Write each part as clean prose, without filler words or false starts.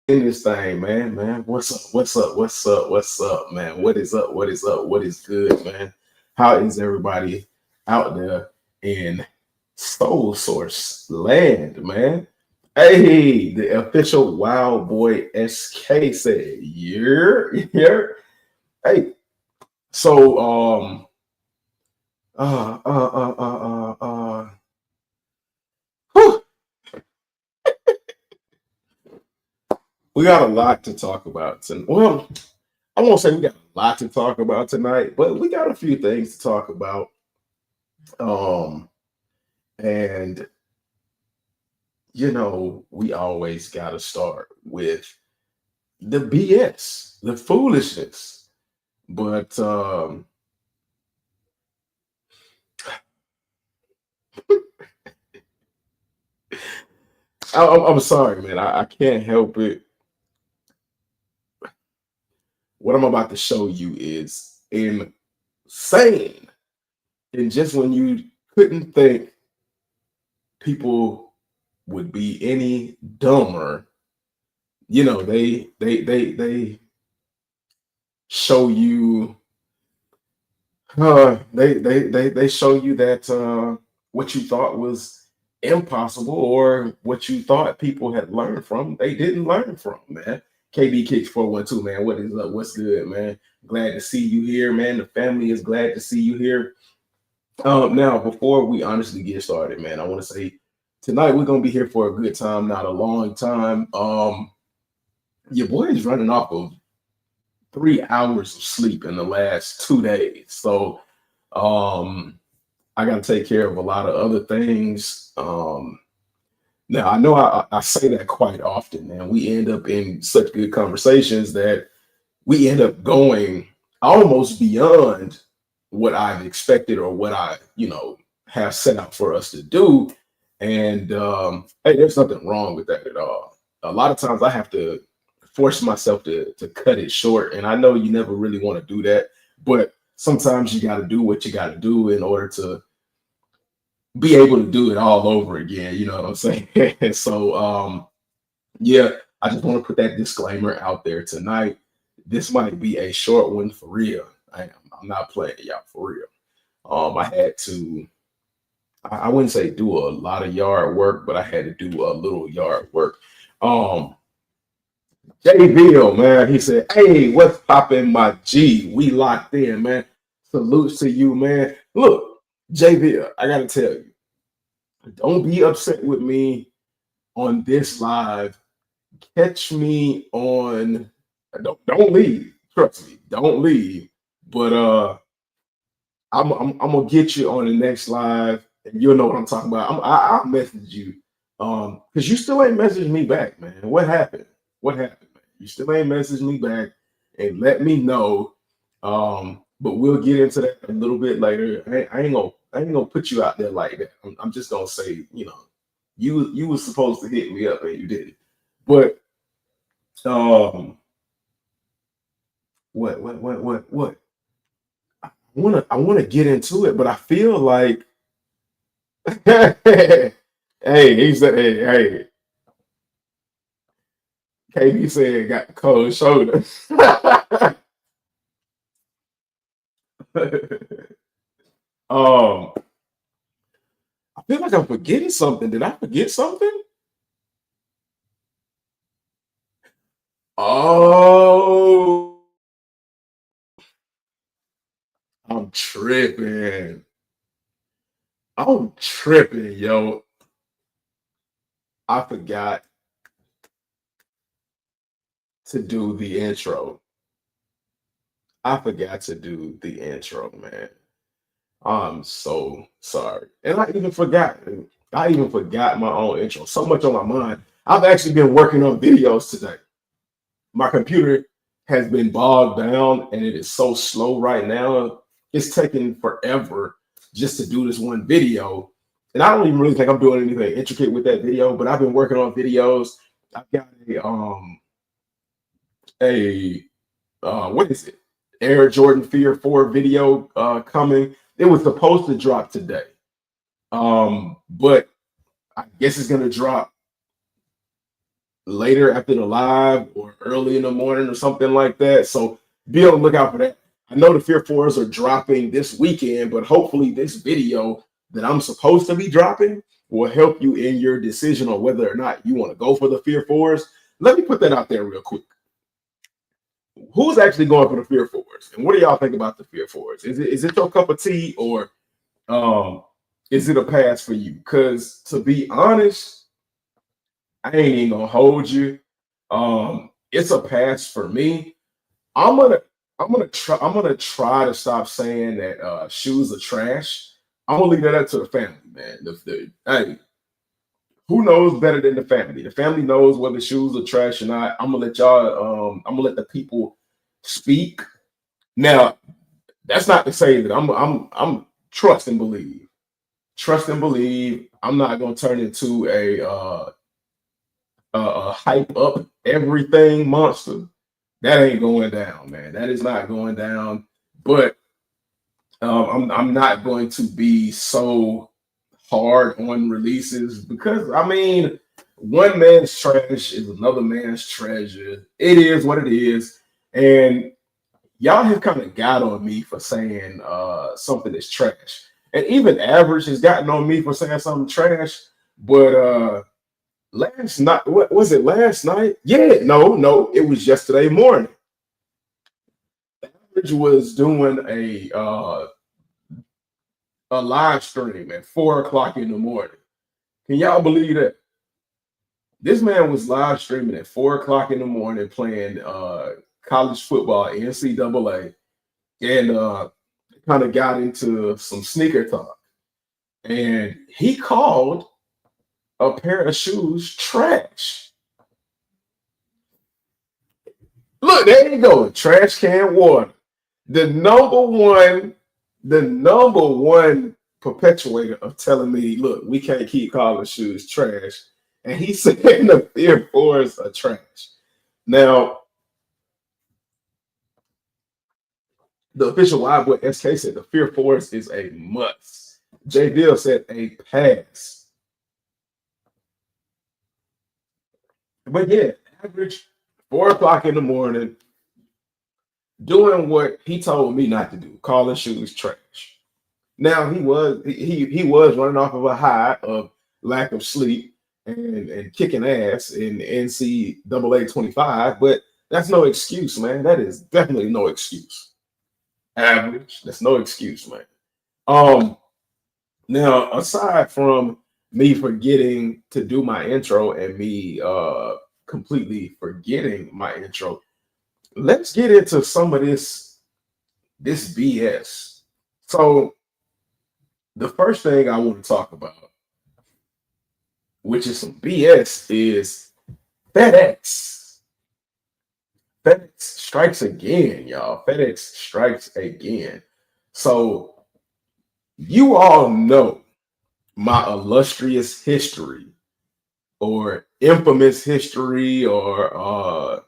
In this thing, man. What's up? What's up, man? What is up? What is up? What is good, man? How is everybody out there in Soul Source land, man? Hey, the official Wild Boy SK said, yeah. Hey, so uh uh uh uh uh uh whew, we got a lot to talk about. And well, I won't say we got a lot to talk about tonight, but we got a few things to talk about. Um, and we always got to start with the BS, the foolishness. But I'm sorry, man. I can't help it. What I'm about to show you is insane. And just when you couldn't think people would be any dumber, they show you they show you that what you thought was impossible or what you thought people had learned from, they didn't learn from, man. KB Kicks 412, man. What is up? What's good, man? Glad to see you here, man. The family is glad to see you here. Now, before we honestly get started, man, I want to say tonight we're gonna be here for a good time, not a long time. Your boy is running off of 3 hours of sleep in the last 2 days. So I got to take care of a lot of other things. Now I know I say that quite often, and we end up in such good conversations that we end up going almost beyond what I've expected or what I, have set out for us to do. And hey, there's nothing wrong with that at all. A lot of times I have to force myself to cut it short. And I know you never really want to do that, but sometimes you got to do what you got to do in order to be able to do it all over again. You know what I'm saying? So, yeah, I just want to put that disclaimer out there tonight. This might be a short one for real. I'm not playing y'all for real. I had to, I wouldn't say do a lot of yard work, but I had to do a little yard work. Um, Jay Bill, man, he said, "Hey, what's poppin', my G? We locked in, man. Salutes to you, man. Look, Jay Bill, I gotta tell you, don't be upset with me on this live. Catch me on. Don't leave. Trust me, don't leave. But I'm gonna get you on the next live, and you'll know what I'm talking about. I'll message you, because you still ain't messaged me back, man. What happened? What happened, man? You still ain't messaged me back, and let me know. But we'll get into that a little bit later. I ain't gonna put you out there like that. I'm just gonna say, you was supposed to hit me up and you did it. But um, what? I wanna get into it, but I feel like hey, he said, hey, KB said got cold shoulder. um, I feel like I'm forgetting something. Did I forget something? Oh, I'm tripping. I'm tripping, yo. I forgot to do the intro. I forgot to do the intro, man. I'm so sorry. And I even forgot my own intro. So much on my mind. I've actually been working on videos today. My computer has been bogged down and it is so slow right now. It's taking forever just to do this one video. And I don't even really think I'm doing anything intricate with that video, but I've been working on videos. I've got a what is it? Air Jordan Fear 4 video coming. It was supposed to drop today. But I guess it's gonna drop later after the live or early in the morning or something like that. So be on the lookout for that. I know the Fear Fours are dropping this weekend, but hopefully this video that I'm supposed to be dropping will help you in your decision on whether or not you want to go for the Fear Fours. Let me put that out there real quick. Who's actually going for the Fear Fours? And what do y'all think about the Fear Fours? Is it your cup of tea, or um is it a pass for you? Because to be honest, I ain't even gonna hold you. It's a pass for me. I'm gonna I'm gonna try to stop saying that shoes are trash. I'm gonna leave that up to the family, man. Hey, who knows better than the family? The family knows whether shoes are trash or not. I'm gonna let y'all. I'm gonna let the people speak. Now, that's not to say that I'm trust and believe. Trust and believe. I'm not gonna turn into a hype up everything monster. That ain't going down, man. That is not going down. But I'm not going to be so hard on releases, because I mean, one man's trash is another man's treasure. It is what it is, and y'all have kind of got on me for saying something is trash, and even average has gotten on me for saying something trash. But last night, what was it? Last night? Yeah, no, it was yesterday morning. Average was doing a live stream at 4 o'clock in the morning. Can y'all believe that? This man was live streaming at 4 o'clock in the morning playing college football, NCAA, and kind of got into some sneaker talk. And he called a pair of shoes trash. Look, there you go. Trash can water. The number one perpetuator of telling me, look, we can't keep calling shoes trash. And he's saying the Fear Fours are trash. Now, the official Wild Boy SK said the Fear Fours is a must. J. Dill said a pass. But yeah, average 4 o'clock in the morning, doing what he told me not to do, calling shoes trash. Now he was running off of a high of lack of sleep and kicking ass in NCAA 25, but that's no excuse, man. That is definitely no excuse. Average, that's no excuse, man. Um, Now, aside from me forgetting to do my intro and me completely forgetting my intro, let's get into some of this BS. So the first thing I want to talk about, which is some BS, is FedEx. FedEx strikes again, y'all. FedEx strikes again. So you all know my illustrious history or infamous history or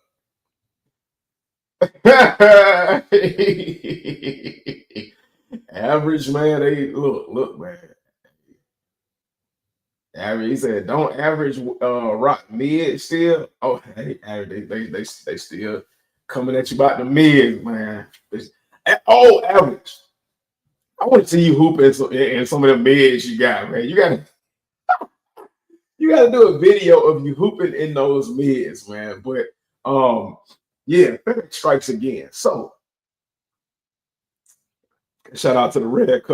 average, man. They look, man. Average, he said, don't average rock mid still. Oh, hey, average, they still coming at you about the mid, man. Oh, average. I want to see you hoop in some of the mids you got, man. You gotta do a video of you hooping in those mids, man. But yeah, FedEx strikes again. So shout out to the Red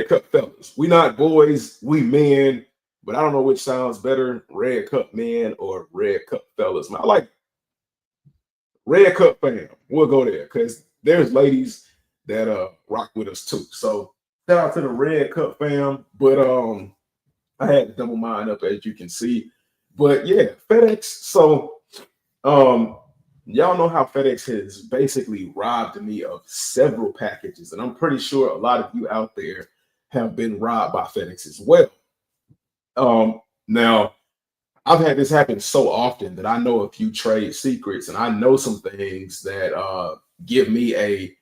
Cup fellas. We not boys, we men, but I don't know which sounds better, Red Cup men or Red Cup fellas. Man, I like Red Cup fam. We'll go there because there's ladies that rock with us too. So shout out to the Red Cup fam. But I had to double mine up as you can see. But yeah, FedEx. So y'all know how FedEx has basically robbed me of several packages, and I'm pretty sure a lot of you out there have been robbed by FedEx as well. Now I've had this happen so often that I know a few trade secrets, and I know some things that give me a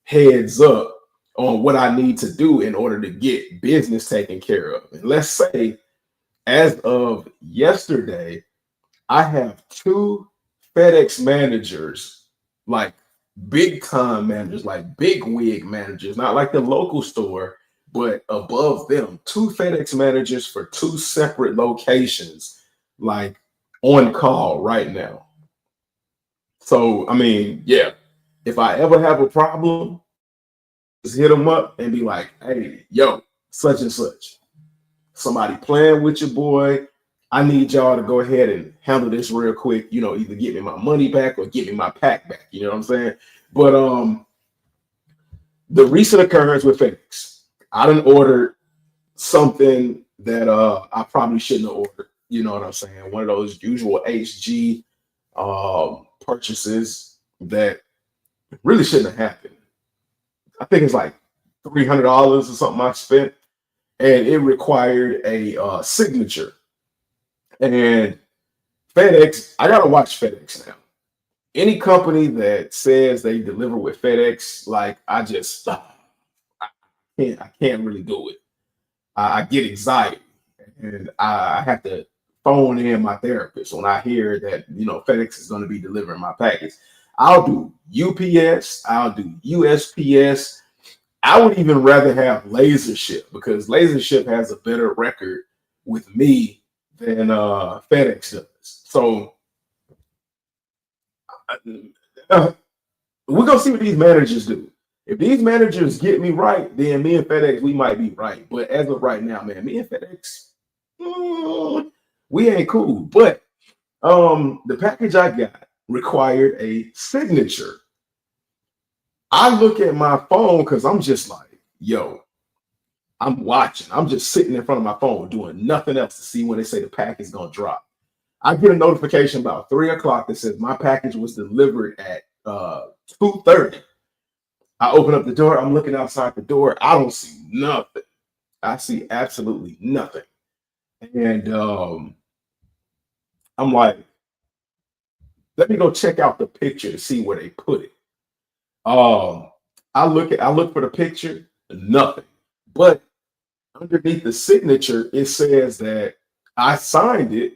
heads up on what I need to do in order to get business taken care of. And let's say, as of yesterday, I have two FedEx managers, like big time managers, like big wig managers, not like the local store, but above them, two FedEx managers for two separate locations, like on call right now. So, I mean, yeah, if I ever have a problem, just hit them up and be like, hey, yo, such and such. Somebody playing with your boy. I need y'all to go ahead and handle this real quick. Either get me my money back or get me my pack back. You know what I'm saying? But the recent occurrence with FedEx, I done ordered something that I probably shouldn't have ordered. You know what I'm saying? One of those usual HG purchases that really shouldn't have happened. I think it's like $300 or something I spent, and it required a signature. And FedEx, I gotta watch FedEx now. Any company that says they deliver with FedEx, like I can't really do it. I get anxiety, and I have to phone in my therapist when I hear that FedEx is going to be delivering my package. I'll do UPS, I'll do USPS. I would even rather have LaserShip because LaserShip has a better record with me than FedEx does. So uh, we're gonna see what these managers do. If these managers get me right, then me and FedEx we might be right. But as of right now, man, me and FedEx, we ain't cool. But the package I got required a signature. I look at my phone because I'm just like, yo, I'm watching. I'm just sitting in front of my phone doing nothing else to see when they say the package is gonna drop. I get a notification about 3 o'clock that says my package was delivered at 2:30. I open up the door. I'm looking outside the door. I don't see nothing. I see absolutely nothing. And I'm like, let me go check out the picture to see where they put it. Um, I look for the picture, nothing. But underneath the signature, it says that I signed it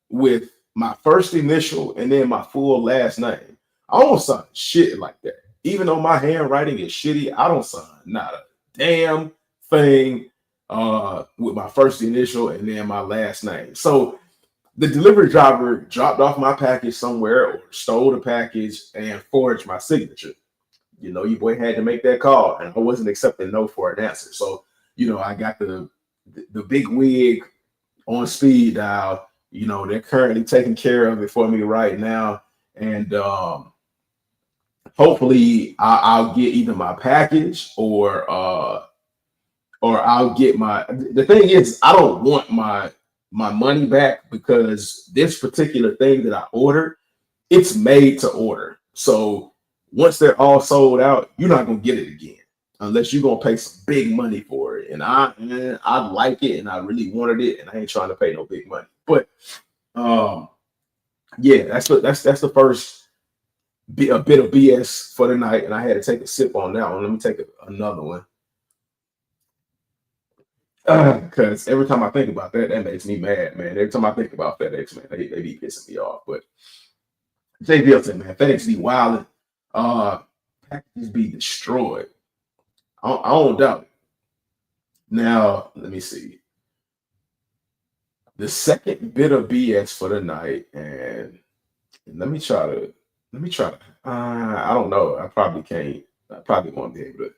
with my first initial and then my full last name. I don't sign shit like that. Even though my handwriting is shitty, I don't sign not a damn thing with my first initial and then my last name. So the delivery driver dropped off my package somewhere or stole the package and forged my signature. Your boy had to make that call, and I wasn't accepting no for an answer. So, I got the big wig on speed dial. They're currently taking care of it for me right now, and hopefully I'll get either my package or I'll get my. The thing is, I don't want my money back because this particular thing that I ordered, it's made to order. So once they're all sold out, you're not gonna get it again unless you're gonna pay some big money for it. And I like it and I really wanted it, and I ain't trying to pay no big money. But um, yeah, that's the first a bit of BS for the night, and I had to take a sip on that one. Let me take another one because every time I think about that, that makes me mad, man. Every time I think about FedEx, man, they be pissing me off. But Jay Bilton, man, FedEx be wilding. Uh, Packages be destroyed. I don't doubt it. Now, let me see. The second bit of BS for the night, and let me try to. I don't know. I probably can't. I probably won't be able to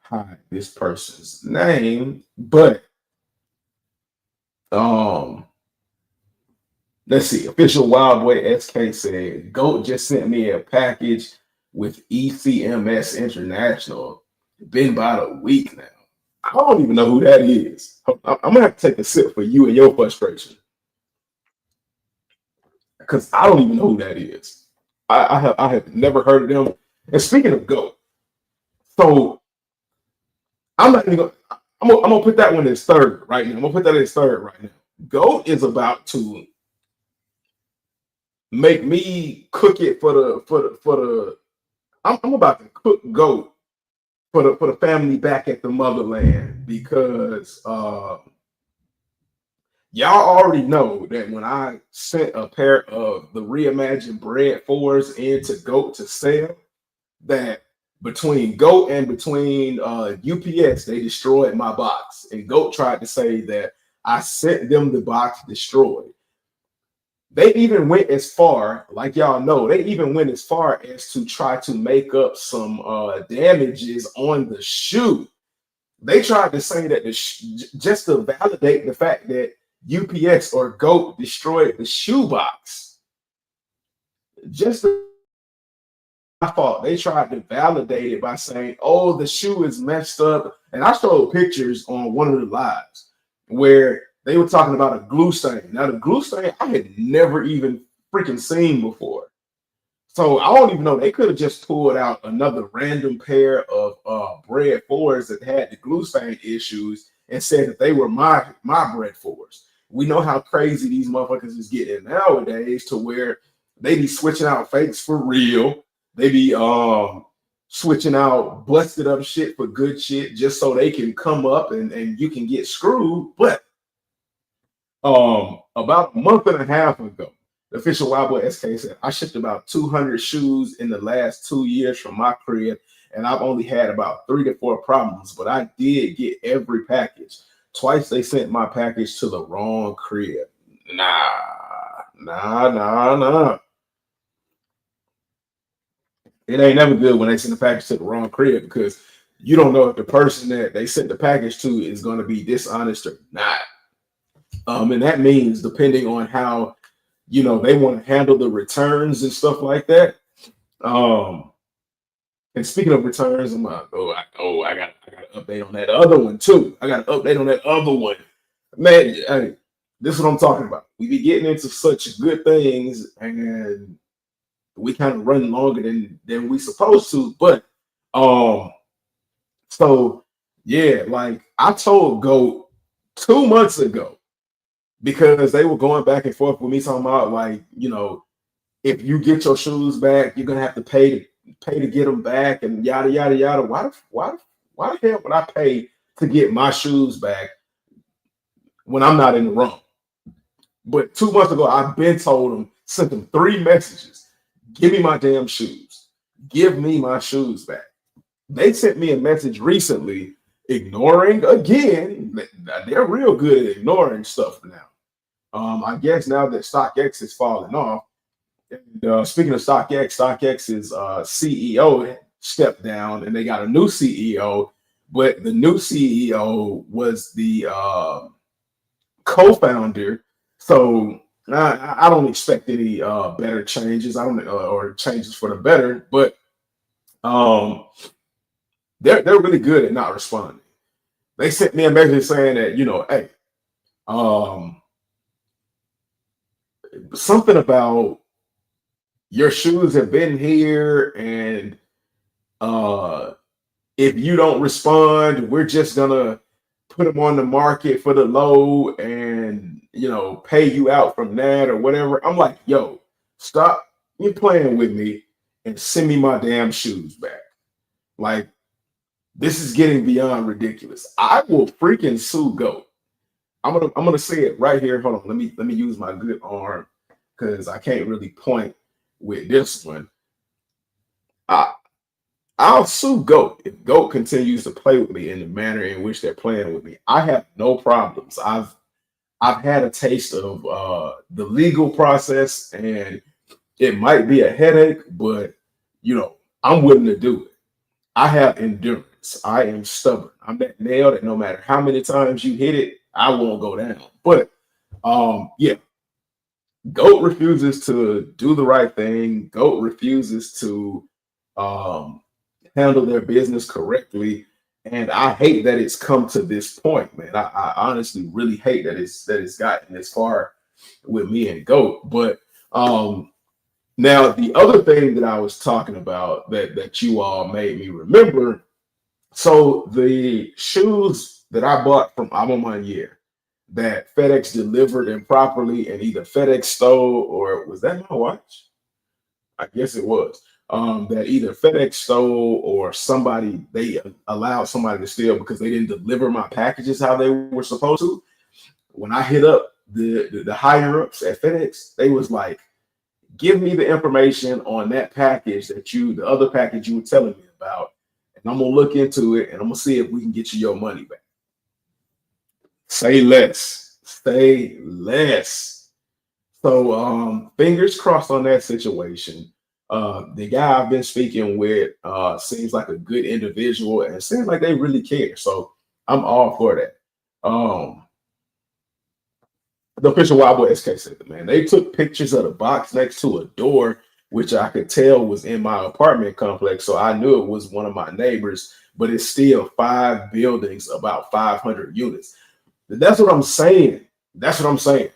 hide this person's name, but um, let's see. Official Wild Boy SK said, "Goat just sent me a package with ECMS International. Been about a week now. I don't even know who that is. I'm gonna have to take a sip for you and your frustration because I don't even know who that is. I have never heard of them. And speaking of Goat, so I'm not even gonna. I'm gonna put that one as third right now. I'm gonna put that as third right now. Goat is about to make me cook it for the. I'm about to cook Goat for the family back at the motherland because y'all already know that when I sent a pair of the reimagined bread fours into Goat to sell, that between Goat and between UPS, they destroyed my box. And Goat tried to say that I sent them the box destroyed. They even went as far, like y'all know, they even went as far as to try to make up some damages on the shoe. They tried to say that just to validate the fact that UPS or GOAT destroyed the shoebox. Just my fault. They tried to validate it by saying, "Oh, the shoe is messed up." And I showed pictures on one of the lives where they were talking about a glue stain. Now, the glue stain I had never even freaking seen before. So I don't even know. They could have just pulled out another random pair of bread fours that had the glue stain issues and said that they were my bread fours. We know how crazy these motherfuckers is getting nowadays to where they be switching out fakes for real. They be switching out busted up shit for good shit just so they can come up and you can get screwed. But about a month and a half ago, the official Wild Boy SK said I shipped about 200 shoes in the last 2 years from my crib, and I've only had about 3 to 4 problems. But I did get every package. Twice they sent my package to the wrong crib. Nah. It ain't never good when they send the package to the wrong crib because you don't know if the person that they sent the package to is going to be dishonest or not. And that means depending on how they want to handle the returns and stuff like that. Um, and speaking of returns, I'm like, I got an update on that other one too. I got an update on that other one, man. Hey, this is what I'm talking about. We be getting into such good things, and we kind of run longer than we supposed to. But um, so yeah, like I told Goat 2 months ago because they were going back and forth with me talking about like if you get your shoes back, you're gonna have to pay to get them back and yada yada yada. Why the hell would I pay to get my shoes back when I'm not in the wrong? But 2 months ago, I've been told them, sent them 3 messages. Give me my damn shoes. Give me my shoes back. They sent me a message recently, ignoring again. They're real good at ignoring stuff now. I guess now that StockX is falling off. Speaking of StockX's CEO stepped down, and they got a new CEO. But the new CEO was the co-founder, so I don't expect any better changes. I don't or changes for the better, but um, they're really good at not responding. They sent me a message saying that hey, um, something about your shoes have been here, and uh, if you don't respond, we're just gonna put them on the market for the low and pay you out from that or whatever. I'm like, yo, stop you playing with me and send me my damn shoes back. Like, this is getting beyond ridiculous. I will freaking sue Goat. I'm gonna say it right here. Hold on, let me use my good arm because I can't really point with this one. I I'll sue Goat if Goat continues to play with me in the manner in which they're playing with me. I have no problems. I've had a taste of the legal process, and it might be a headache, but I'm willing to do it. I have endurance. I am stubborn. I'm that nail that no matter how many times you hit it, I won't go down. But yeah, Goat refuses to do the right thing. Goat refuses to um, handle their business correctly, and I hate that it's come to this point, man. I honestly really hate that it's gotten this far with me and Goat. But now the other thing that I was talking about that you all made me remember. So the shoes that I bought from Abomanier that FedEx delivered improperly and either FedEx stole or was that my watch? I guess it was. That either FedEx stole or somebody they allowed somebody to steal because they didn't deliver my packages how they were supposed to. When I hit up the higher ups at FedEx, they was like, give me the information on that package the other package you were telling me about, and I'm gonna look into it and I'm gonna see if we can get you your money back. Say less. Say less. So fingers crossed on that situation. The guy I've been speaking with seems like a good individual and seems like they really care. So I'm all for that. The official Wild Boy SK said, man, they took pictures of the box next to a door, which I could tell was in my apartment complex. So I knew it was one of my neighbors, but it's still 5 buildings, about 500 units. That's what I'm saying. That's what I'm saying.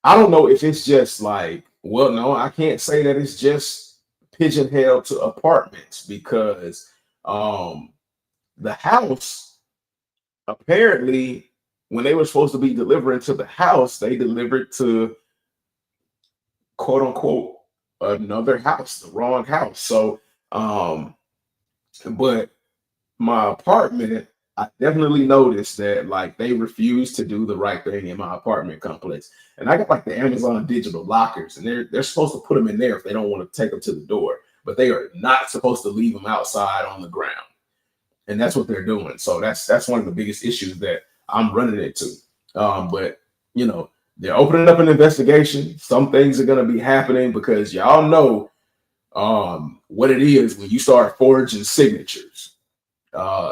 I don't know if it's just like, well, no, I can't say that it's just pigeonholed to apartments because um, the house apparently, when they were supposed to be delivering to the house, they delivered to quote unquote another house, the wrong house. So, um, but my apartment, I definitely noticed that like they refuse to do the right thing in my apartment complex. And I got like the Amazon digital lockers, and they're supposed to put them in there if they don't want to take them to the door, but they are not supposed to leave them outside on the ground. And that's what they're doing. So that's one of the biggest issues that I'm running into. But you know, they're opening up an investigation. Some things are going to be happening because y'all know what it is when you start forging signatures.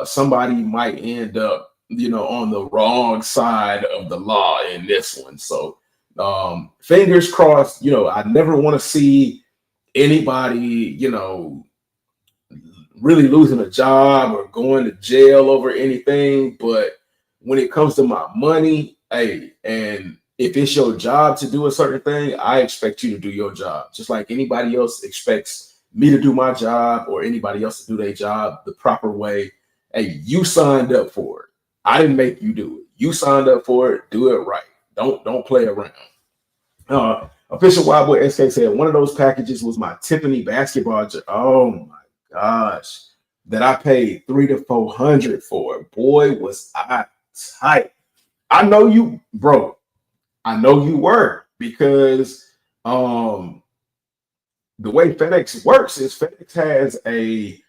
Somebody might end up, on the wrong side of the law in this one. So fingers crossed. I never want to see anybody, really losing a job or going to jail over anything. But when it comes to my money, hey, and if it's your job to do a certain thing, I expect you to do your job. Just like anybody else expects me to do my job or anybody else to do their job the proper way. Hey, you signed up for it. I didn't make you do it. You signed up for it. Do it right. Don't play around. Official Wild Boy SK said one of those packages was my Tiffany basketball. Oh my gosh, that I paid 300 to 400 for. Boy, was I tight. I know you, bro. I know you were because the way FedEx works is FedEx has a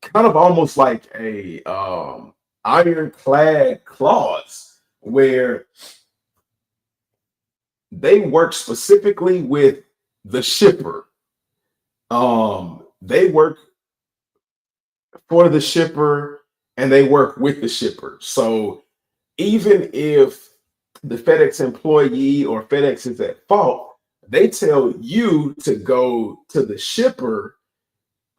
kind of almost like a ironclad clause where they work specifically with the shipper. They work for the shipper and they work with the shipper. So even if the FedEx employee or FedEx is at fault, they tell you to go to the shipper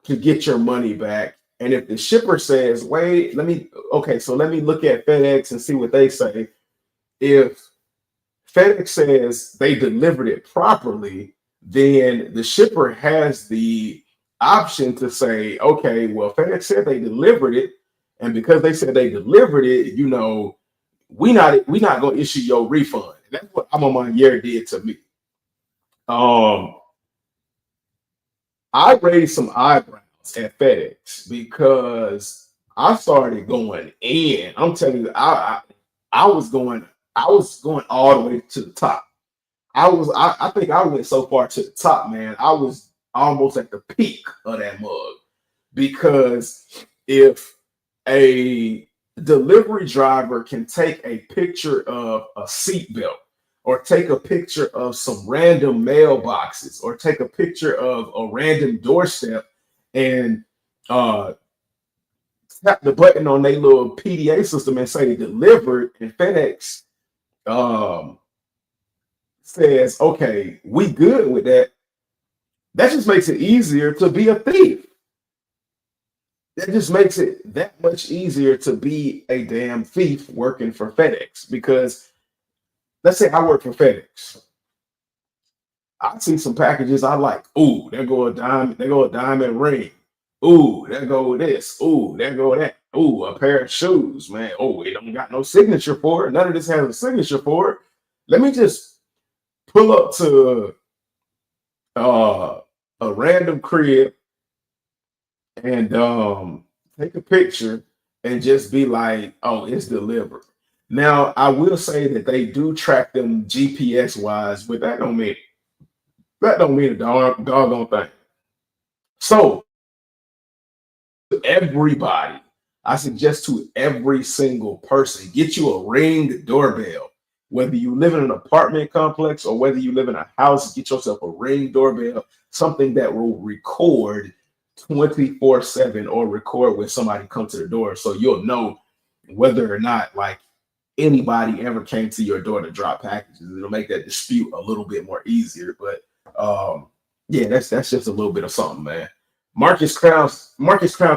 to get your money back. And if the shipper says, wait, let me look at FedEx and see what they say. If FedEx says they delivered it properly, then the shipper has the option to say, okay, well, FedEx said they delivered it. And because they said they delivered it, we not gonna issue your refund. And that's what I'm on my year did to me. Um, I raised some eyebrows at FedEx because I started going in. I'm telling you, I was going, I was going all the way to the top. I think I went so far to the top, man. I was almost at the peak of that mug because if a delivery driver can take a picture of a seatbelt or take a picture of some random mailboxes or take a picture of a random doorstep and uh, tap the button on their little PDA system and say delivered, and FedEx um, says, okay, we good with that. That just makes it easier to be a thief. That just makes it that much easier to be a damn thief working for FedEx. Because let's say I work for FedEx. I see some packages I like. Ooh, there go a diamond, there go a diamond ring. Ooh, there go this. Ooh, there go that. Ooh, a pair of shoes, man. Oh, it don't got no signature for it. None of this has a signature for it. Let me just pull up to uh, a random crib and take a picture and just be like, oh, it's delivered. Now, I will say that they do track them GPS wise, but that don't mean a doggone thing. So everybody, I suggest to every single person, get you a Ring doorbell. Whether you live in an apartment complex or whether you live in a house, get yourself a Ring doorbell, something that will record 24/7 or record when somebody comes to the door, so you'll know whether or not like anybody ever came to your door to drop packages. It'll make that dispute a little bit more easier. But yeah, that's just a little bit of something, man. Marcus Crown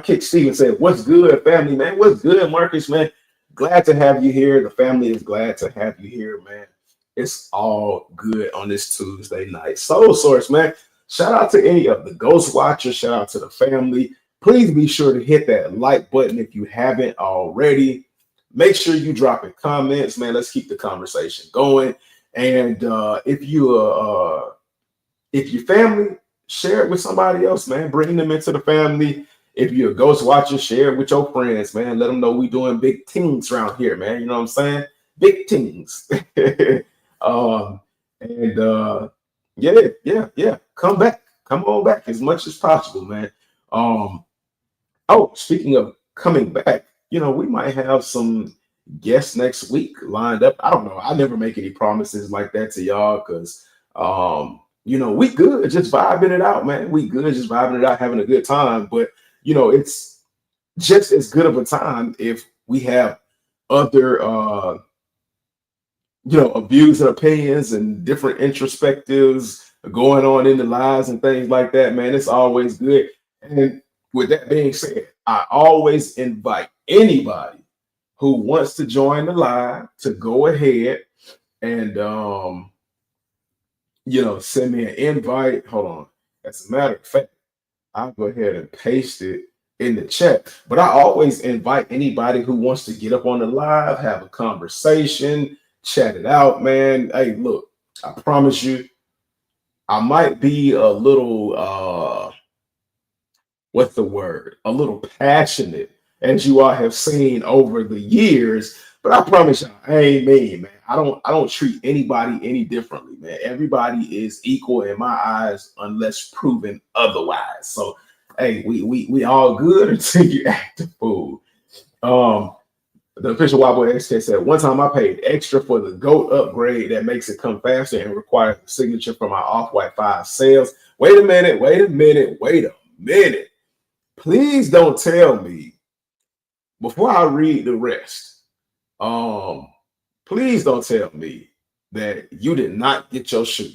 Kick Steven said, "What's good, family, man? What's good, Marcus, man? Glad to have you here. The family is glad to have you here, man. It's all good on this Tuesday night. Soul Source, man. Shout out to any of the Ghost Watchers. Shout out to the family. Please be sure to hit that like button if you haven't already. Make sure you drop in comments, man. Let's keep the conversation going. And if your family, share it with somebody else, man. Bring them into the family. If you're a ghost watcher, share it with your friends, man. Let them know we doing big things around here, man. You know what I'm saying? Big things. um, and yeah. Come back. Come on back as much as possible, man. Um, oh, speaking of coming back, we might have some guests next week lined up. I don't know. I never make any promises like that to y'all because we good just vibing it out, man. We good just vibing it out, having a good time. But it's just as good of a time if we have other views and opinions and different introspectives going on in the lives and things like that, man. It's always good. And with that being said, I always invite anybody who wants to join the live to go ahead and send me an invite. Hold on. As a matter of fact, I'll go ahead and paste it in the chat. But I always invite anybody who wants to get up on the live, have a conversation, chat it out, man. Hey, look, I promise you, I might be a little what's the word? A little passionate, as you all have seen over the years. But I promise y'all, I ain't mean, man. I don't treat anybody any differently, man. Everybody is equal in my eyes unless proven otherwise. So hey, we all good until you act a fool. The official Wobble XK said, one time I paid extra for the GOAT upgrade that makes it come faster and requires a signature for my Off-White 5 sales. Wait a minute. Please don't tell me before I read the rest. Please don't tell me that you did not get your shoe.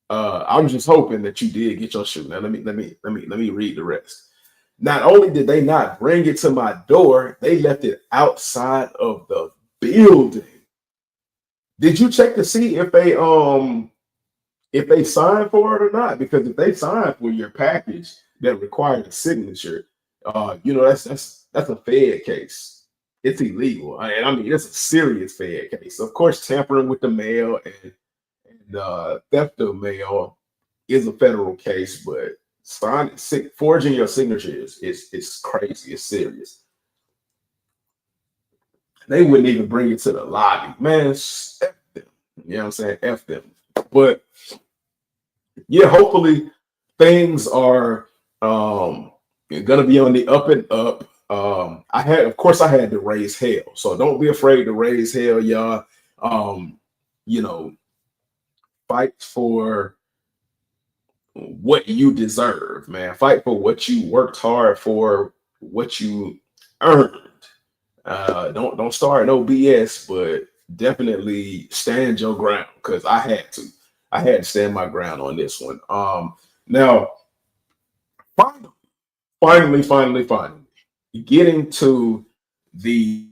I'm just hoping that you did get your shoe. Now let me read the rest. Not only did they not bring it to my door, they left it outside of the building. Did you check to see if they signed for it or not? Because if they signed for your package that required a signature, that's a Fed case. It's illegal, and I mean it's a serious Fed case. Of course, tampering with the mail and theft of mail is a federal case, but forging your signatures is crazy. It's serious. They wouldn't even bring it to the lobby, man. F them. You know what I'm saying? F them. But yeah, hopefully things are gonna be on the up and up. I had to raise hell, so don't be afraid to raise hell, y'all. Fight for what you deserve, man. Fight for what you worked hard for, what you earned. Don't start no BS, but definitely stand your ground because I had to. I had to stand my ground on this one. Now, finally, getting to the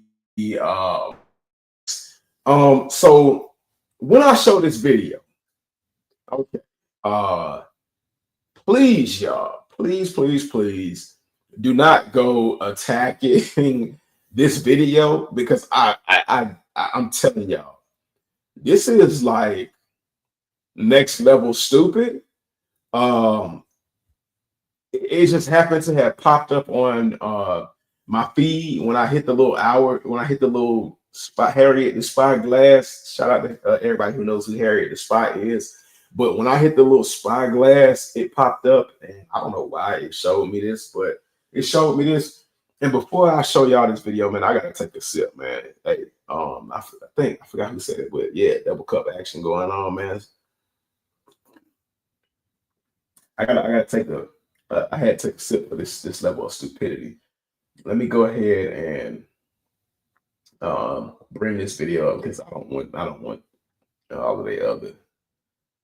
so when I show this video, okay, please, y'all, please do not go attacking this video because I'm telling y'all, this is like next level stupid. It just happened to have popped up on my feed when I hit the little Spot Harriet the Spyglass. Shout out to everybody who knows who Harriet the Spy is. But when I hit the little spyglass, it popped up, and I don't know why it showed me this, but it showed me this. And before I show y'all this video, man, I gotta take a sip, man. Hey, I think I forgot who said it, but yeah, double cup action going on, man. I gotta take I had to take a sip for this level of stupidity. Let me go ahead and bring this video up because I don't want all of the other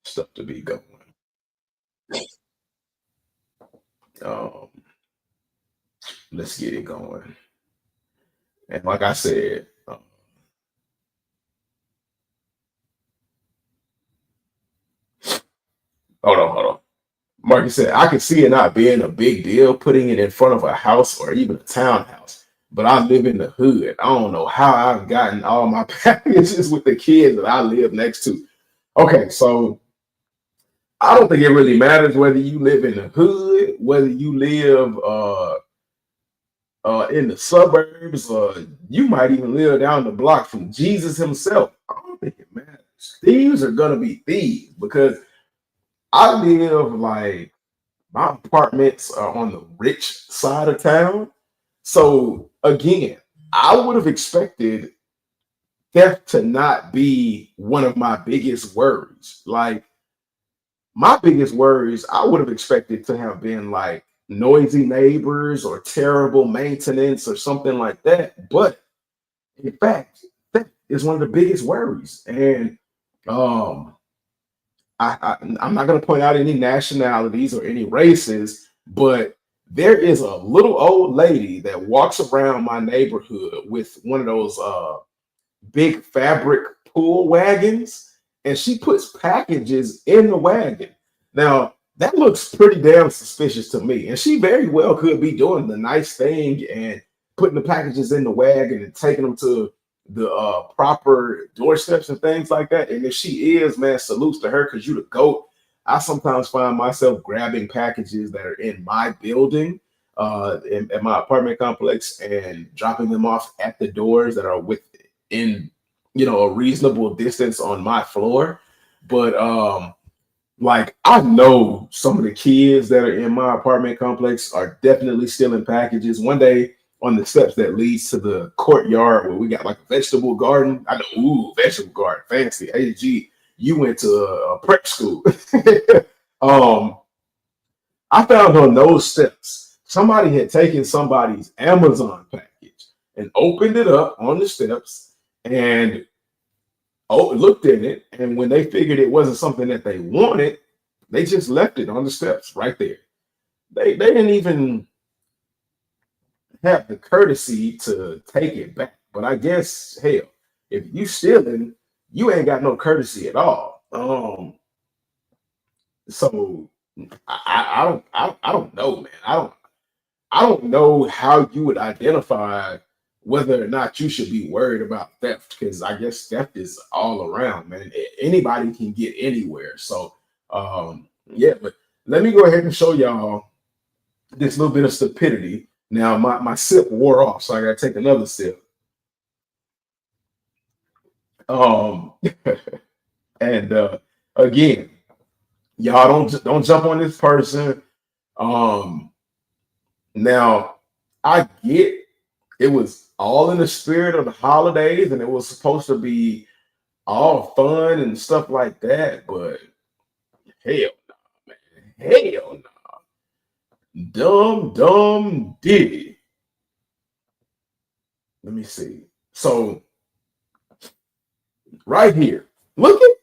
stuff to be going. Um, let's get it going. And like I said, hold on. Marcus said, I can see it not being a big deal putting it in front of a house or even a townhouse, but I live in the hood. I don't know how I've gotten all my packages with the kids that I live next to. Okay, so I don't think it really matters whether you live in the hood, whether you live in the suburbs, or you might even live down the block from Jesus himself. I don't think it matters. Thieves are gonna be thieves because I live like my apartments are on the rich side of town. So again, I would have expected theft to not be one of my biggest worries. Like my biggest worries, I would have expected to have been like noisy neighbors or terrible maintenance or something like that. But in fact, that is one of the biggest worries. And um, I'm not going to point out any nationalities or any races, but there is a little old lady that walks around my neighborhood with one of those big fabric pull wagons, and she puts packages in the wagon. Now, that looks pretty damn suspicious to me, and she very well could be doing the nice thing and putting the packages in the wagon and taking them to the proper doorsteps and things like that. And if she is, man, salutes to her because you the goat. I sometimes find myself grabbing packages that are in my building, at my apartment complex, and dropping them off at the doors that are within, a reasonable distance on my floor. But like I know some of the kids that are in my apartment complex are definitely stealing packages. One day on the steps that leads to the courtyard where we got like a vegetable garden. I know, ooh, vegetable garden, fancy. Hey, G, you went to a prep school. um, I found on those steps somebody had taken somebody's Amazon package and opened it up on the steps and looked in it, and when they figured it wasn't something that they wanted, they just left it on the steps right there. They didn't even have the courtesy to take it back. But I guess hell, if you stealing, you ain't got no courtesy at all. So I don't know, man. I don't know how you would identify whether or not you should be worried about theft, because I guess theft is all around, man. Anybody can get anywhere. So yeah, but let me go ahead and show y'all this little bit of stupidity. Now my sip wore off, so I gotta take another sip. Um and again, y'all don't jump on this person. Um Now I get it was all in the spirit of the holidays and it was supposed to be all fun and stuff like that, but hell no, man. Hell no. Dumb diddy. Let me see. So right here, look at,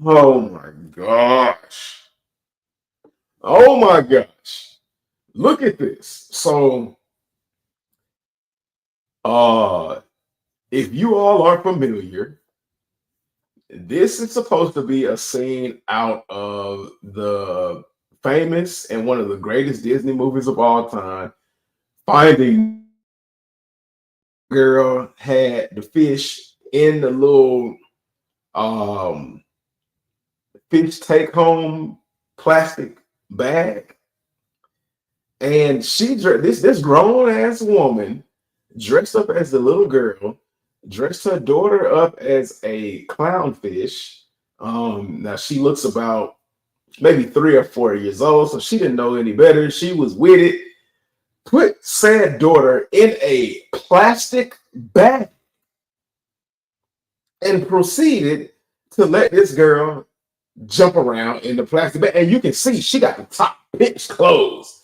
oh my gosh. Oh my gosh. Look at this. So uh if you all are familiar, this is supposed to be a scene out of the famous and one of the greatest Disney movies of all time. Finding Girl had the fish in the little um fish take home plastic bag, and this grown ass woman dressed up as the little girl dressed her daughter up as a clownfish. Now she looks about maybe 3 or 4 years old, so she didn't know any better. She was with it. Put said daughter in a plastic bag and proceeded to let this girl jump around in the plastic bag. And you can see she got the top pitch closed.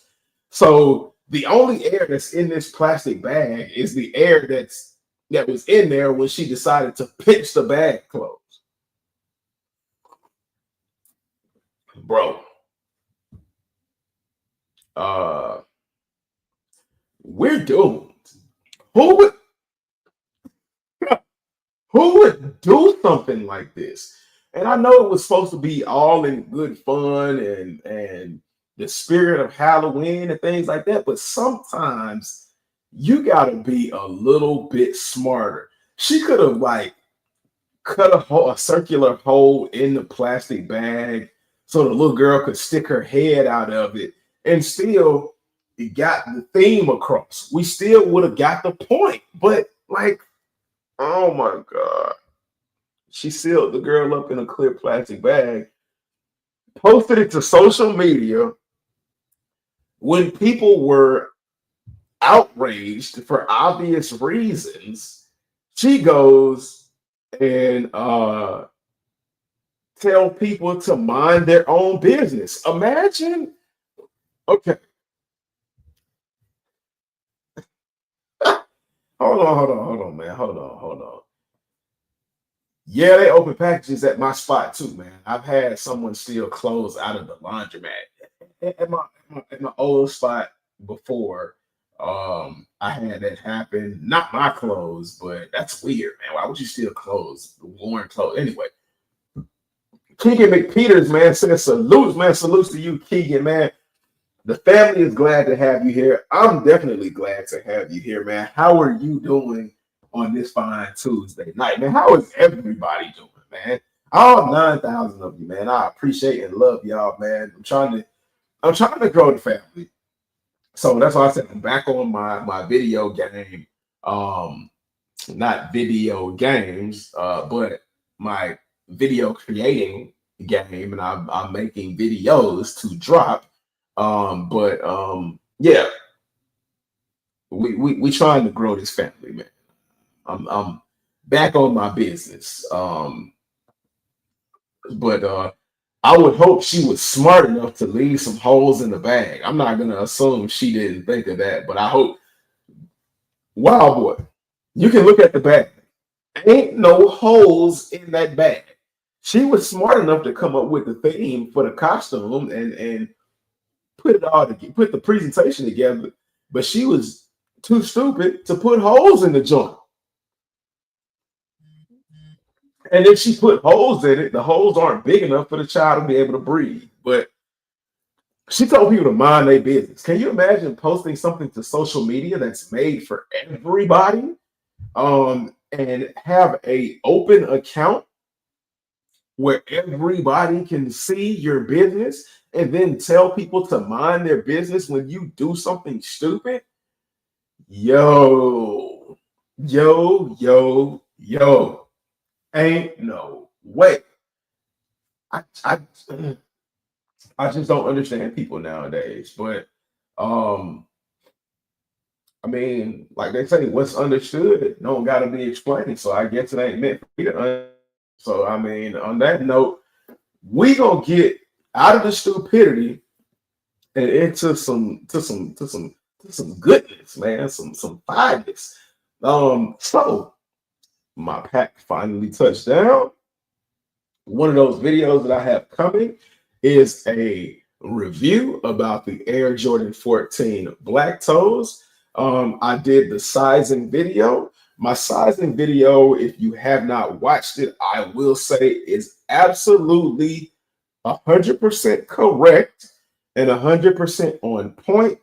So the only air that's in this plastic bag is the air that was in there when she decided to pinch the bag closed. Bro, uh, we're doomed. Who would who would do something like this? And I know it was supposed to be all in good fun and the spirit of Halloween and things like that, but sometimes you gotta be a little bit smarter. She could have like cut a circular hole in the plastic bag so the little girl could stick her head out of it and still it got the theme across. We still would have got the point, but like, oh my God. She sealed the girl up in a clear plastic bag, posted it to social media when people were outraged for obvious reasons. She goes and tell people to mind their own business. Imagine, okay, hold on, man, hold on. Yeah, they open packages at my spot too, man. I've had someone steal clothes out of the laundromat at my old spot before. I had that happen. Not my clothes, but that's weird, man. Why would you steal clothes, worn clothes? Anyway, Keegan McPeters, man, says salutes, man. Salutes to you, Keegan, man. The family is glad to have you here. I'm definitely glad to have you here, man. How are you doing on this fine Tuesday night, man? How is everybody doing, man? All 9,000 of you, man. I appreciate and love y'all, man. I'm trying to grow the family. So that's why I said I'm back on my video game. Um, Not video games, but my video creating game, and I'm making videos to drop. But yeah, we trying to grow this family, man. I'm back on my business. But I would hope she was smart enough to leave some holes in the bag. I'm not gonna assume she didn't think of that, but I hope. Wow, boy, you can look at the bag. Ain't no holes in that bag. She was smart enough to come up with the theme for the costume and put it all together, put the presentation together, but she was too stupid to put holes in the joint. And if she put holes in it, the holes aren't big enough for the child to be able to breathe. But she told people to mind their business. Can you imagine posting something to social media that's made for everybody? And have a open account where everybody can see your business and then tell people to mind their business when you do something stupid? Yo, yo. Ain't no way. I I I just don't understand people nowadays. But um, I mean, like they say, what's understood don't gotta be explained. So I guess it ain't meant for me to so I mean, on that note, we gonna get out of the stupidity and into some goodness, man, some fineness. So my pack finally touched down. One of those videos that I have coming is a review about the Air Jordan 14 Black Toes. I did the sizing video. My sizing video, if you have not watched it, I will say is absolutely 100% correct and 100% on point,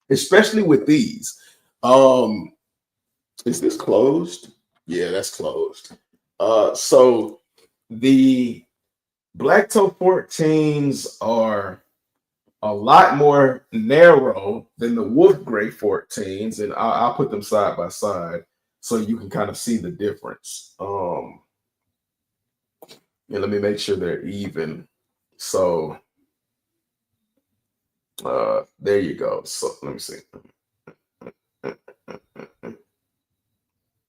especially with these. Um, is this closed? Yeah, that's closed. So the Black Toe 14s are a lot more narrow than the Wolf Gray 14s, and I'll put them side by side. so you can kind of see the difference. And let me make sure they're even. So there you go. So let me see,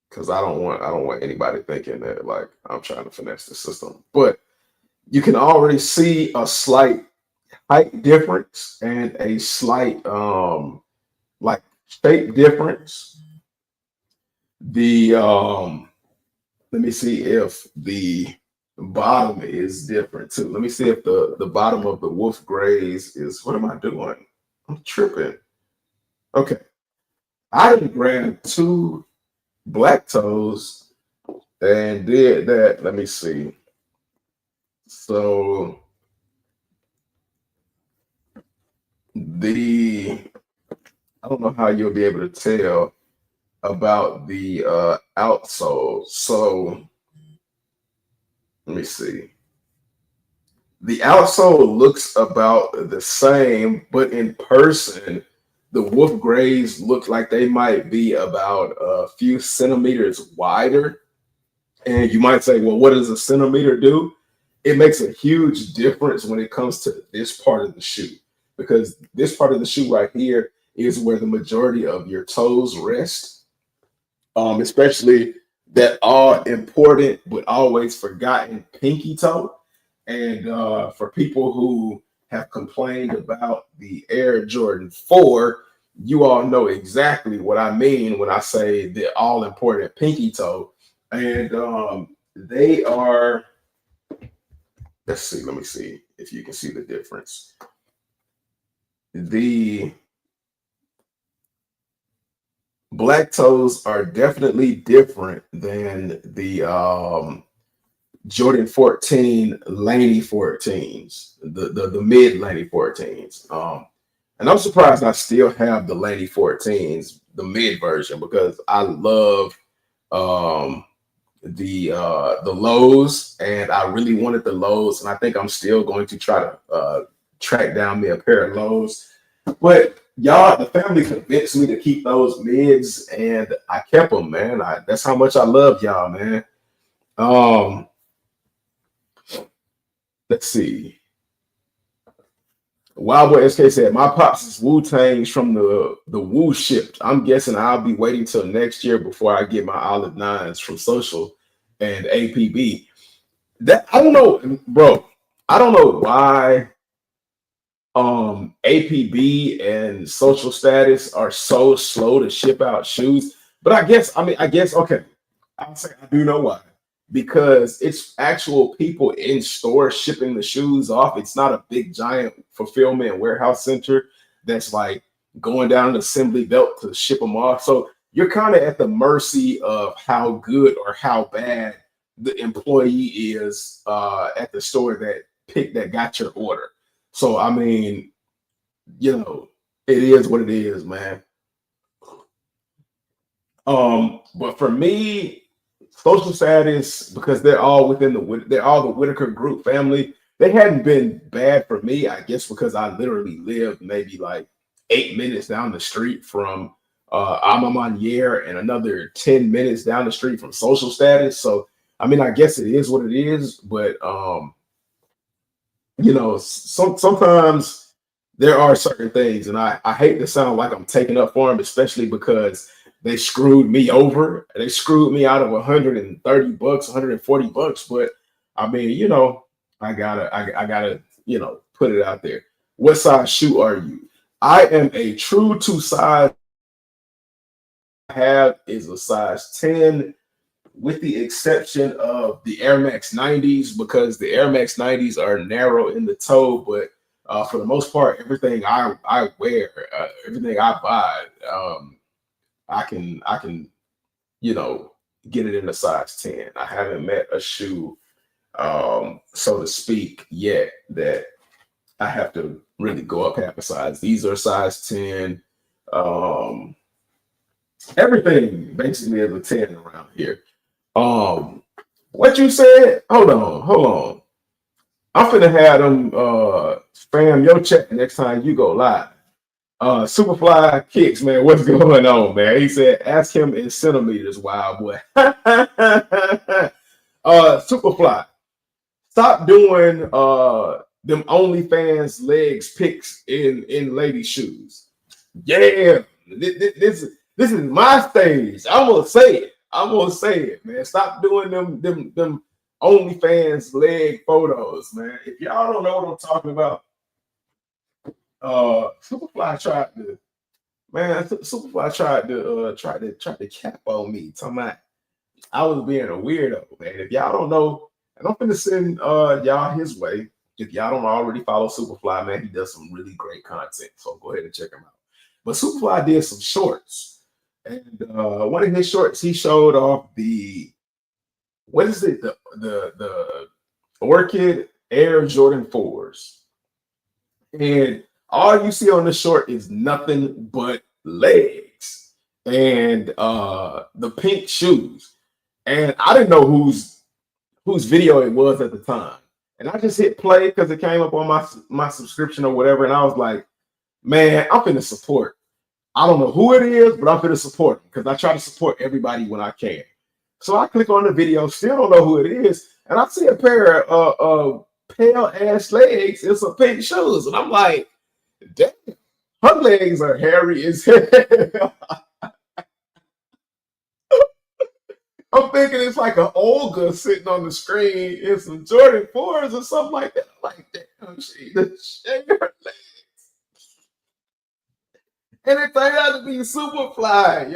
because I don't want anybody thinking that like I'm trying to finesse the system. But you can already see a slight height difference and a slight like shape difference. The let me see if the bottom is different too. Let me see if the bottom of the wolf grays is, what am I doing? I'm tripping. Okay. I didn't grab two black toes and did that. Let me see. So the I don't know how you'll be able to tell about the outsole. So let me see. The outsole looks about the same, but in person, the wolf grays look like they might be about a few centimeters wider. And you might say, well, what does a centimeter do? It makes a huge difference when it comes to this part of the shoe, because this part of the shoe right here is where the majority of your toes rest, especially that all important but always forgotten pinky toe. And for people who have complained about the Air Jordan 4, you all know exactly what I mean when I say the all important pinky toe. And they are, let's see, let me see if you can see the difference. The black toes are definitely different than the Jordan 14 Laney 14s, the mid Laney 14s. And I'm surprised I still have the Laney 14s, the mid version, because I love um the lows, and I really wanted the lows, and I think I'm still going to try to track down me a pair of lows. But y'all, the family convinced me to keep those mids, and I kept them, man. That's how much I love y'all, man. Um, let's see. Wild Boy SK said, "My pops is Wu Tang's from the Wu shipped. I'm guessing I'll be waiting till next year before I get my Olive Nines from Social and APB. That I don't know, bro. I don't know why APB and Social Status are so slow to ship out shoes. But I guess okay. I'll say I do know why. Because it's actual people in store shipping the shoes off. It's not a big giant fulfillment warehouse center that's like going down an assembly belt to ship them off. So you're kind of at the mercy of how good or how bad the employee is at the store that got your order. So I mean, it is what it is, man. But for me, Social Status, because they're all the Whitaker Group family. They hadn't been bad for me, I guess, because I literally lived maybe like 8 minutes down the street from Amamanier and another 10 minutes down the street from Social Status. So I mean, I guess it is what it is, but sometimes there are certain things, and I hate to sound like I'm taking up for them, especially because they screwed me over. They screwed me out of $130, $140. But I mean, I gotta, put it out there. What size shoe are you? I am a true to size. I have is a size 10, with the exception of the Air Max 90s, because the Air Max 90s are narrow in the toe, but for the most part, everything I wear, everything I buy, I can you know get it in a size 10. I haven't met a shoe, so to speak, yet that I have to really go up half a size. These are size 10. Um, Everything basically is a 10 around here. Um, what you said? Hold on. I'm finna have them spam your chat next time you go live. Superfly Kicks, man, what's going on, man? He said, ask him in centimeters, wild boy. Superfly, stop doing them OnlyFans legs pics in lady shoes. Yeah, this is my stage. I'm gonna say it. I'm gonna say it, man. Stop doing them OnlyFans leg photos, man. If y'all don't know what I'm talking about, Superfly tried to, man. Superfly tried to cap on me, talking about I was being a weirdo, man. If y'all don't know, and I'm gonna send y'all his way. If y'all don't already follow Superfly, man, he does some really great content. So go ahead and check him out. But Superfly did some shorts, and one of his shorts he showed off the what is it the Orchid Air Jordan 4s, and all you see on the short is nothing but legs and the pink shoes. And I didn't know whose video it was at the time. And I just hit play because it came up on my subscription or whatever. And I was like, man, I'm finna support. I don't know who it is, but I'm finna support them because I try to support everybody when I can. So I click on the video, still don't know who it is, and I see a pair of pale ass legs and some pink shoes. And I'm like, damn, her legs are hairy as hell. I'm thinking it's like an Olga sitting on the screen in some Jordan 4s or something like that. I'm like, damn, she the shit her legs. And it turned out to be Superfly.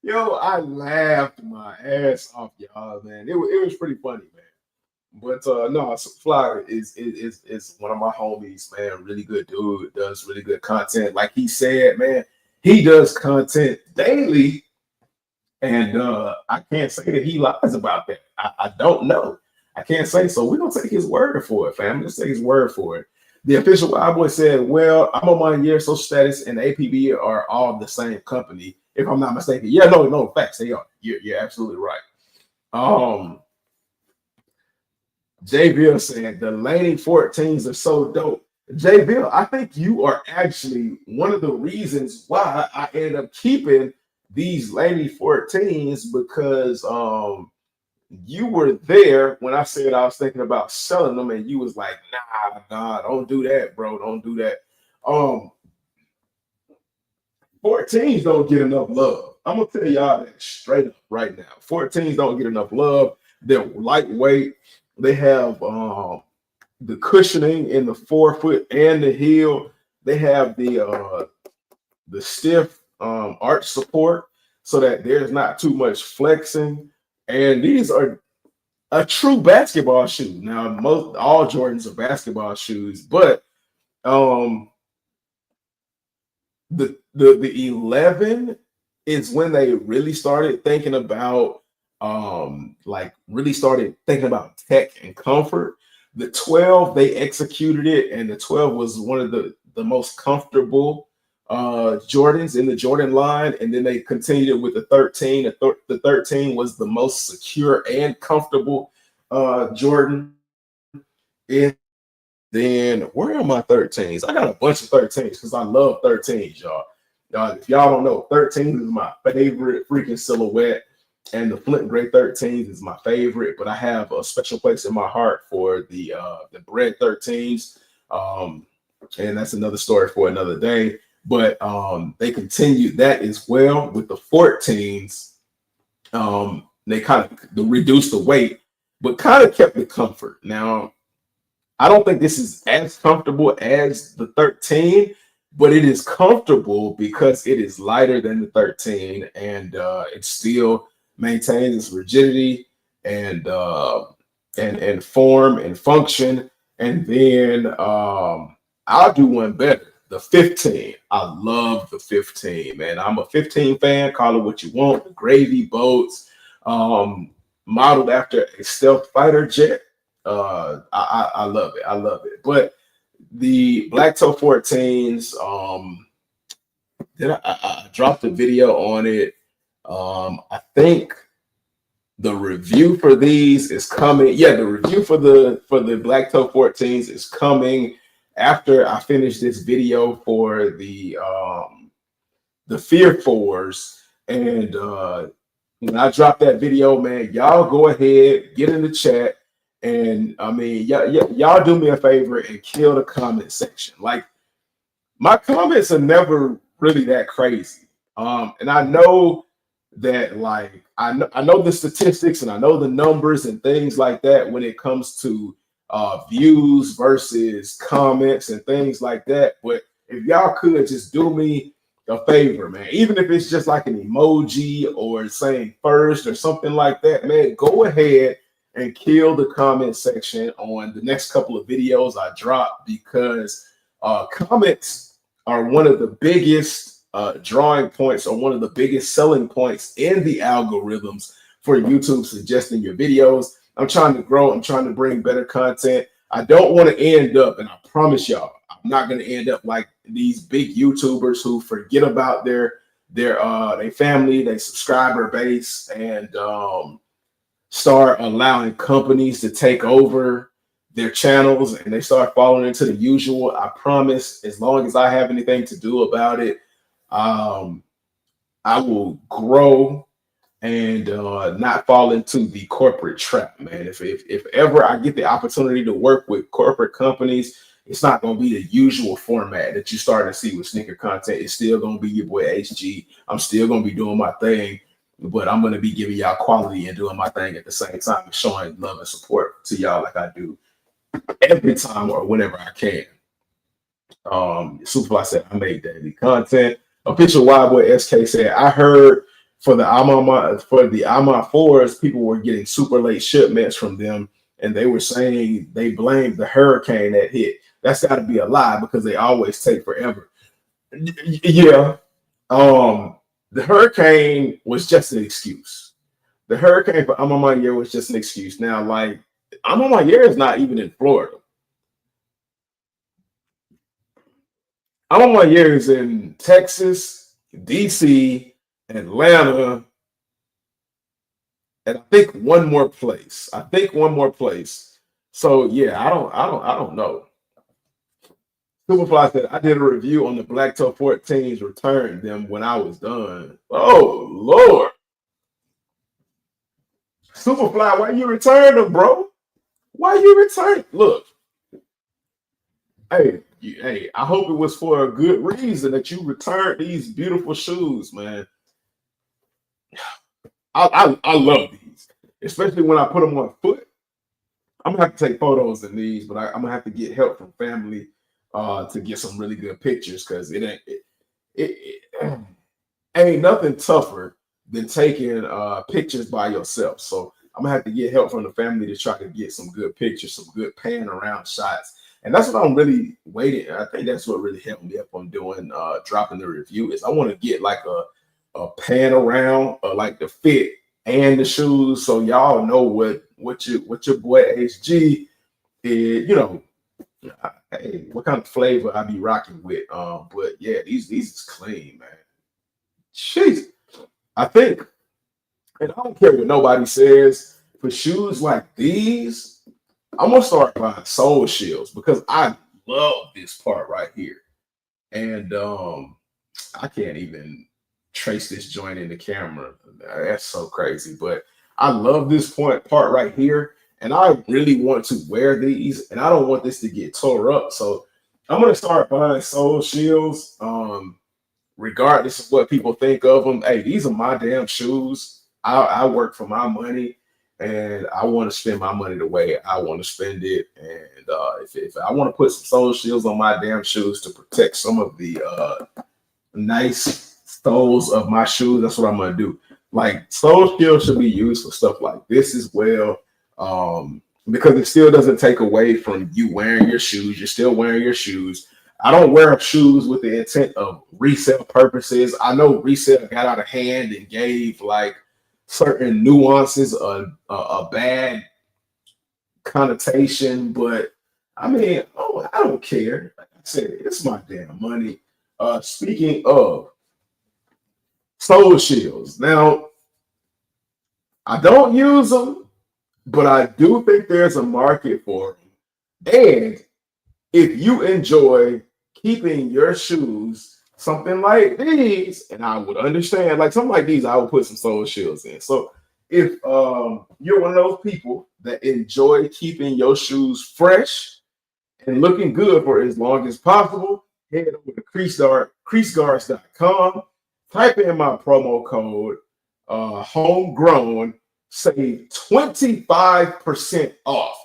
Yo, I laughed my ass off, y'all, man. It was pretty funny, man. But no, Superfly is one of my homies, man. Really good dude, does really good content. Like he said, man, he does content daily. And I can't say that he lies about that. I don't know. I can't say so. We're gonna take his word for it, fam. Let's take his word for it. The official Wild Boy said, well, I'm on my year social status and APB are all the same company, if I'm not mistaken. Yeah, no, facts, they are. You're absolutely right. J Bill said the Laney 14s are so dope. J Bill, I think you are actually one of the reasons why I ended up keeping these Laney 14s because you were there when I said I was thinking about selling them, and you was like, nah, don't do that, bro. Don't do that. 14s don't get enough love. I'm gonna tell y'all that straight up right now. 14s don't get enough love. They're lightweight. They have the cushioning in the forefoot and the heel. They have the stiff arch support so that there's not too much flexing. And these are a true basketball shoe. Now, all Jordans are basketball shoes, but the 11 is when they really started thinking about really started thinking about tech and comfort. The 12, they executed it, and the 12 was one of the most comfortable Jordans in the Jordan line, and then they continued it with the 13. The 13 was the most secure and comfortable Jordan. And then where are my 13s? I got a bunch of 13s because I love 13s, y'all. If y'all don't know, 13 is my favorite freaking silhouette, and the Flint Gray 13s is my favorite. But I have a special place in my heart for the Bread 13s, and that's another story for another day. But they continued that as well with the 14s. They kind of reduced the weight, but kind of kept the comfort. Now, I don't think this is as comfortable as the 13, but it is comfortable because it is lighter than the 13, and it still maintains its rigidity and form and function. And then I'll do one better. The 15. I love the 15, man. I'm a 15 fan. Call it what you want. The gravy boats, modeled after a stealth fighter jet. I love it. I love it. But the Black Toe 14s, I dropped a video on it. I think the review for these is coming. Yeah, the review for the Black Toe 14s is coming after I finish this video for the Fear Fours, and when I drop that video, man, y'all go ahead, get in the chat, and I mean, y'all do me a favor and kill the comment section. Like, my comments are never really that crazy. And I know that, like, I know the statistics and I know the numbers and things like that when it comes to views versus comments and things like that. But if y'all could just do me a favor, man, even if it's just like an emoji or saying first or something like that, man, go ahead and kill the comment section on the next couple of videos I drop, because comments are one of the biggest drawing points, or one of the biggest selling points in the algorithms for YouTube suggesting your videos. I'm trying to grow. I'm trying to bring better content. I don't want to end up, and I promise y'all, I'm not going to end up like these big YouTubers who forget about their family, their subscriber base, and start allowing companies to take over their channels, and they start falling into the usual. I promise, as long as I have anything to do about it, I will grow and not fall into the corporate trap, man. If ever I get the opportunity to work with corporate companies, it's not going to be the usual format that you start to see with sneaker content. It's still going to be your boy HG. I'm still going to be doing my thing, but I'm going to be giving y'all quality and doing my thing at the same time, and showing love and support to y'all like I do every time or whenever I can. Superfly said I made daily content. Official Wild Boy SK said I heard for the I'm 4s, people were getting super late shipments from them, and they were saying they blamed the hurricane that hit. That's got to be a lie, because they always take forever. Yeah. The hurricane was just an excuse. The hurricane for I'm on my year was just an excuse. Now, like, I'm on my year is not even in Florida. I'm on my years in Texas, DC, Atlanta, and I think one more place. So yeah, I don't know. Superfly said I did a review on the Black Toe 14s, returned them when I was done. Oh Lord. Superfly, why you return them, bro? Why you return? Look, hey, I hope it was for a good reason that you returned these beautiful shoes, man. I love these, especially when I put them on foot. I'm gonna have to take photos in these, but I'm gonna have to get help from family to get some really good pictures, because it ain't nothing tougher than taking pictures by yourself. So I'm gonna have to get help from the family to try to get some good pictures, some good pan around shots. And that's what I'm really waiting. I think that's what really helped me up on doing dropping the review, is I want to get like a pan around like the fit and the shoes, so y'all know what your boy HG is, hey, what kind of flavor I be rocking with. But yeah, these is clean, man. Jeez. I think, and I don't care what nobody says, for shoes like these, I'm gonna start buying sole shields, because I love this part right here. And I can't even trace this joint in the camera. That's so crazy. But I love this part right here. And I really want to wear these, and I don't want this to get tore up. So I'm gonna start buying sole shields. Regardless of what people think of them. Hey, these are my damn shoes. I work for my money, and I want to spend my money the way I want to spend it. And if I want to put some sole shields on my damn shoes to protect some of the nice soles of my shoes, that's what I'm gonna do. Like, sole shields should be used for stuff like this as well, because it still doesn't take away from you wearing your shoes. You're still wearing your shoes. I don't wear shoes with the intent of resale purposes. I know resale got out of hand and gave like certain nuances a bad connotation, but I mean, I don't care. Like I said, it's my damn money. Speaking of sole shields, now I don't use them, but I do think there's a market for them. And if you enjoy keeping your shoes, something like these, and I would understand, like something like these, I would put some sole shields in. So if you're one of those people that enjoy keeping your shoes fresh and looking good for as long as possible, head over to creaseguards.com, type in my promo code homegrown, save 25% off.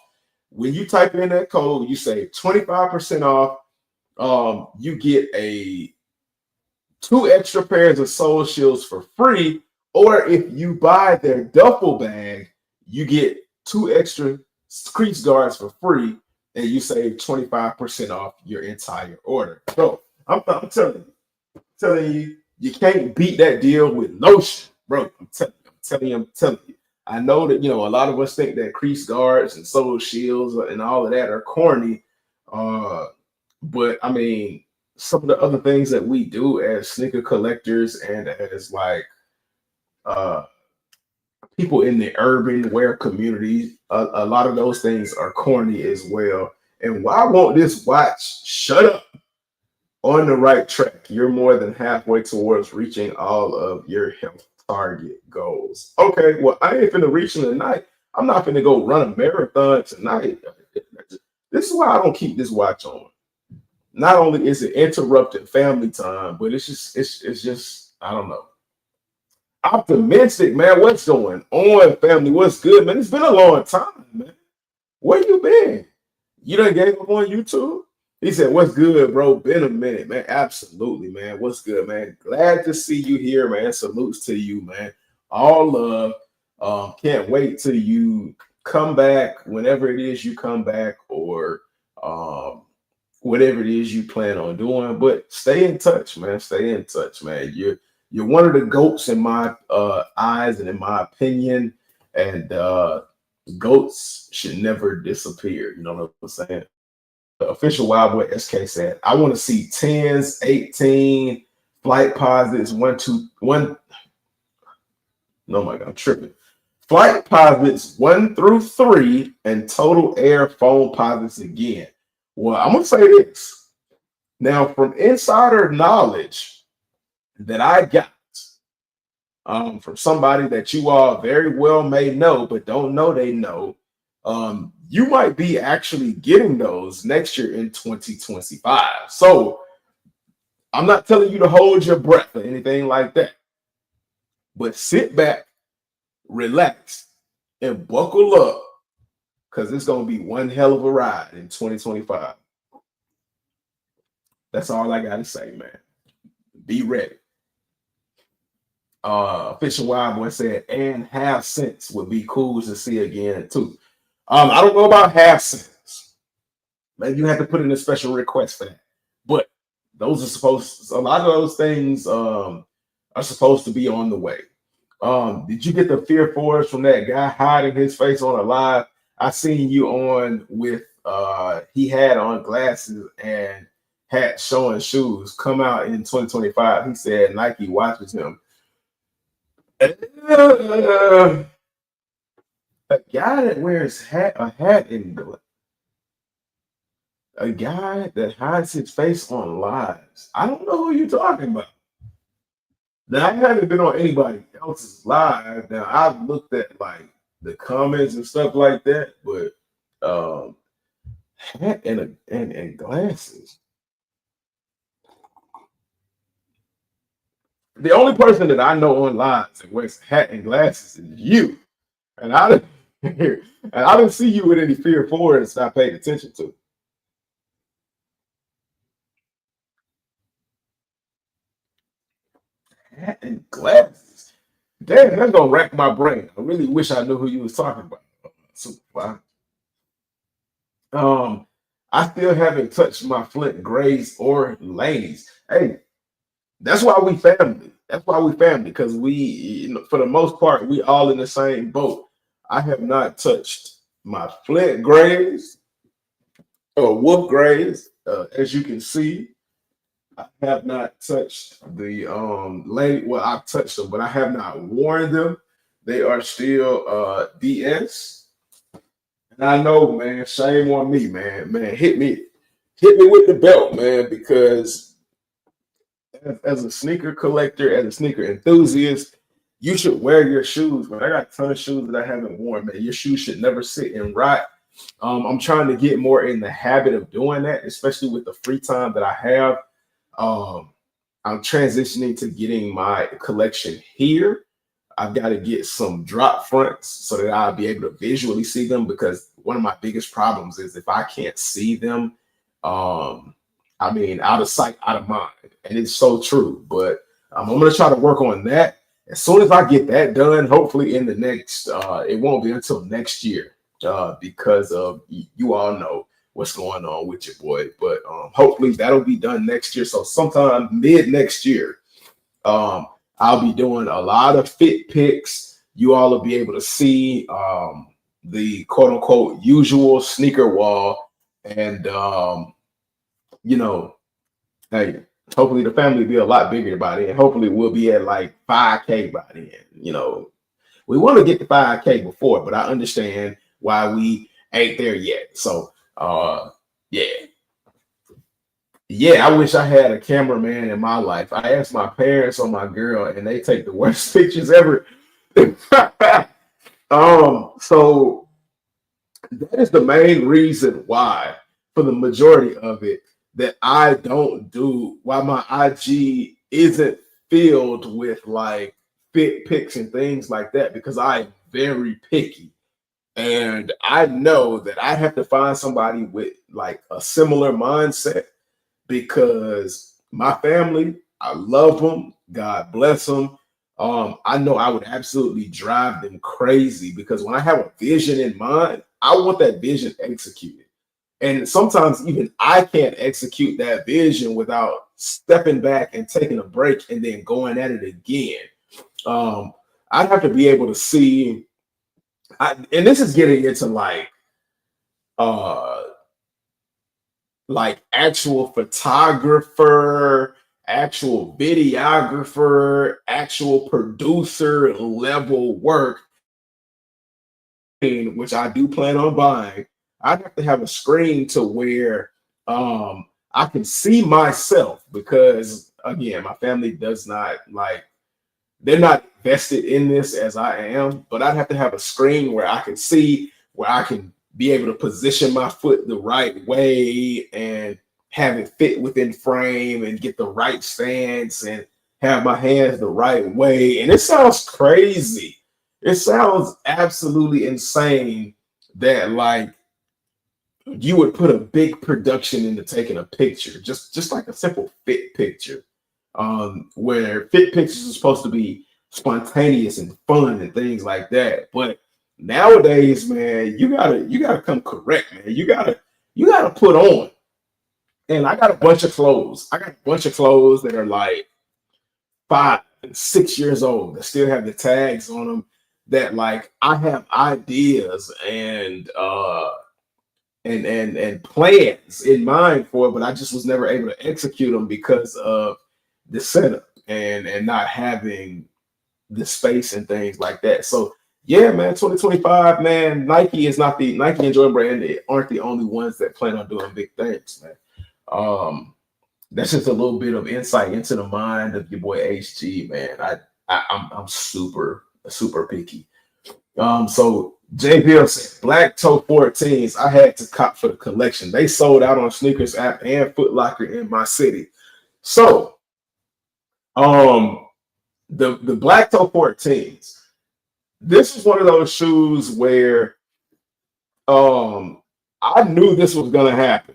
When you type in that code, you save 25% off. You get a 2 extra pairs of Soul Shields for free, or if you buy their duffel bag, you get 2 extra crease guards for free, and you save 25% off your entire order. So I'm telling you, you can't beat that deal with lotion, bro. I'm telling you. I know that a lot of us think that crease guards and Soul Shields and all of that are corny, but I mean, some of the other things that we do as sneaker collectors and as like uh people in the urban wear community, a lot of those things are corny as well. And why won't this watch shut up? On the right track, you're more than halfway towards reaching all of your health target goals. Okay, well, I ain't finna reach them tonight. I'm not finna go run a marathon tonight. This is why I don't keep this watch on. Not only is it interrupting family time, but it's just I don't know. Optimistic, man. What's going on, family? What's good, man? It's been a long time, man. Where you been? You done gave up on YouTube? He said, "What's good, bro? Been a minute, man. Absolutely, man. What's good, man? Glad to see you here, man. Salutes to you, man. All love. Can't wait till you come back whenever it is you come back, or um, whatever it is you plan on doing. But stay in touch, man. Stay in touch, man. You're one of the goats in my eyes and in my opinion, and goats should never disappear. You know what I'm saying?" The official Wild Boy SK said, "I want to see 10s, 18, flight posits, 1, 2, 1. No, my God, I'm tripping. Flight posits 1 through 3, and total air foam posits again." Well, I'm gonna say this now from insider knowledge that I got from somebody that you all very well may know, but don't know they know. You might be actually getting those next year in 2025. So I'm not telling you to hold your breath or anything like that, but sit back, relax, and buckle up, because it's going to be one hell of a ride in 2025. That's all I got to say, man. Be ready. Official Wild Boy said, and half cents would be cool to see again, too. I don't know about half cents. Maybe you have to put in a special request for that. But those are a lot of those things are supposed to be on the way. Did you get the Fear Force from that guy hiding his face on a live? I seen you on with he had on glasses and hat showing shoes come out in 2025. He said Nike watches him. A guy that wears a hat and a guy that hides his face on lives. I don't know who you're talking about. Now, I haven't been on anybody else's live. Now, I've looked at like the comments and stuff like that, but hat and glasses. The only person that I know on lives that wears a hat and glasses is you. And I didn't and I didn't see you with any Fear Force I paid attention to. Hat and glasses. Damn, that's gonna rack my brain. I really wish I knew who you was talking about. Super. Um, I still haven't touched my Flint Grays or Laneys. Hey, that's why we family. That's why we family, because we, for the most part, we all in the same boat. I have not touched my Flint Grays or Wolf Grays, as you can see. I have not touched the lady. Well, I've touched them, but I have not worn them. They are still DS. And I know, man, shame on me, man. Man, hit me with the belt, man, because as a sneaker collector, as a sneaker enthusiast, you should wear your shoes. Man, I got a ton of shoes that I haven't worn, man. Your shoes should never sit and rot. I'm trying to get more in the habit of doing that, especially with the free time that I have. Um, I'm transitioning to getting my collection here. I've got to get some drop fronts so that I'll be able to visually see them, because one of my biggest problems is if I can't see them, um, I mean, out of sight, out of mind. And it's so true. But I'm going to try to work on that. As soon as I get that done, hopefully in the next, it won't be until next year, because of you all know what's going on with your boy. But hopefully that'll be done next year. So sometime mid next year, um, I'll be doing a lot of fit picks. You all will be able to see the quote unquote usual sneaker wall. And, you know, hey, hopefully the family will be a lot bigger by then. Hopefully we'll be at like 5K by then. You know, we want to get to 5K before, but I understand why we ain't there yet. So, yeah. Yeah, I wish I had a cameraman in my life. I asked my parents or my girl, and they take the worst pictures ever. So that is the main reason why, for the majority of it, that I don't do, why my IG isn't filled with like fit pics and things like that, because I'm very picky. And I know that I have to find somebody with like a similar mindset, because my family, I love them. God bless them. I know I would absolutely drive them crazy, because when I have a vision in mind, I want that vision executed. And sometimes even I can't execute that vision without stepping back and taking a break and then going at it again. Um, I'd have to be able to see, and this is getting into uh like actual photographer, actual videographer, actual producer level work, which I do plan on buying. I'd have to have a screen to where I can see myself, because again, my family does not like, they're not vested in this as I am, but I'd have to have a screen where I can see, where I can be able to position my foot the right way and have it fit within frame and get the right stance and have my hands the right way. And it sounds crazy. It sounds absolutely insane that like you would put a big production into taking a picture, just like a simple fit picture, where fit pictures are supposed to be spontaneous and fun and things like that. But nowadays, man, you gotta come correct, man. You gotta put on. And I got a bunch of clothes. I got a bunch of clothes that are like 5 and 6 years old that still have the tags on them. That like I have ideas and plans in mind for it, but I just was never able to execute them because of the setup and not having the space and things like that. So yeah, man, 2025, man, Nike and Jordan Brand, they aren't the only ones that plan on doing big things, man. Um, that's just a little bit of insight into the mind of your boy HG, man. I'm super picky. So JPL said Black Toe 14s I had to cop for the collection. They sold out on Sneakers app and Foot Locker in my city. So um the Black Toe 14s. This is one of those shoes where um I knew this was gonna happen.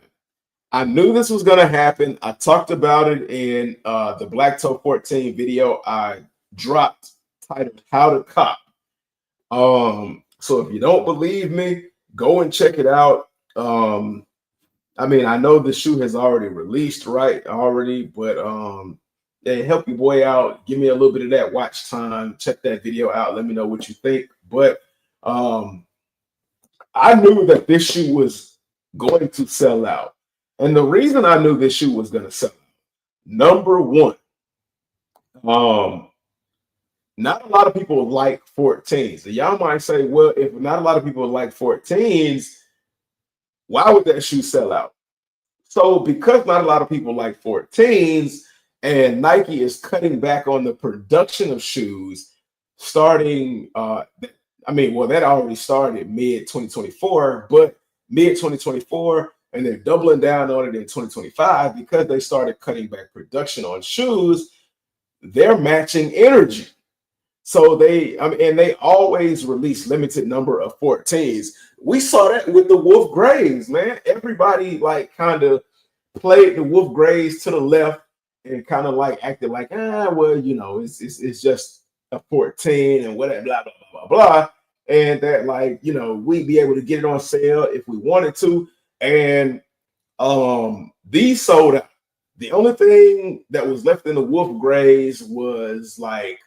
I knew this was gonna happen. I talked about it in the Black Toe 14 video I dropped, titled How to Cop. So if you don't believe me, go and check it out. I mean, I know the shoe has already released, right? Already, but yeah, help your boy out. Give me a little bit of that watch time. Check that video out. Let me know what you think. But um, I knew that this shoe was going to sell out. And the reason I knew this shoe was going to sell out, number one, um, not a lot of people like 14s. So y'all might say, well, if not a lot of people like 14s, why would that shoe sell out? So because not a lot of people like 14s, and Nike is cutting back on the production of shoes starting I mean, well, that already started mid 2024, but mid 2024, and they're doubling down on it in 2025 because they started cutting back production on shoes. They're matching energy. So they, I mean, and they always release limited number of 14s. We saw that with the Wolf Grays, man. Everybody like kind of played the Wolf Grays to the left and kind of like acted like, well, it's just a 14 and whatever, blah blah blah blah blah, and that like we'd be able to get it on sale if we wanted to, and these sold out. The only thing that was left in the Wolf Grays was like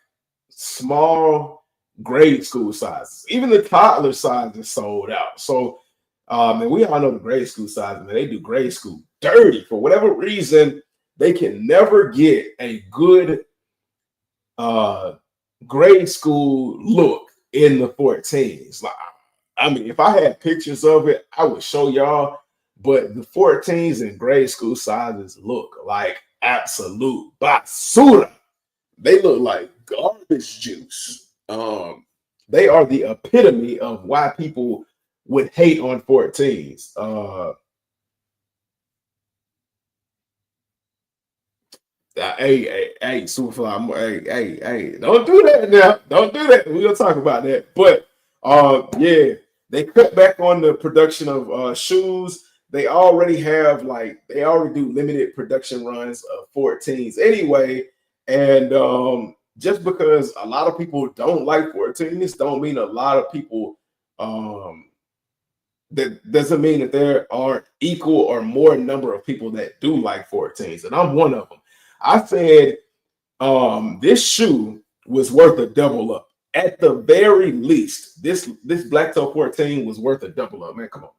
small grade school sizes. Even the toddler sizes sold out. So, and we all know the grade school sizes, man, they do grade school dirty for whatever reason. They can never get a good grade school look in the 14s. Like, I mean, if I had pictures of it, I would show y'all. But the 14s and grade school sizes look like absolute basura. They look like garbage juice. They are the epitome of why people would hate on 14s. Hey, Superfly, hey, don't do that now. Don't do that. We're gonna talk about that. But yeah, they cut back on the production of shoes. They already do limited production runs of 14s anyway. And just because a lot of people don't like 14s, don't mean a lot of people that doesn't mean that there aren't equal or more number of people that do like 14s, and I'm one of them. I said this shoe was worth a double up. At the very least, this Black Toe 14 was worth a double up. Man, come on now.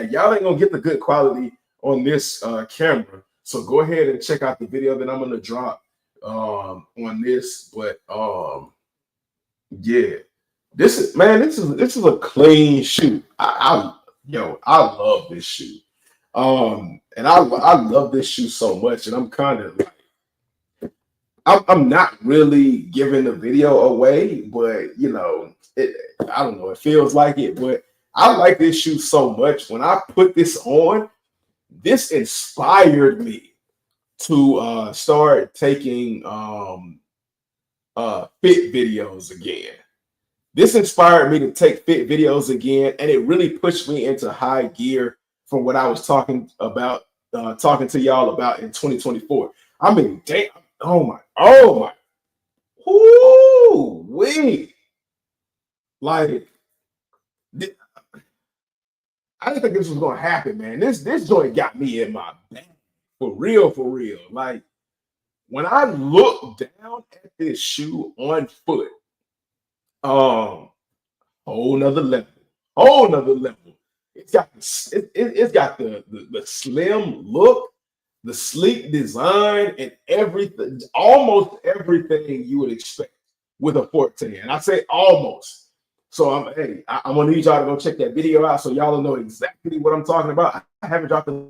Now y'all ain't gonna get the good quality on this camera, so go ahead and check out the video that I'm gonna drop on this. But yeah, this is a clean shoe. I love this shoe. And I love this shoe so much, and I'm kind of like, I'm not really giving the video away, but I don't know, it feels like it. But I like this shoe so much. When I put this on, this inspired me to start taking fit videos again. This inspired me to take fit videos again, and it really pushed me into high gear from what I was talking to y'all about in 2024. I mean, damn, oh my, whoo, wee. Like, I didn't think this was gonna happen, man. This joint got me in my bag. For real, for real. Like, when I look down at this shoe on foot, whole nother level, whole nother level. It's got it's got the slim look, the sleek design, and everything, almost everything you would expect with a 14. And I say almost. So I'm gonna need y'all to go check that video out so y'all will know exactly what I'm talking about. I haven't dropped the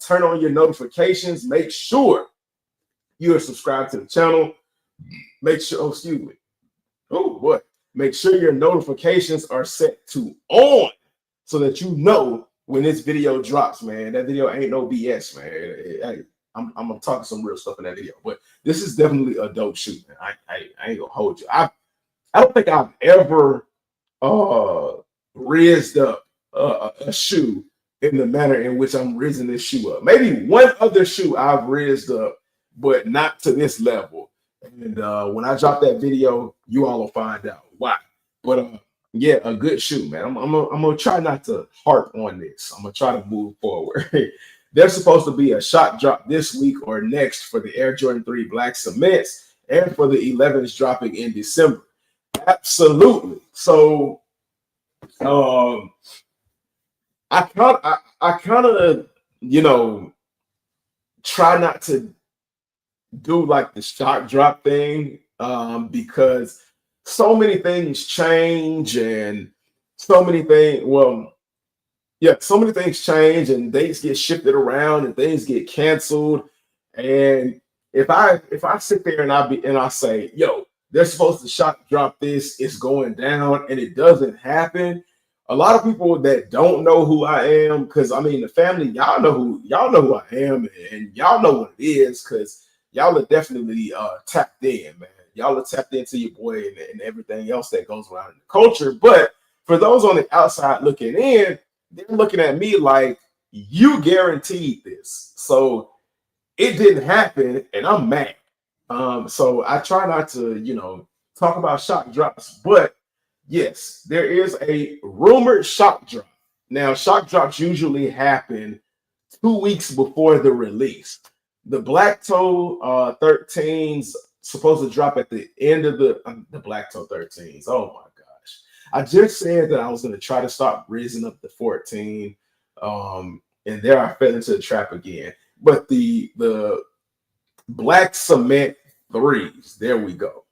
turn on your notifications. Make sure you are subscribed to the channel. Make sure, excuse me. Oh boy. Make sure your notifications are set to on so that you know when this video drops, man. That video ain't no BS, man. I'm gonna talk some real stuff in that video, but this is definitely a dope shoot, man. I ain't gonna hold you. I don't think I've ever rizzed up a shoe in the manner in which I'm rizzing this shoe up. Maybe one other shoe I've rizzed up, but not to this level. And when I drop that video, you all will find out why. But yeah, a good shoe, man. I'm gonna try not to harp on this. I'm gonna try to move forward. There's supposed to be a shot drop this week or next for the Air Jordan 3 Black Cements and for the 11s dropping in December. Absolutely. So I kind of try not to do like the shot drop thing because so many things change and so many things. Well, Yeah, so many things change and things get shifted around and things get canceled. And if I sit there and I say, yo, they're supposed to shock drop this, it's going down, and it doesn't happen. A lot of people that don't know who I am, because I mean the family, y'all know who I am, and y'all know what it is, because y'all are definitely tapped in, man. Y'all are tapped into your boy and everything else that goes around in the culture. But for those on the outside looking in, they're looking at me like you guaranteed this. So it didn't happen and I'm mad. So I try not to, talk about shock drops, but yes, there is a rumored shock drop. Now, shock drops usually happen 2 weeks before the release. The Black Toe 13s supposed to drop at the end of the Black Toe 13s. Oh my gosh. I just said that I was going to try to stop raising up the 14. And there I fell into the trap again. But the Black Cement threes, there we go.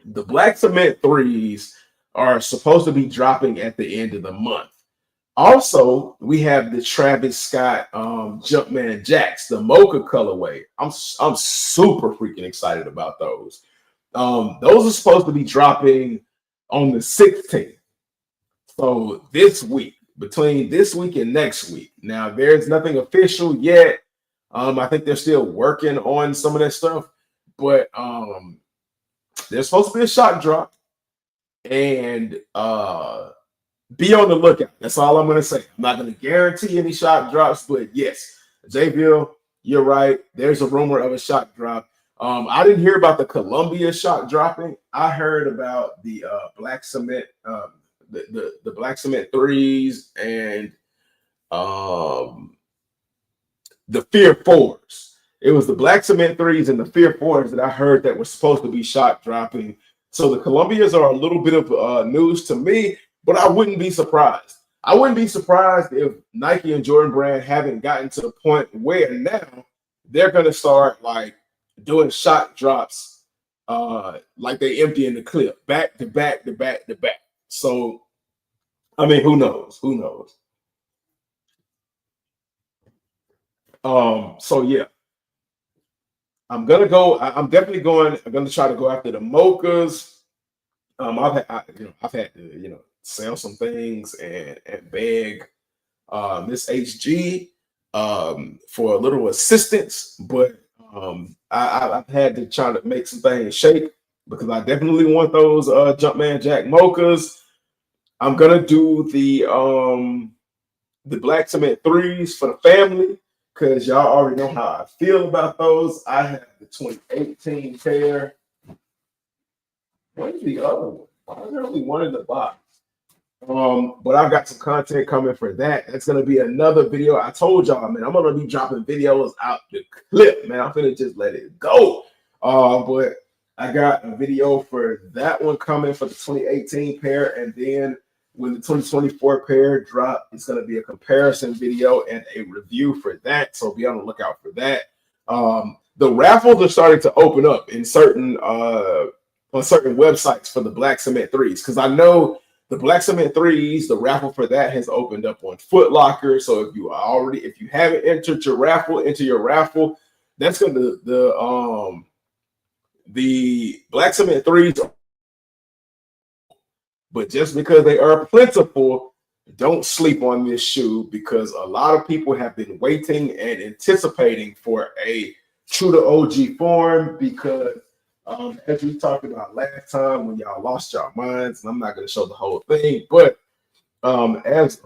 The Black Cement threes are supposed to be dropping at the end of the month. Also, we have the Travis Scott Jumpman Jacks, the mocha colorway. I'm super freaking excited about those. Those are supposed to be dropping on the 16th. So this week, between this week and next week. Now, there's nothing official yet. I think they're still working on some of that stuff, but there's supposed to be a shock drop, and be on the lookout. That's all I'm going to say. I'm not going to guarantee any shock drops, but yes, Jayville, you're right. There's a rumor of a shock drop. I didn't hear about the Columbia shock dropping. I heard about the Black Cement, the Black Cement threes, and the Fear fours. It was the Black Cement threes and the Fear fours that I heard that were supposed to be shock dropping. So the Columbias are a little bit of news to me, but I wouldn't be surprised. I wouldn't be surprised if Nike and Jordan Brand haven't gotten to the point where now they're going to start like doing shock drops like they empty in the clip, back to back to back to back. So, I mean, who knows? Who knows? So yeah, I'm definitely going. I'm gonna try to go after the mochas. I've had to sell some things and beg Miss HG for a little assistance, but I've had to try to make some things shake because I definitely want those Jumpman Jack mochas. I'm gonna do the Black Cement threes for the family because y'all already know how I feel about those. I have the 2018 pair. Where's the other one? Why is there only one in the box? But I've got some content coming for that. It's gonna be another video. I told y'all, man, I'm gonna be dropping videos out the clip, man. I'm gonna just let it go. But I got a video for that one coming for the 2018 pair, and then when the 2024 pair drop, it's gonna be a comparison video and a review for that. So be on the lookout for that. The raffles are starting to open up in certain on certain websites for the Black Cement threes because I know the Black Cement threes, the raffle for that has opened up on Foot Locker. So if you haven't entered your raffle, enter your raffle. That's going to the Black Cement threes. But just because they are plentiful, don't sleep on this shoe because a lot of people have been waiting and anticipating for a true to OG form because as we talked about last time when y'all lost your minds, and I'm not going to show the whole thing, but as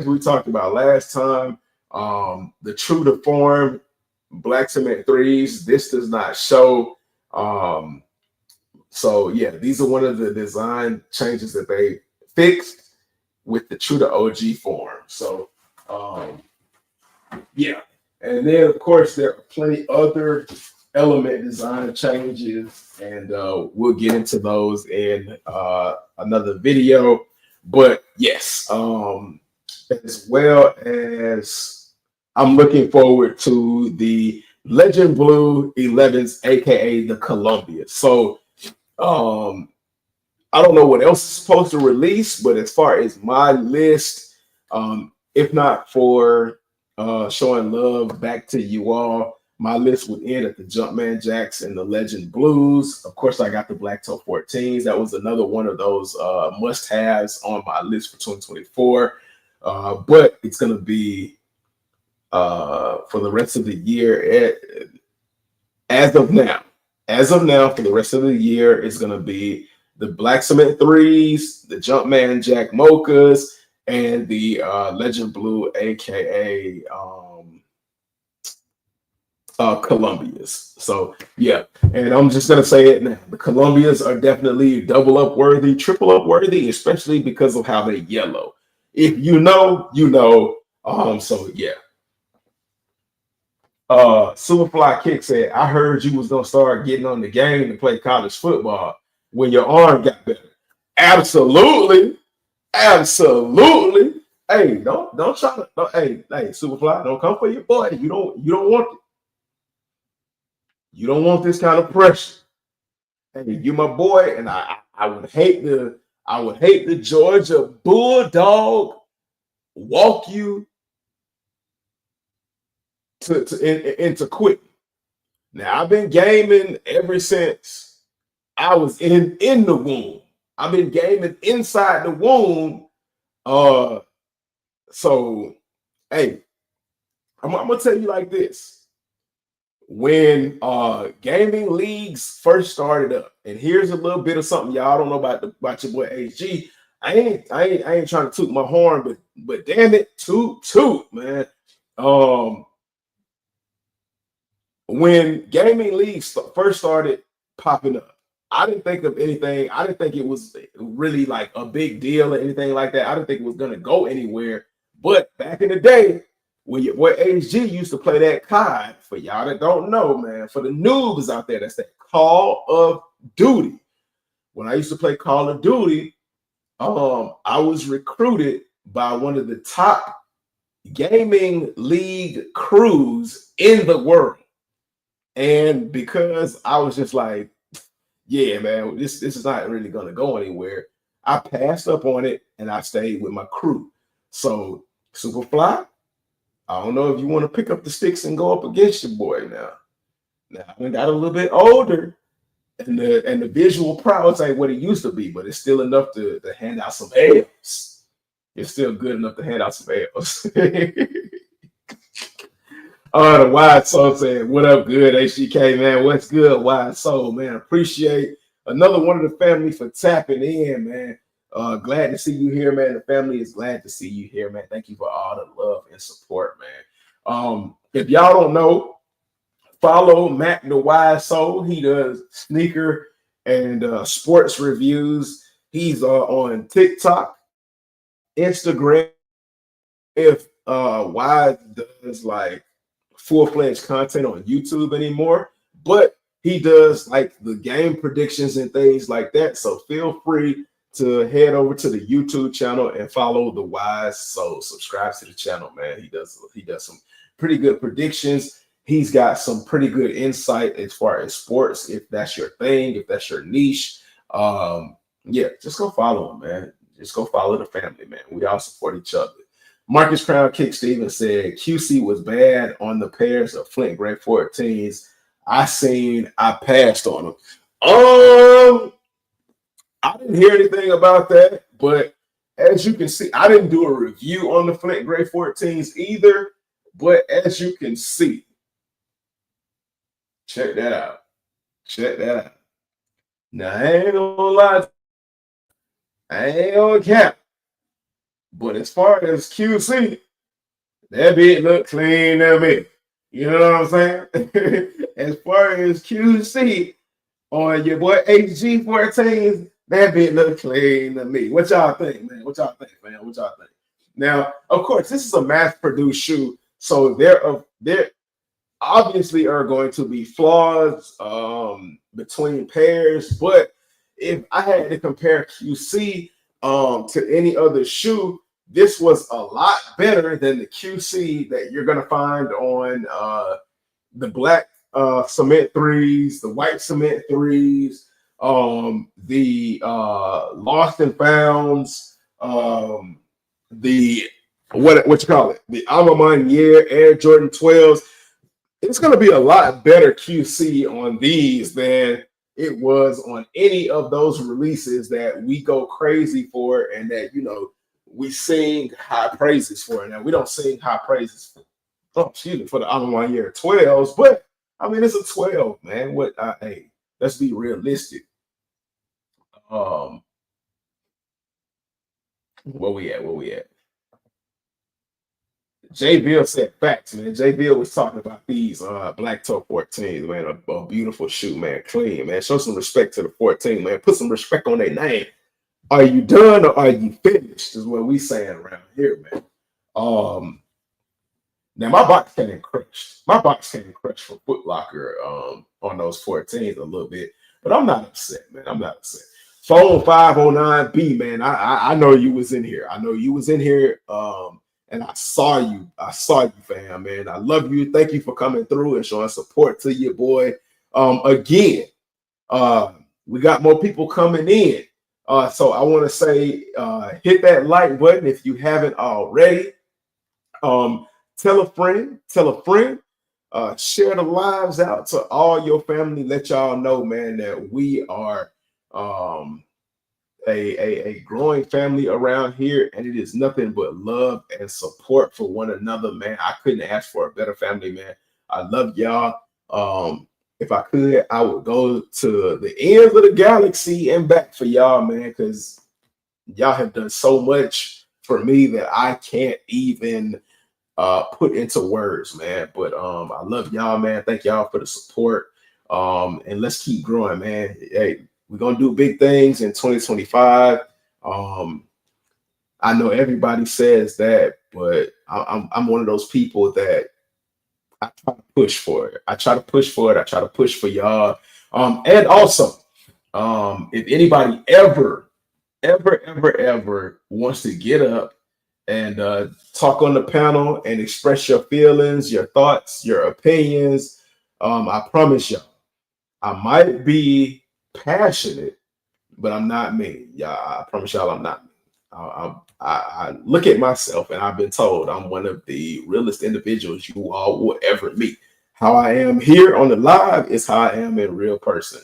we talked about last time, the true to form Black Cement threes, this does not show. So yeah, these are one of the design changes that they fixed with the true to OG form. So yeah, and then of course there are plenty other element design changes, and we'll get into those in another video. But yes, as well as I'm looking forward to the Legend Blue 11s, aka the Columbia. So I don't know what else is supposed to release, but as far as my list, If not for showing love back to you all, my list would end at the Jumpman Jacks and the Legend Blues. Of course, I got the Black Toe 14s. That was another one of those must-haves on my list for 2024. But it's going to be for the rest of the year. As of now, for the rest of the year, it's going to be the Black Cement 3s, the Jumpman Jack Mochas, and the Legend Blue, aka Columbias. So yeah, and I'm just gonna say it now. The Columbias are definitely double up worthy, triple up worthy, especially because of how they yellow. If you know, you know. So yeah. Superfly Kick said, I heard you was gonna start getting on the game to play college football when your arm got better. Absolutely. Absolutely. Hey, don't try to hey, Superfly, don't come for your boy. You don't want this kind of pressure. Hey, you my boy, and I would hate the Georgia Bulldog walk you into quitting. Now I've been gaming ever since I was in the womb. I've been gaming inside the womb. So hey, I'm gonna tell you like this. When gaming leagues first started up, and here's a little bit of something y'all don't know about your boy HG. I ain't trying to toot my horn, but damn it, toot, man. When gaming leagues first started popping up, I didn't think of anything. I didn't think it was really like a big deal or anything like that. I didn't think it was gonna go anywhere. But back in the day, when your boy HG used to play that COD, for y'all that don't know, man, for the noobs out there, that's that Call of Duty. When I used to play Call of Duty, I was recruited by one of the top gaming league crews in the world. And because I was just like, yeah, man, this is not really gonna go anywhere, I passed up on it and I stayed with my crew. So Superfly, I don't know if you want to pick up the sticks and go up against your boy now. Now I got a little bit older, and the visual prowess ain't what it used to be, but it's still enough to hand out some L's. It's still good enough to hand out some L's. The Wide Soul said, what up, good HGK, man? What's good, Wide Soul, man? Appreciate another one of the family for tapping in, man. Glad to see you here, man. The family is glad to see you here, man. Thank you for all the love and support, man. If y'all don't know, follow Mac the Wise Soul. He does sneaker and sports reviews. He's on TikTok, Instagram. If Wise does like full-fledged content on YouTube anymore, but he does like the game predictions and things like that. So feel free to head over to the YouTube channel and follow the Wise Soul. Subscribe to the channel, man. He does some pretty good predictions. He's got some pretty good insight as far as sports, if that's your thing, if that's your niche. Yeah, just go follow him, man. Just go follow the family, man. We all support each other. Marcus Crown Kick Stevens said QC was bad on the pairs of Flint Gray 14s. I passed on them. I didn't hear anything about that, but as you can see, I didn't do a review on the Flint Gray 14s either. But as you can see, check that out. Check that out. Now, I ain't gonna lie. I ain't gonna cap. But as far as QC, that bit look clean to me. You know what I'm saying? As far as QC on your boy HG14s, that bit look clean to me. What y'all think, man? What y'all think, man? What y'all think? Now, of course, this is a mass-produced shoe, so there obviously are going to be flaws between pairs. But if I had to compare QC to any other shoe, this was a lot better than the QC that you're going to find on the black cement 3s, the white cement 3s, the lost and founds, the what you call it, the Alma Year Air Jordan 12s. It's going to be a lot better QC on these than it was on any of those releases that we go crazy for and that, we sing high praises for. Now, we don't sing high praises for the Alma Year 12s, but I mean, it's a 12, man. Hey, let's be realistic. Um, where we at? Where we at? Jay Bill said facts, man. Jay Bill was talking about these Black Toe 14s, man. A beautiful shoe, man. Clean, man. Show some respect to the 14, man. Put some respect on their name. Are you done or are you finished? Is what we saying around here, man. Now my box came crushed. My box came crushed for Foot Locker on those 14s a little bit, but I'm not upset, man. I'm not upset. Phone 509B, man. I know you was in here. I know you was in here. And I saw you. I saw you, fam, man. I love you. Thank you for coming through and showing support to your boy. Again, we got more people coming in. So I want to say hit that like button if you haven't already. Tell a friend, share the lives out to all your family. Let y'all know, man, that we are a growing family around here, and it is nothing but love and support for one another, man. I couldn't ask for a better family, man. I love y'all. If I could, I would go to the ends of the galaxy and back for y'all, man, because y'all have done so much for me that I can't even put into words, man. But I love y'all, man. Thank y'all for the support. And let's keep growing, man. Hey, we're gonna do big things in 2025. I know everybody says that, but I'm one of those people that I try to push for it. I try to push for it. I try to push for y'all. And also, if anybody ever wants to get up and talk on the panel and express your feelings, your thoughts, your opinions, I promise y'all, I might be passionate, but I'm not me. Yeah, I promise y'all I'm not me. I look at myself and I've been told I'm one of the realest individuals you all will ever meet. How I am here on the live is how I am in real person.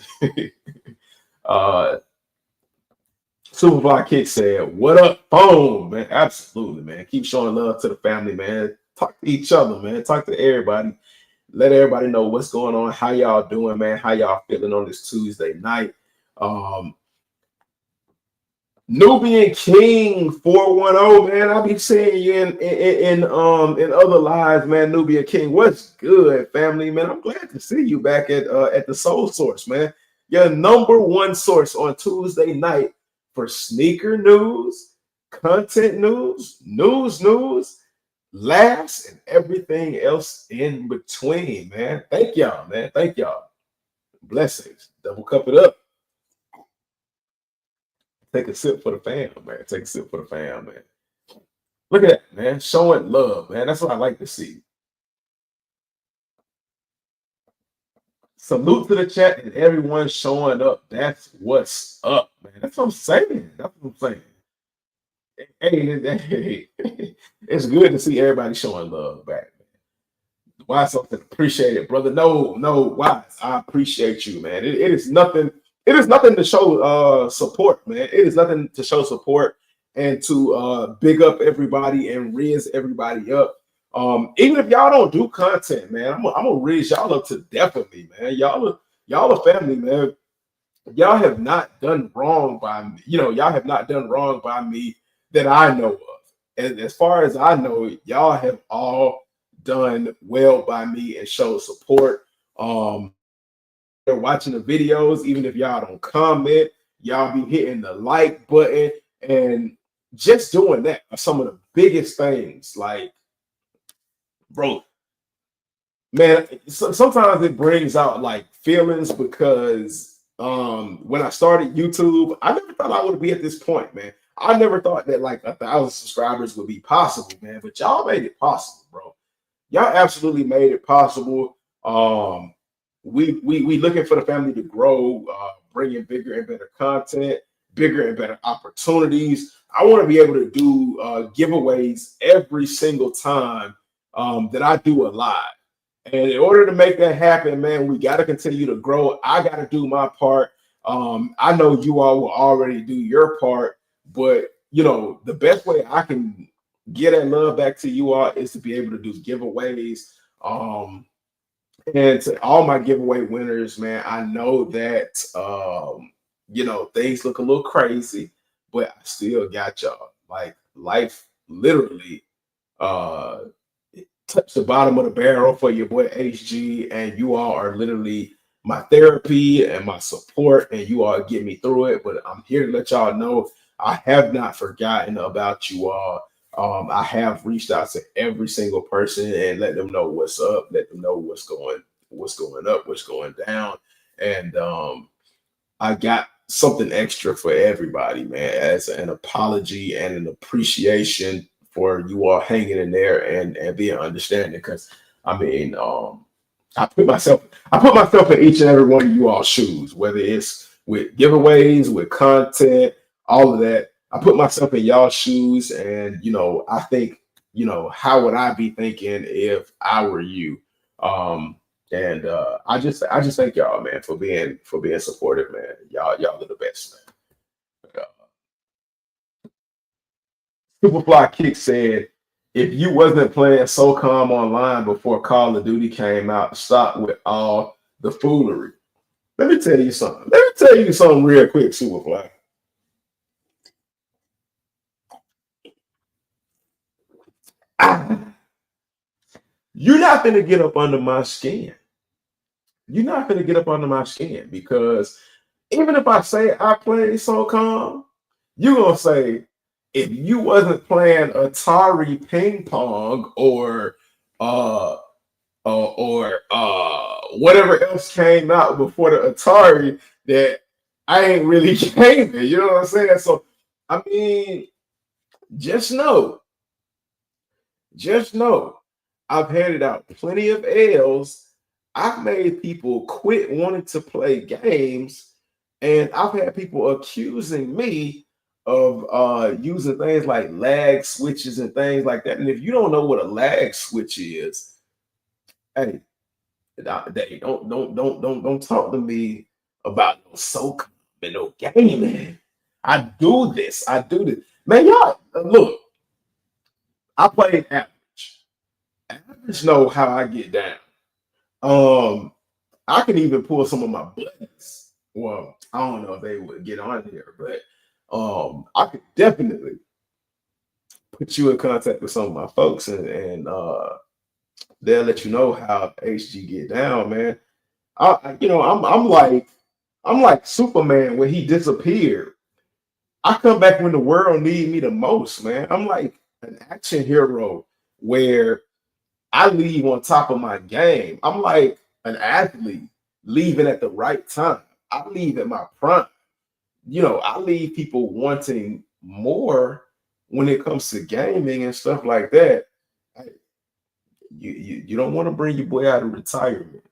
Superfly Kick said, "What up, phone, man?" Absolutely, man. Keep showing love to the family, man. Talk to each other, man. Talk to everybody. Let everybody know what's going on, how y'all doing, man. How y'all feeling on this Tuesday night? Nubian King 410, man. I'll be seeing you in other lives, man. Nubian King, what's good, family, man? I'm glad to see you back at the Soul Source, man. Your number one source on Tuesday night for sneaker news, content news, laughs, and everything else in between, man. Thank y'all, man. Thank y'all. Blessings. Double cup it up. Take a sip for the fam, man. Take a sip for the fam, man. Look at that, man. Showing love, man. That's what I like to see. Salute to the chat and everyone showing up. That's what's up, man. That's what I'm saying. That's what I'm saying. Hey, it's good to see everybody showing love back, man. Why something appreciate it, brother? No, why? I appreciate you, man. It is nothing. It is nothing to show support, man. It is nothing to show support and to big up everybody and raise everybody up. Even if y'all don't do content, man, I'm gonna raise y'all up to death of me, man. Y'all are family, man. Y'all have not done wrong by me. Y'all have not done wrong by me that I know of. And as far as I know, y'all have all done well by me and showed support. They're watching the videos, even if y'all don't comment, y'all be hitting the like button and just doing that are some of the biggest things. Like, bro, man, sometimes it brings out like feelings because when I started YouTube, I never thought I would be at this point, man. I never thought that like 1,000 subscribers would be possible, man. But y'all made it possible, bro. Y'all absolutely made it possible. We looking for the family to grow, bringing bigger and better content, bigger and better opportunities. I want to be able to do giveaways every single time that I do a live. And in order to make that happen, man, we got to continue to grow. I got to do my part. I know you all will already do your part, but the best way I can get that love back to you all is to be able to do giveaways. And to all my giveaway winners, man, I know that things look a little crazy, but I still got y'all. Like life literally uh touch the bottom of the barrel for your boy HG, and you all are literally my therapy and my support, and you all get me through it. But I'm here to let y'all know I have not forgotten about you all. I have reached out to every single person and let them know what's up, let them know what's going up, what's going down, and I got something extra for everybody, man, as an apology and an appreciation for you all hanging in there and being understanding. Because I mean, I put myself in each and every one of you all shoes, whether it's with giveaways, with content, all of that. I put myself in y'all shoes, and I think, how would I be thinking if I were you? Um, and I just thank y'all, man, for being supportive, man. Y'all are the best, man. Superfly Kick said, if you wasn't playing SOCOM online before Call of Duty came out, stop with all the foolery. Let me tell you something. Let me tell you something real quick, Superfly. You're not gonna get up under my skin. You're not gonna get up under my skin because even if I say I play SOCOM, you're gonna say if you wasn't playing Atari ping pong uh or whatever else came out before the Atari, that I ain't really gaming. You know what I'm saying? So I mean, just know, just know, I've handed out plenty of L's. I've made people quit wanting to play games, and I've had people accusing me of using things like lag switches and things like that. And if you don't know what a lag switch is, hey, don't talk to me about no soca and no gaming. I do this. I do this. Man, y'all look. I played average. Average know how I get down. Um, I can even pull some of my buttons. Well, I don't know if they would get on here, but I could definitely put you in contact with some of my folks, and they'll let you know how HG get down, man. I'm like Superman when he disappeared. I come back when the world need me the most, man. I'm like an action hero where I leave on top of my game. I'm like an athlete leaving at the right time. I leave at my prime. I leave people wanting more when it comes to gaming and stuff like that. You don't want to bring your boy out of retirement.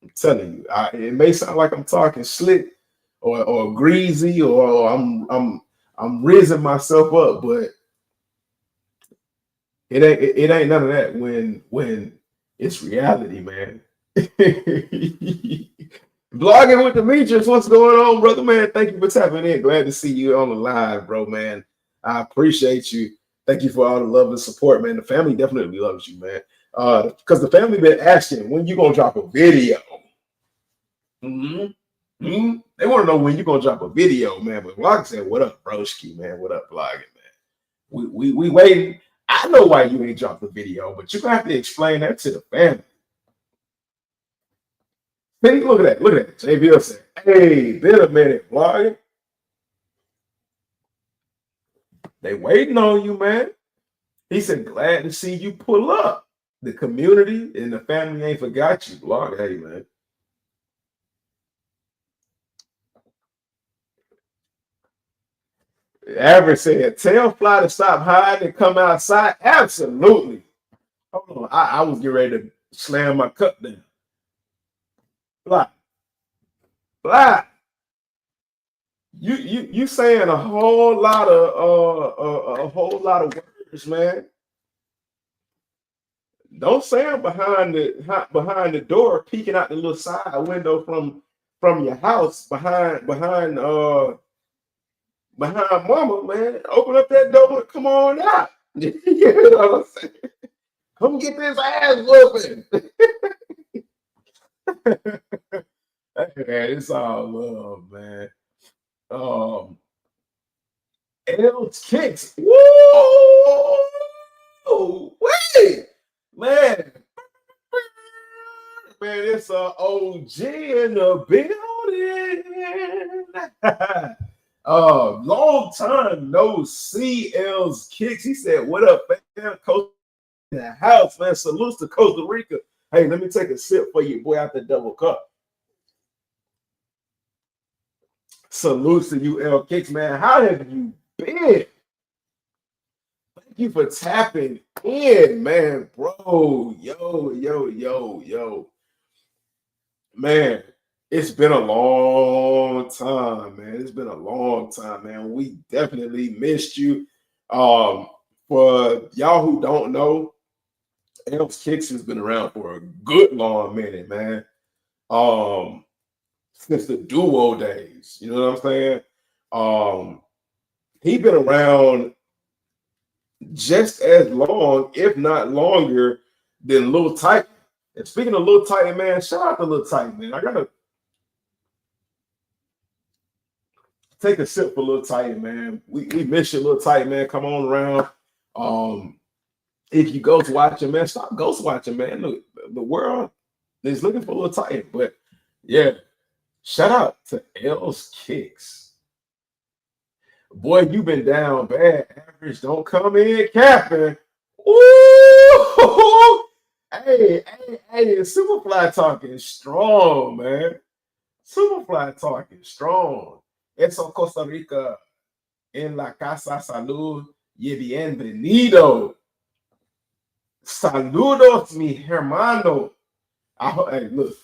I'm telling you, it may sound like I'm talking slick or greasy or I'm raising myself up, but it ain't none of that when it's reality, man. Vlogging with Demetrius, what's going on, brother, man? Thank you for tapping in. Glad to see you on the live, bro, man. I appreciate you. Thank you for all the love and support, man. The family definitely loves you, man. Because the family been asking when you gonna drop a video. They want to know when you gonna drop a video, man. But Vlog said, "What up, broski, man? What up, vlogging, man? We waiting. I know why you ain't dropped the video, but you gonna have to explain that to the family." Hey, look at that. Look at that. JBL said, "Hey, been a minute, vlogging. They waiting on you, man." He said, "Glad to see you pull up. The community and the family ain't forgot you, vlog. Hey, man." Average said, "Tell Fly to stop hiding and come outside." Absolutely. Hold on. I was getting ready to slam my cup down. Fly. Fly. You saying a whole lot of a whole lot of words, man. Don't say them behind the door, peeking out the little side window from your house behind mama, man. Open up that door and come on out. You know what I'm saying? Come get this ass whooping. Man, it's all love, man. Um, L's kicks. Woo! Wait, man. Man, it's a OG in the building. Long time no see. L's kicks. He said, "What up, man? Coach in the house, man. Salutes to Costa Rica. Hey, let me take a sip for you, boy, out the double cup. Salutes to you, L Kicks, man. How have you been? Thank you for tapping in, man, bro. Yo. Man, it's been a long time, man. It's been a long time, man. We definitely missed you. Um, for y'all who don't know, Elms Kicks has been around for a good long minute, man. Um, since the duo days, you know what I'm saying? Um, he been around just as long, if not longer, than Lil Titan. And speaking of Lil Titan, man, shout out to Lil Titan, man. I gotta take a sip for Lil Titan, man. We miss you, Lil Titan, man. Come on around. Um, if you ghost watching, man, stop ghost watching, man. Look, the world is looking for Lil Titan. But yeah, shout out to L's Kicks. Boy, you been down bad. Average don't come in capping. Ooh! Hey, Superfly talking strong, man. Superfly talking strong. Eso Costa Rica en la casa salud y bienvenido. Saludos, mi hermano. Hey, look,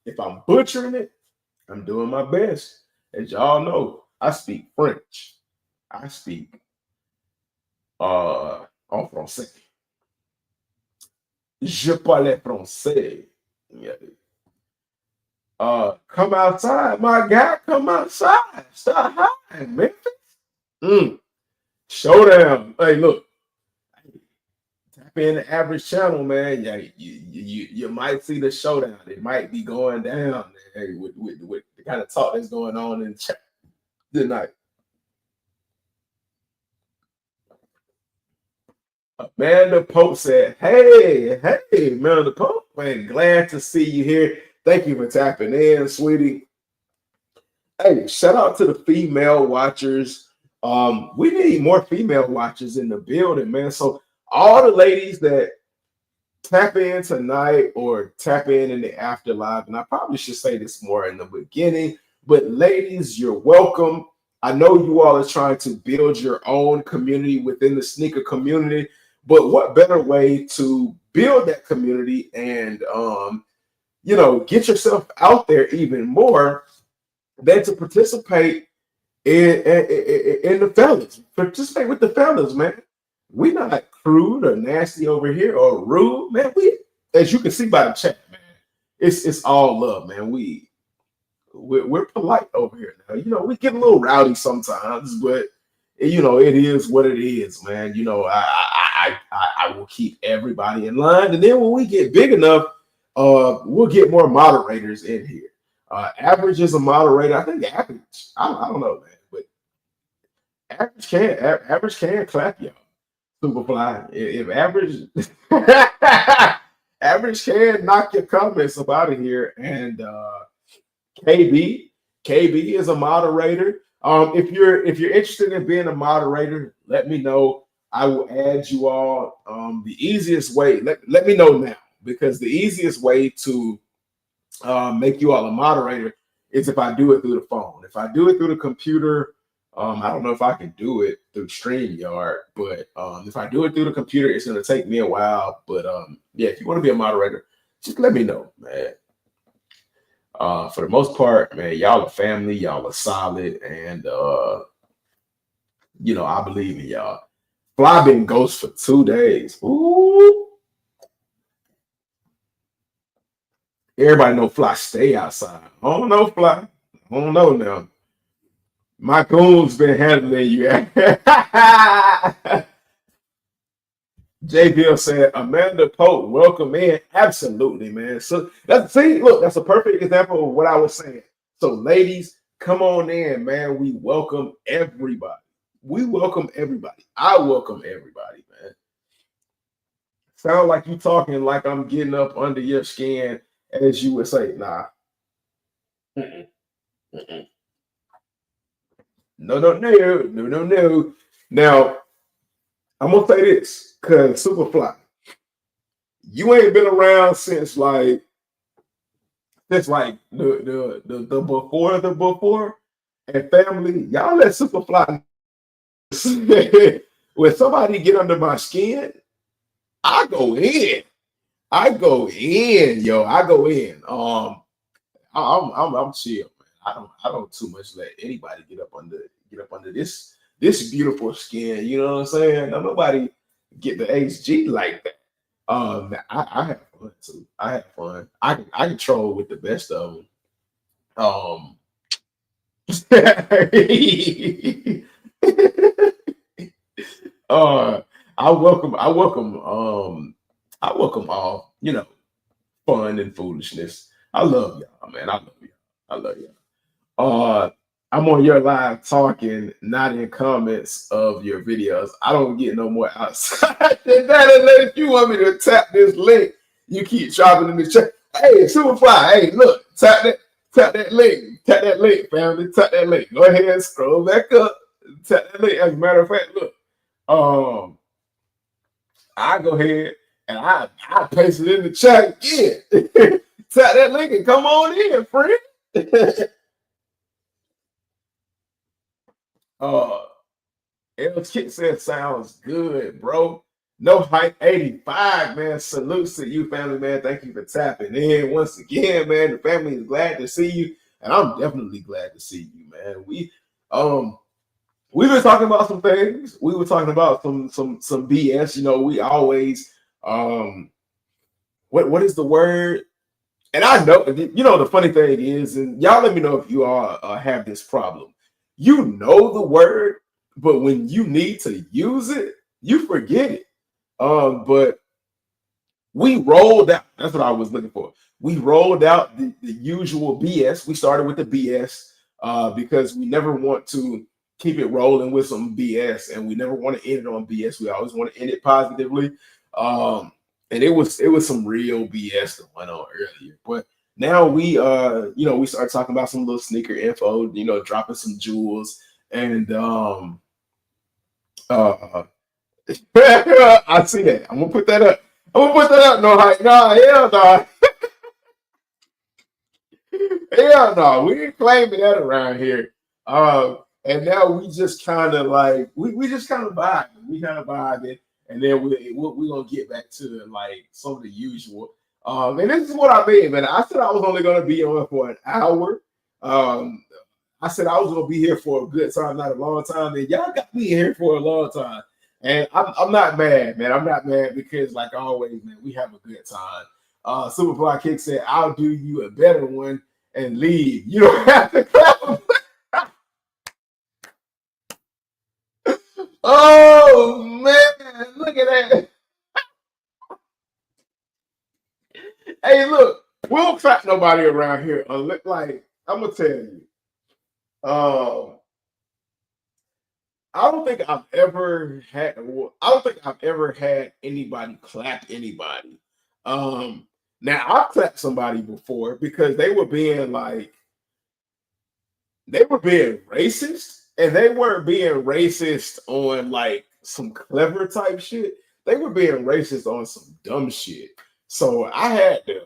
if I'm butchering it, I'm doing my best. As y'all know, I speak French. I speak en français. Je parle français. Yeah. Come outside, my guy. Come outside. Stop hiding, man. Showdown. Hey, look. Tap in the average channel, man. Yeah, you might see the showdown. It might be going down. Hey, with the kind of talk that's going on in the chat tonight. Amanda Pope said, hey, Amanda Pope, man, glad to see you here. Thank you for tapping in, sweetie. Hey, shout out to the female watchers. We need more female watchers in the building, man. So all the ladies that tap in tonight or tap in the afterlife, and I probably should say this more in the beginning, but ladies, you're welcome. I know you all are trying to build your own community within the sneaker community, but what better way to build that community and get yourself out there even more than to participate in the fellas. Participate with the fellas, man. We not crude or nasty over here or rude, man. We, as you can see by the chat, man, it's all love, man. We're polite over here now. We get a little rowdy sometimes, but it is what it is, man. I will keep everybody in line, and then when we get big enough, we'll get more moderators in here. Average is a moderator. I think average. I don't know, man, but average can clap y'all. Superfly. If average average can knock your comments up out of here, and KB is a moderator. If you're interested in being a moderator, let me know. I will add you all. The easiest way, let me know now, because the easiest way to make you all a moderator is if I do it through the phone. If I do it through the computer, I don't know if I can do it through StreamYard, but if I do it through the computer, it's going to take me a while. But yeah, if you want to be a moderator, just let me know, man. For the most part, man, y'all are family, y'all are solid, and I believe in y'all. Fly been ghost for 2 days. Ooh, everybody know Fly stay outside. I don't know, Fly. I don't know now. My goon's been handling you. JBL said, Amanda Pope, welcome in. Absolutely, man. So that's a perfect example of what I was saying. So, ladies, come on in, man. We welcome everybody. We welcome everybody. I welcome everybody, man. Sound like you talking like I'm getting up under your skin, as you would say. Nah. Mm-mm, mm-mm. No, no, no, no, no, no. Now, I'm gonna say this, cause Superfly, you ain't been around since like the before and family. Y'all let Superfly when somebody get under my skin, I go in. I go in, yo. I go in. I'm chill, man. I don't too much let anybody get up under this beautiful skin. You know what I'm saying? Now, nobody get the HG like that. I have fun too. I have fun. I control with the best of them. Um, uh, I welcome all, fun and foolishness. I love y'all, man. I love y'all. I love y'all. I'm on your live talking, not in comments of your videos. I don't get no more outside than that unless you want me to tap this link. You keep dropping in the chat. Hey, Superfly, hey, look, tap that link, family, tap that link. Go ahead and scroll back up, tap that link. As a matter of fact, look, um, I go ahead and I paste it in the chat again. Tap that link and come on in, friend. uh El Kit said, sounds good, bro. No hype 85, man. Salutes to you, family, man. Thank you for tapping in once again, man. The family is glad to see you, and I'm definitely glad to see you, man. We've been talking about some things. We were talking about some BS. We always what is the word? And I know, the funny thing is, and y'all let me know if you all have this problem. You know the word, but when you need to use it, you forget it. But we rolled out. That's what I was looking for. We rolled out the usual BS. We started with the BS because we never want to keep it rolling with some BS, and we never want to end it on BS. We always want to end it positively. And it was some real BS that went on earlier, but now we start talking about some little sneaker info, dropping some jewels, and uh I see that. I'm gonna put that up. No hype. Nah, hell no. Hell no. We ain't claiming that around here. And now we just kind of like we just kind of vibe. We kind of vibe it, and then we gonna get back to like some of the usual. And this is what I mean, man. I said I was only gonna be on for an hour. Um, I said I was gonna be here for a good time, not a long time, and y'all got me here for a long time. And I'm not mad, man. I'm not mad because, like always, man, we have a good time. Superfly Kick said, "I'll do you a better one and leave. You don't have to clap." Oh man, look at that. Hey, look, we don't clap nobody around here. Like I'm gonna tell you, um, I don't think I've ever had. I don't think I've ever had anybody clap anybody. Um, Now I've clapped somebody before because they were being racist, and they weren't being racist on like some clever type shit. They were being racist on some dumb shit. So I had to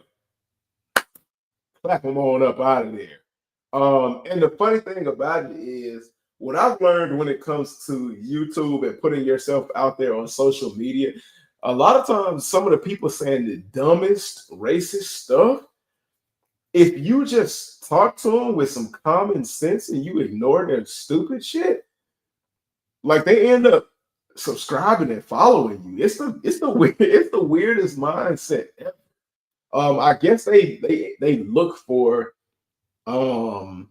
clap them on up out of there. And the funny thing about it is, what I've learned when it comes to YouTube and putting yourself out there on social media, a lot of times some of the people saying the dumbest racist stuff if you just talk to them with some common sense and you ignore their stupid shit, like they end up subscribing and following you. It's the weirdest mindset ever. I guess they look for um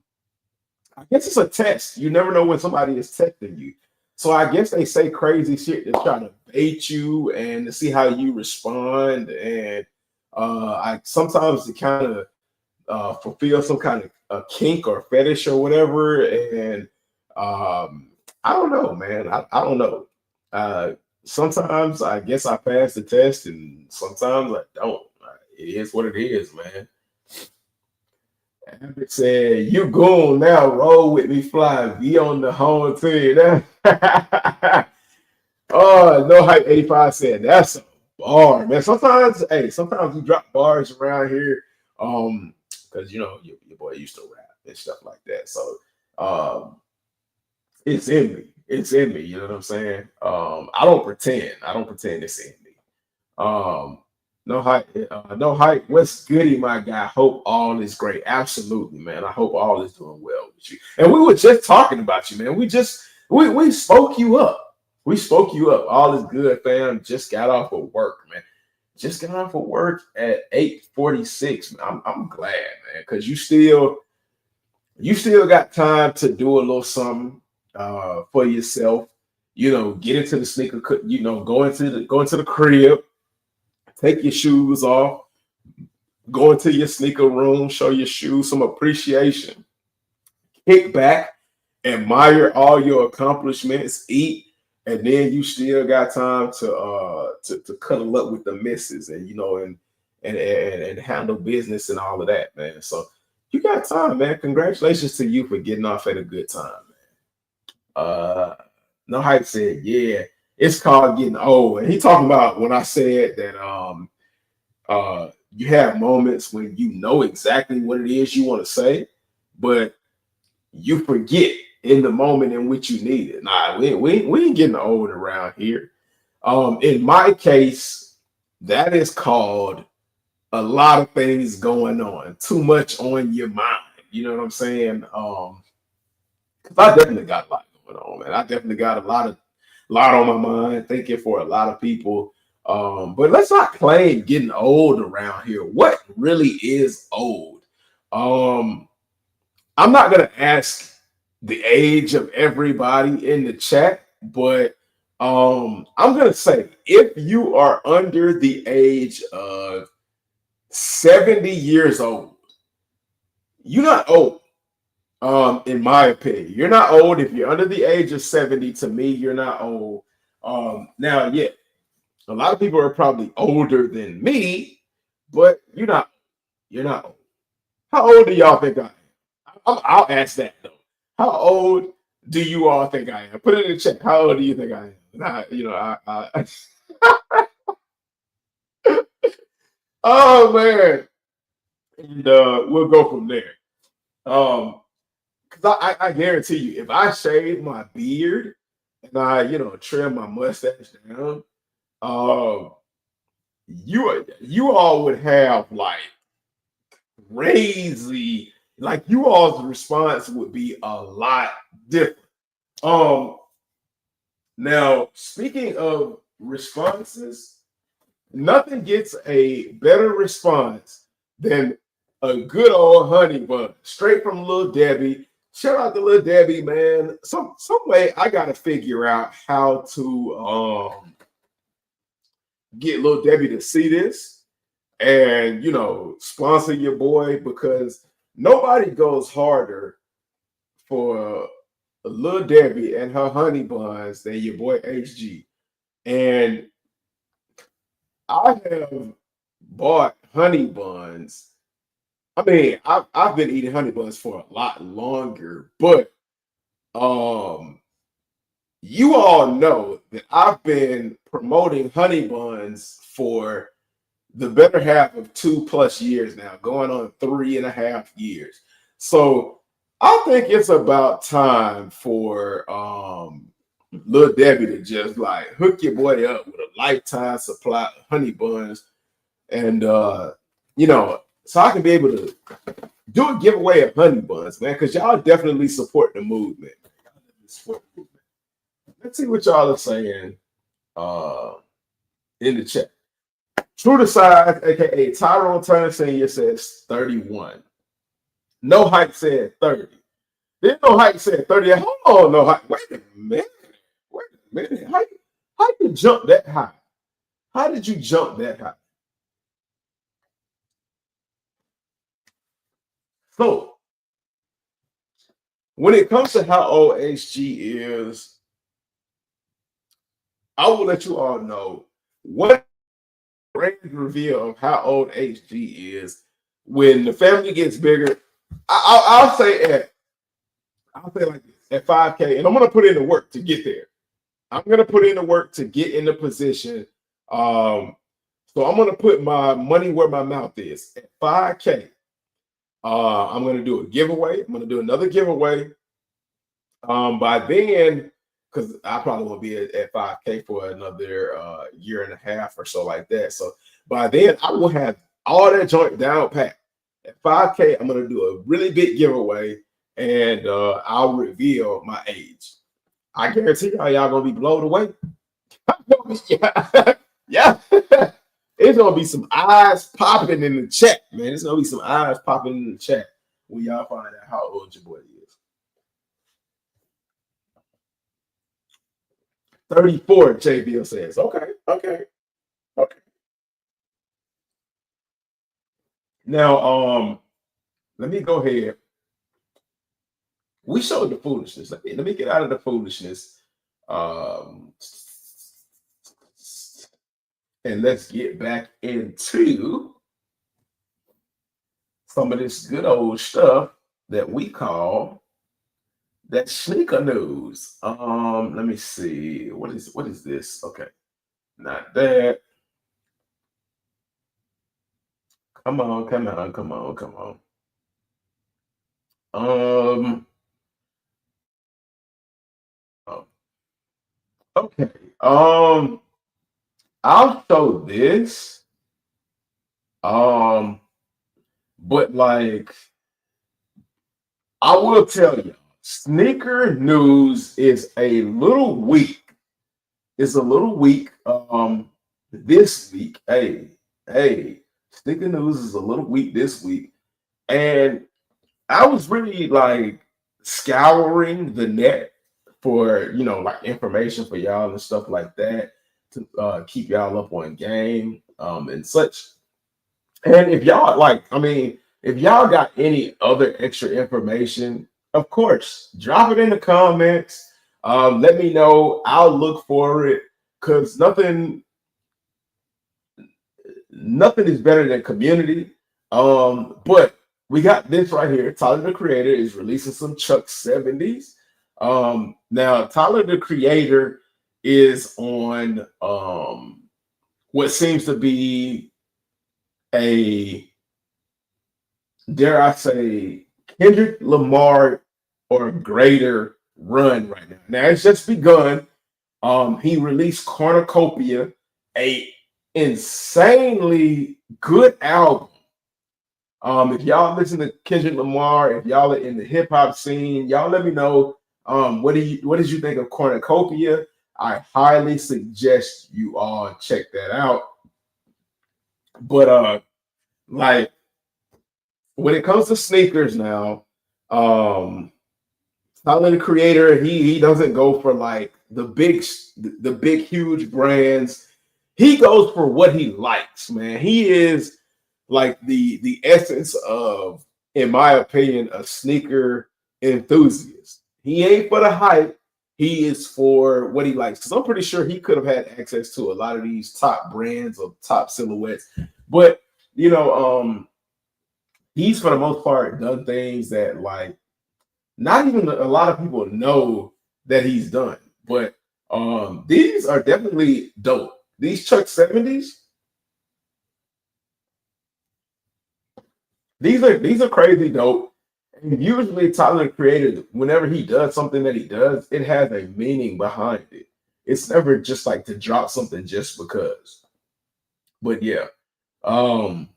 I guess it's a test. You never know when somebody is testing you. So I guess they say crazy shit to try to bait you and to see how you respond. And I sometimes to kind of fulfill some kind of a kink or fetish or whatever. And I don't know, man. I don't know. Uh, Sometimes I guess I pass the test, and sometimes I don't. It is what it is, man. Abbott said, "You goon now, roll with me, fly, be on the home team." Oh, no hype 85 said that's a bar, man. Sometimes, hey, sometimes we drop bars around here, because your boy used to rap and stuff like that. So it's in me. It's in me, you know what I'm saying? I don't pretend. I don't pretend it's in me. Um, no hype, no hype. What's goody, my guy? Hope all is great. Absolutely, man. I hope all is doing well with you. And we were just talking about you, man. We spoke you up. We spoke you up. All is good, fam. Just got off of work, man. Just got off of work at 8:46. I'm glad, man, because you still got time to do a little something for yourself. Get into the sneaker. Go into the crib, take your shoes off, go into your sneaker room, show your shoes some appreciation, kick back, admire all your accomplishments, eat, and then you still got time to cuddle up with the missus and and handle business and all of that, man. So you got time, man. Congratulations to you for getting off at a good time, man. No hype said, yeah, it's called getting old. And he talking about when I said that you have moments when you know exactly what it is you want to say, but you forget in the moment in which you need it. Nah, we ain't getting old around here. In my case, that is called a lot of things going on, too much on your mind. You know what I'm saying? 'Cause I definitely got a lot going on, man. I definitely got a lot on my mind, thinking for a lot of people. But let's not claim getting old around here. What really is old? Um, I'm not gonna ask the age of everybody in the chat, but I'm gonna say if you are under the age of 70 years old, you're not old. In my opinion, you're not old if you're under the age of 70. To me, you're not old. Now, yeah, a lot of people are probably older than me, but you're not old. How old do y'all think I am? I'll ask that though. How old do you all think I am? Put it in the chat. How old do you think I am? Oh man, and we'll go from there. Because I guarantee you, if I shave my beard and I trim my mustache down, um, you all would have like crazy, like you all's response would be a lot different. Um, Now speaking of responses, nothing gets a better response than a good old honey bun, straight from Little Debbie. Shout out to Little Debbie, man. Some way I gotta figure out how to get Little Debbie to see this and sponsor your boy, because nobody goes harder for Little Debbie and her honey buns than your boy HG. And I have bought honey buns. I mean, I've been eating honey buns for a lot longer, but um, you all know that I've been promoting honey buns for the better half of 2+ years now, going on 3.5 years. So I think it's about time for Little Debbie to just like hook your boy up with a lifetime supply of honey buns. And you know, so I can be able to do a giveaway of honey buns, man, because y'all definitely support the movement. Let's see what y'all are saying in the chat. True to size, aka Tyrone Turner Senior says 31. No Hype said 30. Then No Hype said 30. Hold on, No Hype. Wait a minute. Wait a minute. How you jump that high? How did you jump that high? So when it comes to how old HG is, I will let you all know what grand reveal of how old HG is when the family gets bigger. I'll say like this, at 5K, and I'm gonna put in the work to get there. I'm gonna put in the work to get in the position. Um, so I'm gonna put my money where my mouth is. At 5K, I'm gonna do a giveaway. I'm gonna do another giveaway. By then, because I probably won't be at 5K for another year and a half or so like that. So by then, I will have all that joint down pat. At 5K, I'm gonna do a really big giveaway, and I'll reveal my age. I guarantee y'all gonna be blown away. yeah, yeah. It's gonna be some eyes popping in the chat, man. It's gonna be some eyes popping in the chat when y'all find out how old your boy is. 34, JBL says. Okay, okay, okay. Now, let me go ahead. We showed the foolishness. Let me get out of the foolishness. Um, and let's get back into some of this good old stuff that we call that sneaker news. Let me see. What is this? Okay, not that. Come on, come on, come on, come on. Um, oh, okay. I'll show this. Um, but like I will tell you, sneaker news is a little weak. It's a little weak. This week. Hey, sneaker news is a little weak this week. And I was really like scouring the net for like information for y'all and stuff like that to keep y'all up on game and such. And if y'all like, I mean, if y'all got any other extra information, of course, drop it in the comments. Let me know. I'll look for it because nothing is better than community. But we got this right here. Tyler the Creator is releasing some Chuck 70s. Now Tyler the Creator is on what seems to be a, dare I say, Kendrick Lamar or greater run right now. Now it's just begun. He released Cornucopia, a insanely good album. If y'all listen to Kendrick Lamar, if y'all are in the hip hop scene, y'all let me know. What did you think of Cornucopia? I highly suggest you all check that out. But like when it comes to sneakers now, um, Tyler the Creator, he doesn't go for like the big huge brands. He goes for what he likes, man. He is like the essence of, in my opinion, a sneaker enthusiast. He ain't for the hype. He is for what he likes. Because I'm pretty sure he could have had access to a lot of these top brands or top silhouettes. But he's for the most part done things that like not even a lot of people know that he's done. But these are definitely dope. These Chuck 70s, these are crazy dope. And usually Tyler the Creator, whenever he does something that he does, it has a meaning behind it. It's never just like to drop something just because. But yeah. Um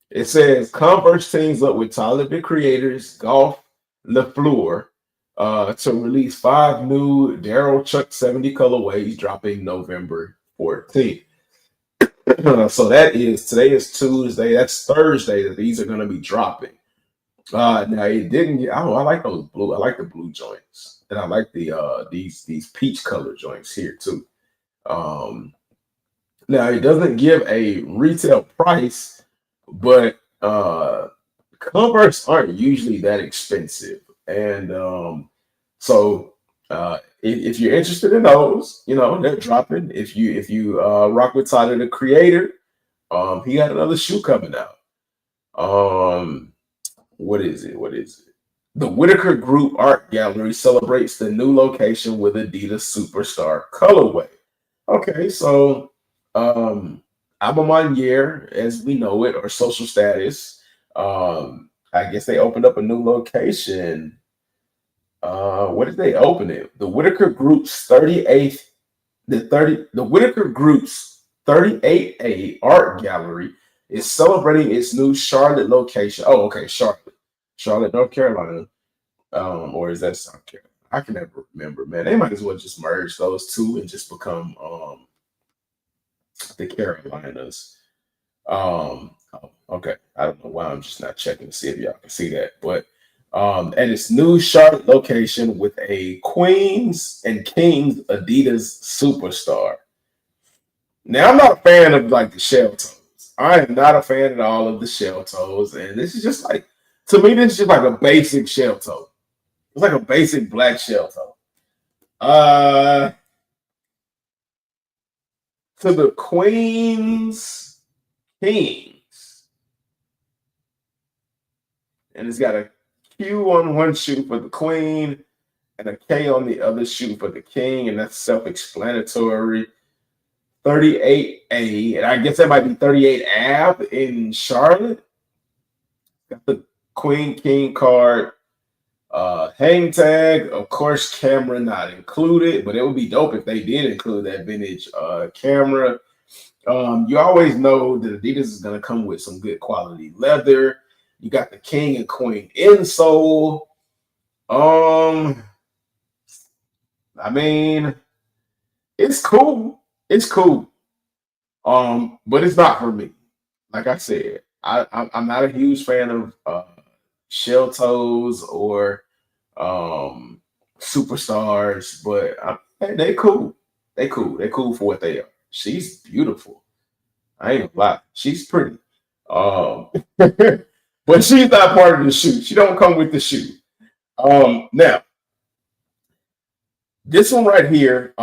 It says Converse teams up with Tyler the Creator's Golf LeFleur to release five new Daryl Chuck 70 colorways dropping November 14th. So that is today is Tuesday. That's Thursday that these are going to be dropping. Now it didn't get. Oh, I like those blue. I like the blue joints, and I like the these peach color joints here too. Um, Now it doesn't give a retail price, but Converse aren't usually that expensive, and so if you're interested in those, they're dropping. If you rock with Tyler the Creator, he got another shoe coming out. Um, what is it? What is it? The Whitaker Group Art Gallery celebrates the new location with Adidas Superstar colorway. Okay, so um album on year as we know it or social status. I guess they opened up a new location. What did they open it? The Whitaker Group's 38th the Whitaker Group's 38A art gallery is celebrating its new Charlotte location. Oh, okay, Charlotte. Charlotte, North Carolina. Or is that South Carolina? I can never remember, man. They might as well just merge those two and just become the Carolinas. Oh, okay. I don't know why I'm just not checking to see if y'all can see that. But at its new Charlotte location with a Queens and Kings Adidas superstar. Now I'm not a fan of like the shell toes. I am not a fan at all of the shell toes. And this is just like to me, this is just like a basic shell toe. It's like a basic black shell toe. Uh to the Queens Kings. And it's got a Q on one shoe for the Queen and a K on the other shoe for the King, and that's self-explanatory. 38A, and I guess that might be 38 Ave in Charlotte. Got the Queen King card, hang tag, of course, camera not included, but it would be dope if they did include that vintage camera. You always know that Adidas is going to come with some good quality leather. You got the King and Queen insole. I mean, it's cool. It's cool. But it's not for me. Like I said, I'm not a huge fan of shell toes or um superstars, but hey, they cool. They cool. They cool for what they are. She's beautiful. I ain't gonna lie. She's pretty. But she's not part of the shoe. She don't come with the shoe. Now this one right here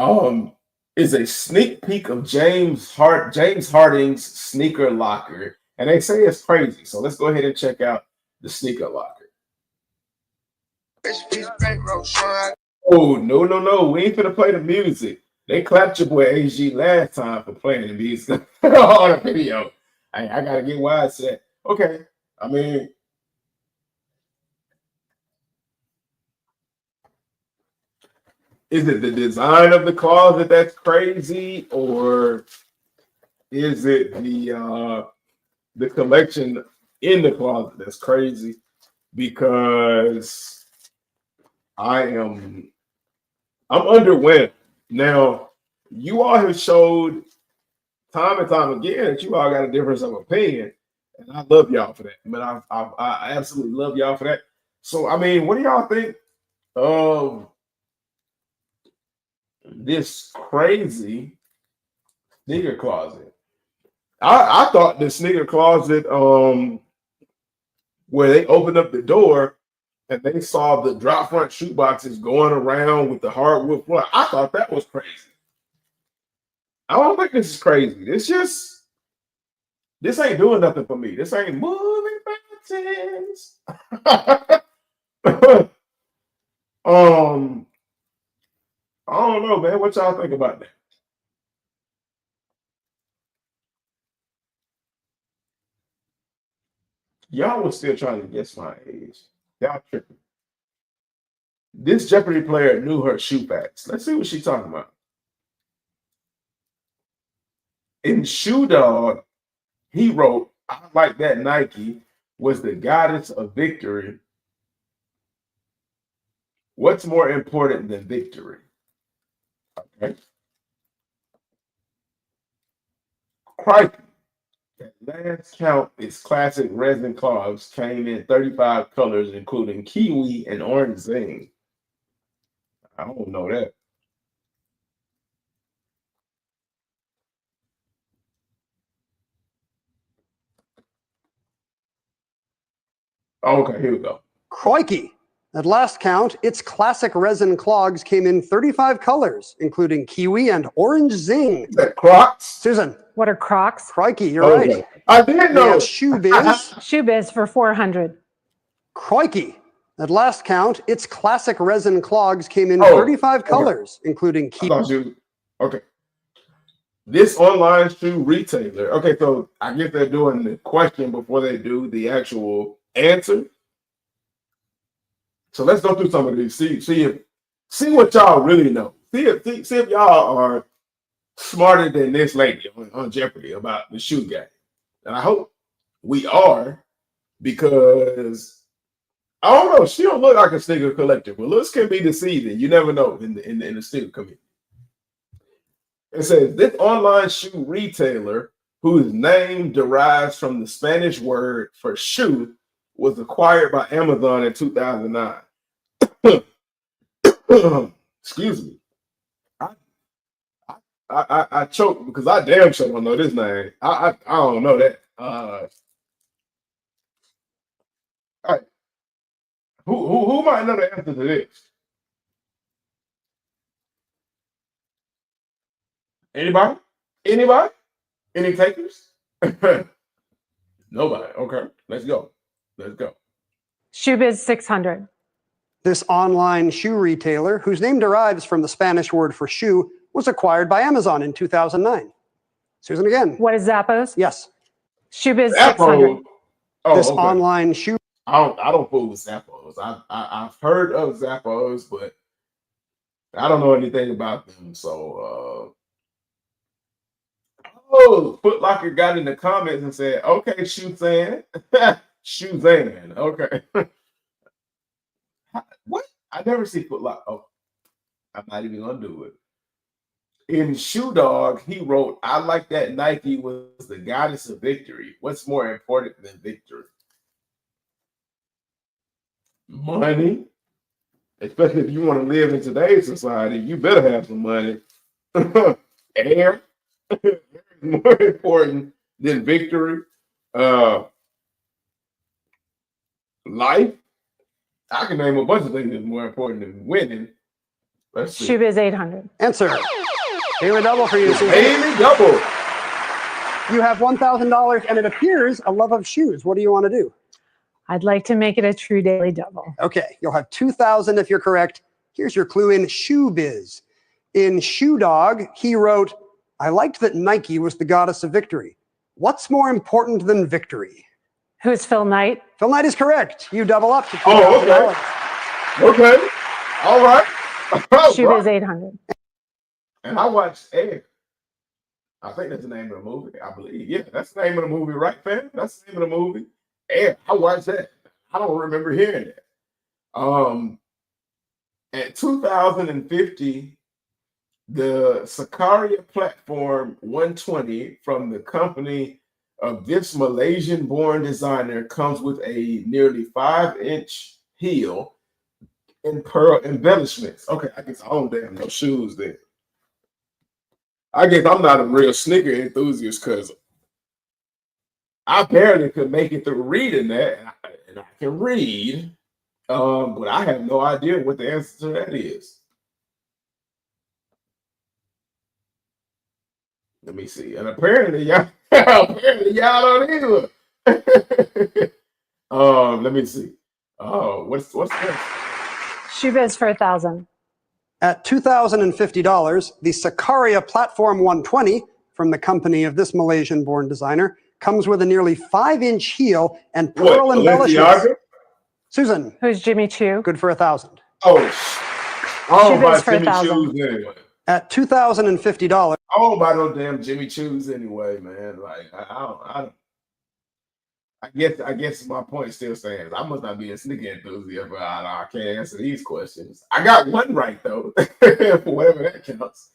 is a sneak peek of James Harding's sneaker locker, and they say it's crazy. So let's go ahead and check out the sneaker locker. Oh no no no! We ain't finna play the music. They clapped your boy AG last time for playing the music on a video. I gotta get wise to that. Okay, I mean, is it the design of the closet that's crazy, or is it the collection in the closet that's crazy? Because I am I'm underwhelmed. Now, you all have showed time and time again that you all got a difference of opinion, and I love y'all for that. But I absolutely love y'all for that. So, I mean, what do y'all think of this crazy sneaker closet? I thought the sneaker closet, where they opened up the door and they saw the drop front shoe boxes going around with the hardwood floor. I thought that was crazy. I don't think this is crazy. This ain't doing nothing for me. This ain't moving mountains. um, I don't know, man. What y'all think about that? Y'all was still trying to guess my age. Y'all tripping. This Jeopardy player knew her shoe facts. Let's see what she's talking about. In Shoe Dog, he wrote I like that Nike was the goddess of victory. What's more important than victory? Okay. Crikey. At last count, its classic resin clogs came in 35 colors, including kiwi and orange zing. I don't know that. Okay, here we go. Crikey. At last count, its classic resin clogs came in 35 colors, including kiwi and orange zing. Is that Crocs? Susan. What are Crocs? Crikey, you're Okay. right. I did We know have it. Shoe Biz. Shoe Biz for 400. Crikey. At last count, its classic resin clogs came in Oh, 35 okay. colors, including I kiwi. thought you. Okay. This online shoe retailer. Okay, so I guess they're doing the question before they do the actual answer. So let's go through some of these. See what y'all really know. See if y'all are smarter than this lady on Jeopardy about the shoe game. And I hope we are, because I don't know. She don't look like a sneaker collector, but looks can be deceiving. You never know in the sneaker community. It says this online shoe retailer, whose name derives from the Spanish word for shoe, was acquired by Amazon in 2009. Excuse me. I choked because I damn sure don't know this name. I don't know that. All right. Who might know the answer to this? Anybody? Anybody? Any takers? Nobody. Okay, let's go. Let's go. Shoe Biz 600. This online shoe retailer, whose name derives from the Spanish word for shoe, was acquired by Amazon in 2009. Susan again. What is Zappos? Yes. Shoe Biz Zappos. 600. Oh, This okay. online shoe. I don't fool with Zappos. I've heard of Zappos, but I don't know anything about them. So, Foot Locker got in the comments and said, "Okay, Shuzan, Shuzan, okay." What? I never see Foot Locker. Oh, I'm not even gonna do it. In Shoe Dog, he wrote, "I like that Nike was the goddess of victory. What's more important than victory? Money. Especially if you want to live in today's society, you better have some money. Air is more important than victory. Life. I can name a bunch of things that's more important than winning. Let's see. Shoe Biz 800. Answer. Daily double for you, Susan. Daily double. You have $1,000, and it appears a love of shoes. What do you want to do? I'd like to make it a true daily double. Okay, you'll have 2,000 if you're correct. Here's your clue in Shoe Biz. In Shoe Dog, he wrote, "I liked that Nike was the goddess of victory. What's more important than victory?" Who's Phil Knight? Phil Knight is correct. You double up to Oh, $2,000. okay. Okay. All right. Shoe Biz 800. And I watched Air. I think that's the name of the movie. I believe. Yeah, that's the name of the movie, right, fam? That's the name of the movie. Air. I watched that. I don't remember hearing that. At 2050, the Sakarya Platform 120 from the company of this Malaysian-born designer comes with a nearly 5-inch heel and pearl embellishments. Okay, I guess I don't damn no shoes then. I guess I'm not a real sneaker enthusiast because I barely could make it through reading that, and I can read, but I have no idea what the answer to that is. Let me see. And apparently y'all don't either. Let me see. What's that? Shoe Biz for 1,000. At $2,050, the Sakarya Platform 120 from the company of this Malaysian-born designer comes with a nearly 5-inch heel and pearl embellishments. Susan. Who's Jimmy Choo? Good for 1,000. Oh, I don't Shoe Biz buy for Jimmy 1,000. Choo's anyway. At $2,050. I don't buy no damn Jimmy Choo's anyway, man. Like I don't. I guess my point still stands. I must not be a sneaker enthusiast, but I can't answer these questions. I got one right though, for whatever that counts.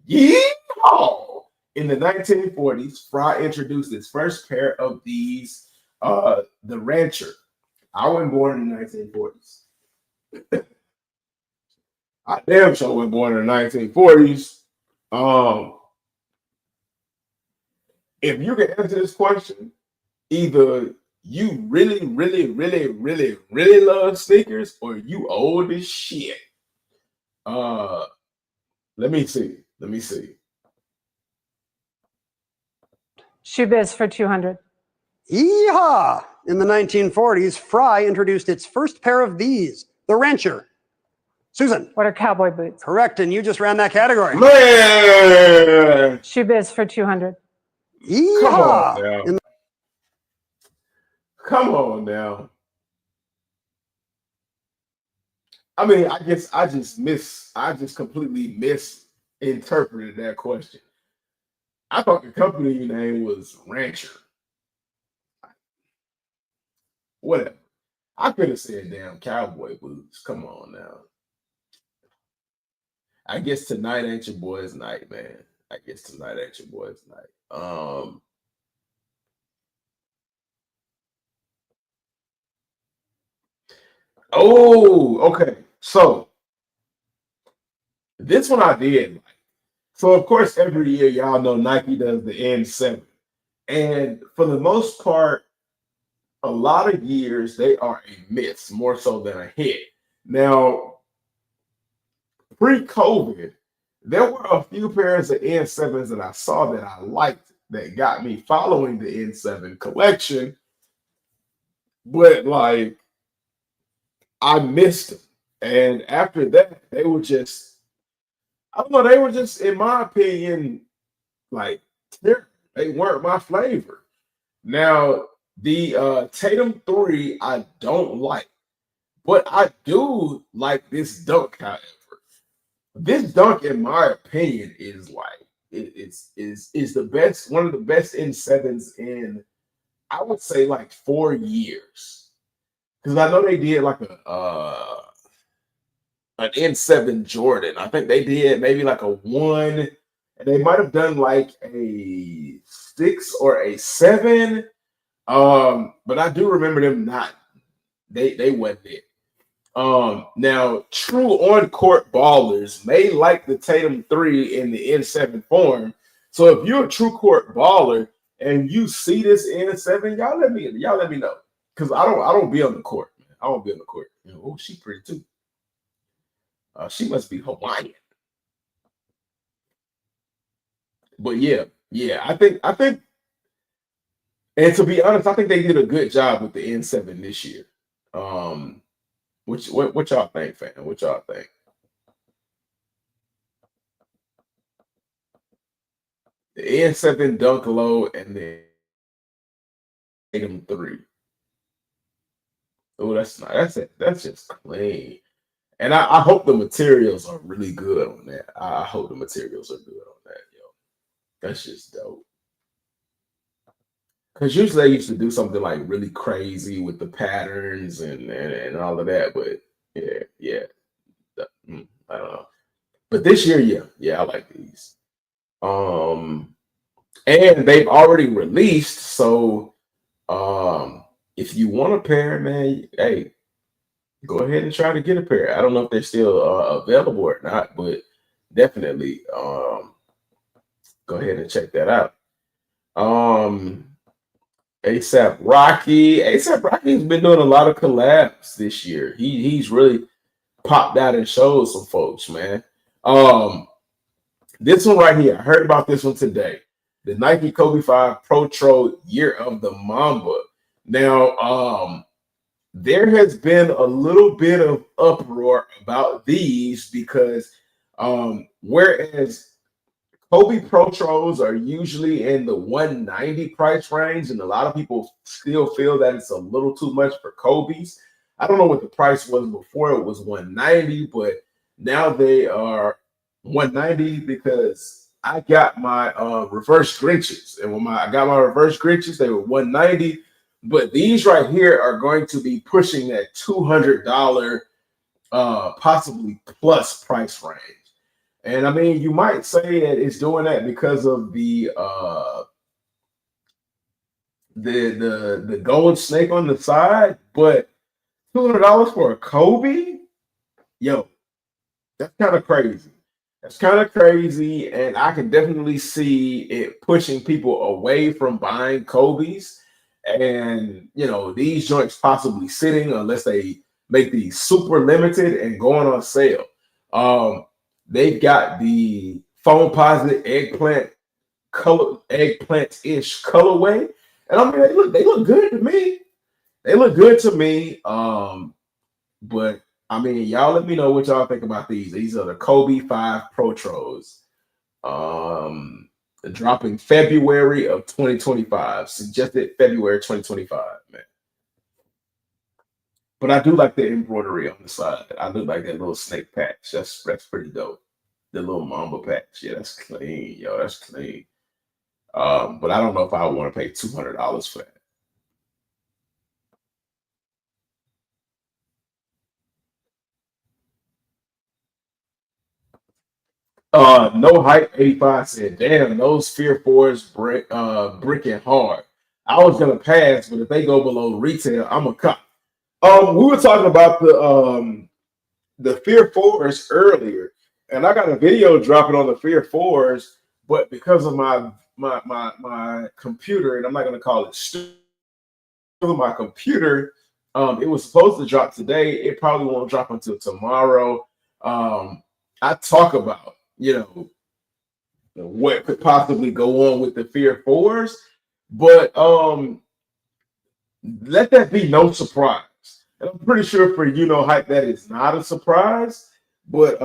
Yeehaw! In the 1940s, Fry introduced his first pair of these, the Rancher. I wasn't born in the 1940s. I damn sure wasn't born in the 1940s. If you can answer this question, either you really, really, really, really, really love sneakers, or you old as shit. Uh, let me see. Shoebiz for 200. Yeehaw! In the 1940s, Fry introduced its first pair of these, the Rancher. Susan. What are cowboy boots? Correct, and you just ran that category. Man, Shoebiz for 200. Yeehaw! come on now. Come on now. I mean, I guess I just completely misinterpreted that question. I thought the company name was Rancher. Whatever. I could have said damn cowboy boots. Come on now. I guess tonight ain't your boy's night, man. I guess tonight ain't your boy's night. Oh, okay. So this one I did like. So of course, every year y'all know Nike does the N7, and for the most part, a lot of years they are a miss more so than a hit. Now, pre-COVID, there were a few pairs of N7s that I saw that I liked that got me following the N7 collection, but like I missed them. And after that, they were just, I don't know, they were just, in my opinion, like terrible. They weren't my flavor. Now, the Tatum 3, I don't like, but I do like this dunk, however. This dunk, in my opinion, is like is the best, one of the best N7s in, I would say, like 4 years. Because I know they did like an N7 Jordan. I think they did maybe like a 1, and they might have done like a 6 or a 7. But I do remember them not. They wasn't it. Now true on court ballers may like the Tatum 3 in the N7 form. So if you're a true court baller and you see this N7, y'all let me know. Because I don't be on the court, man. I don't be on the court. You know, oh, she pretty too. She must be Hawaiian. But yeah, I think, and to be honest, I think they did a good job with the N7 this year. What y'all think, fam? What y'all think? The N7 Dunk Low and the Tatum 3. Oh, that's not, that's it. That's just clean. And I hope the materials are really good on that. I hope the materials are good on that, yo. That's just dope. Because usually they used to do something like really crazy with the patterns and all of that, but yeah, I don't know. But this year, yeah, I like these. And they've already released, so if you want a pair, man, hey, go ahead and try to get a pair. I don't know if they're still available or not, but definitely go ahead and check that out. ASAP Rocky. ASAP Rocky's been doing a lot of collabs this year. He's really popped out and showed some folks, man. This one right here, I heard about this one today. The Nike Kobe 5 Pro Tro Year of the Mamba. Now, there has been a little bit of uproar about these because whereas Kobe Pro Tros are usually in the 190 price range, and a lot of people still feel that it's a little too much for Kobe's. I don't know what the price was before it was 190, but now they are 190 because I got my reverse Grinches, and when I got my reverse Grinches, they were 190. But these right here are going to be pushing that $200 possibly plus price range. And I mean, you might say that it's doing that because of the gold snake on the side, but $200 for a Kobe, yo, that's kind of crazy. That's kind of crazy, and I can definitely see it pushing people away from buying Kobe's, and these joints possibly sitting unless they make these super limited and going on sale. Um, they've got the foam positive eggplant-ish colorway, and I mean they look good to me. They look good to me. But I mean, y'all let me know what y'all think about these. These are the Kobe 5 Protros. Dropping February of 2025. Suggested February 2025, man. But I do like the embroidery on the side. I do like that little snake patch. That's pretty dope. The little mamba patch. Yeah, that's clean. Yo, that's clean. But I don't know if I want to pay $200 for that. No hype 85 said, damn, those Fear 4s bricking hard. I was gonna pass, but if they go below retail, I'm a cut. We were talking about the Fear 4s earlier, and I got a video dropping on the Fear 4s, but because of my computer, and I'm not gonna call it stupid, my computer, it was supposed to drop today. It probably won't drop until tomorrow. I talk about, what could possibly go on with the Fear 4s, but let that be no surprise. And I'm pretty sure for hype that is not a surprise, but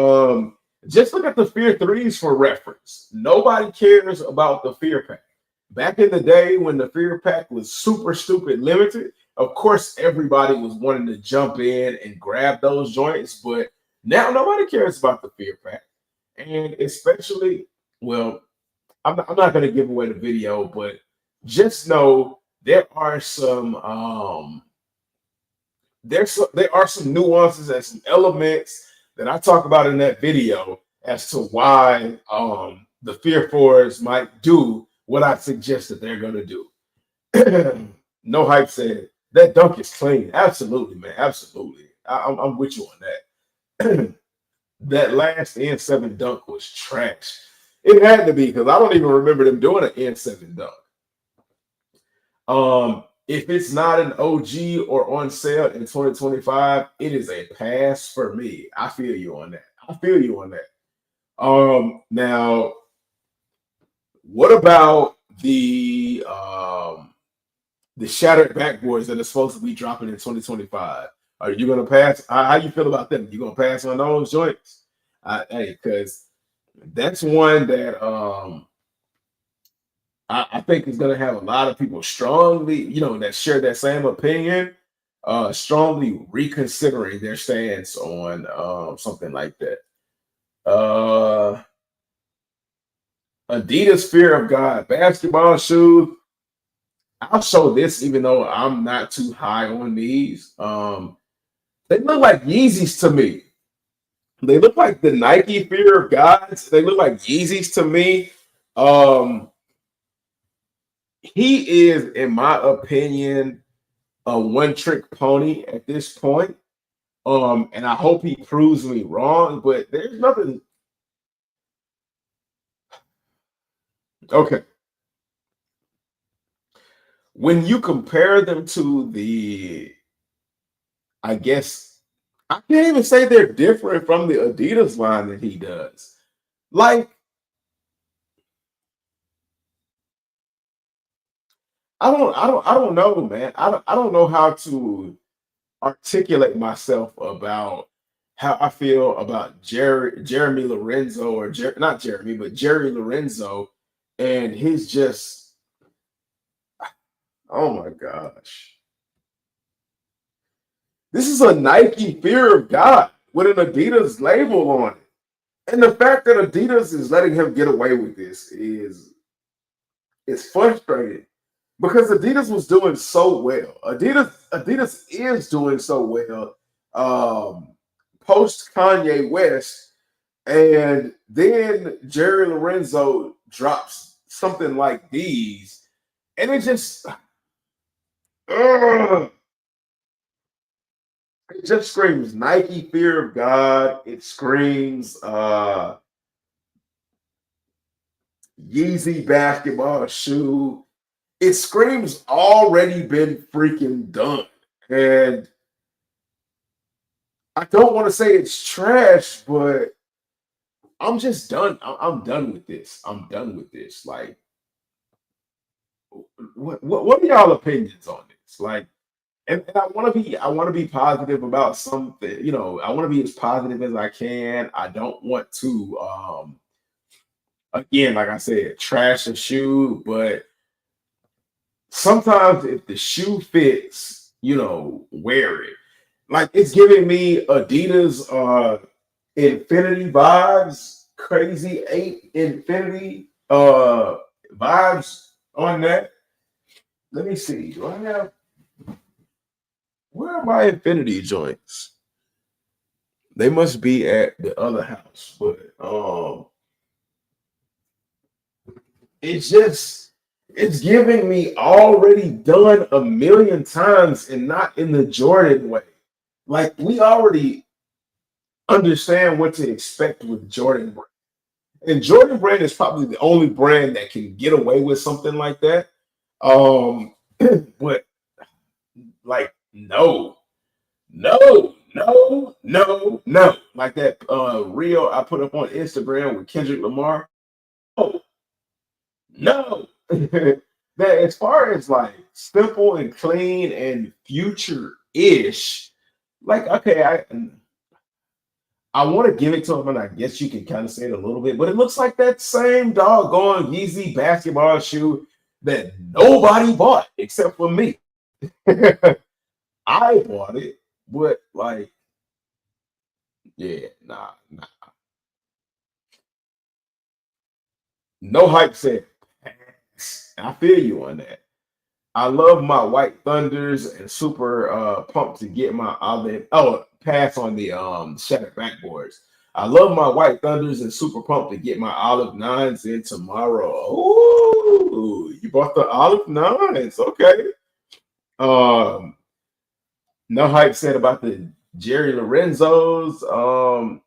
just look at the Fear 3s for reference. Nobody cares about the Fear Pack. Back in the day when the Fear Pack was super stupid limited, of course everybody was wanting to jump in and grab those joints, but now nobody cares about the Fear Pack. And especially, well, I'm not going to give away the video, but just know there are some there are some nuances and some elements that I talk about in that video as to why the Fear 4s might do what I suggest that they're going to do. No hype said that dunk is clean. Absolutely, man. Absolutely. I'm with you on that. That last N7 dunk was trash. It had to be because I don't even remember them doing an N7 dunk. If it's not an OG or on sale in 2025, it is a pass for me. I feel you on that. Now, what about the shattered backboards that are supposed to be dropping in 2025? Are you gonna pass? How you feel about them? You gonna pass on those joints? Hey, because that's one that I think is going to have a lot of people strongly, that share that same opinion, strongly reconsidering their stance on something like that. Adidas Fear of God basketball shoes. I'll show this even though I'm not too high on these. They look like Yeezys to me. They look like the Nike Fear of Gods. They look like Yeezys to me. He is, in my opinion, a one-trick pony at this point. And I hope he proves me wrong, but there's nothing. Okay. When you compare them to I guess I can't even say they're different from the Adidas line that he does. Like, I don't know, man. I don't know how to articulate myself about how I feel about Jeremy Lorenzo, or not Jeremy, but Jerry Lorenzo, and his just, oh my gosh. This is a Nike Fear of God with an Adidas label on it. And the fact that Adidas is letting him get away with this is frustrating. because Adidas was doing so well. Adidas is doing so well. Post Kanye West, and then Jerry Lorenzo drops something like these, and it just ugh, it just screams Nike fear of God. It screams Yeezy basketball shoe. It screams already been freaking done. And I don't want to say it's trash, but I'm just done. I'm done with this. I'm done with this. Like, what are y'all opinions on this? Like, and I want to be positive about something. I want to be as positive as I can. I don't want to again, like I said, trash a shoe, but sometimes if the shoe fits, wear it. Like it's giving me Adidas Infinity vibes, crazy 8 Infinity vibes on that. Let me see. Do I have where are my Infinity joints? They must be at the other house, but it's giving me already done a million times and not in the Jordan way. Like we already understand what to expect with Jordan brand. And Jordan brand is probably the only brand that can get away with something like that. But like no. Like that reel I put up on Instagram with Kendrick Lamar. Oh, no. That as far as like simple and clean and future-ish, like okay, I want to give it to him, and I guess you can kind of say it a little bit, but it looks like that same doggone Yeezy basketball shoe that nobody bought except for me. I bought it, but like, yeah, nah. No hype said pass. I feel you on that. I love my White Thunders and super pumped to get my olive. Oh, pass on the shattered backboards. I love my White Thunders and super pumped to get my olive nines in tomorrow. Ooh, you bought the olive nines. Okay. Um, no hype said about the Jerry Lorenzos.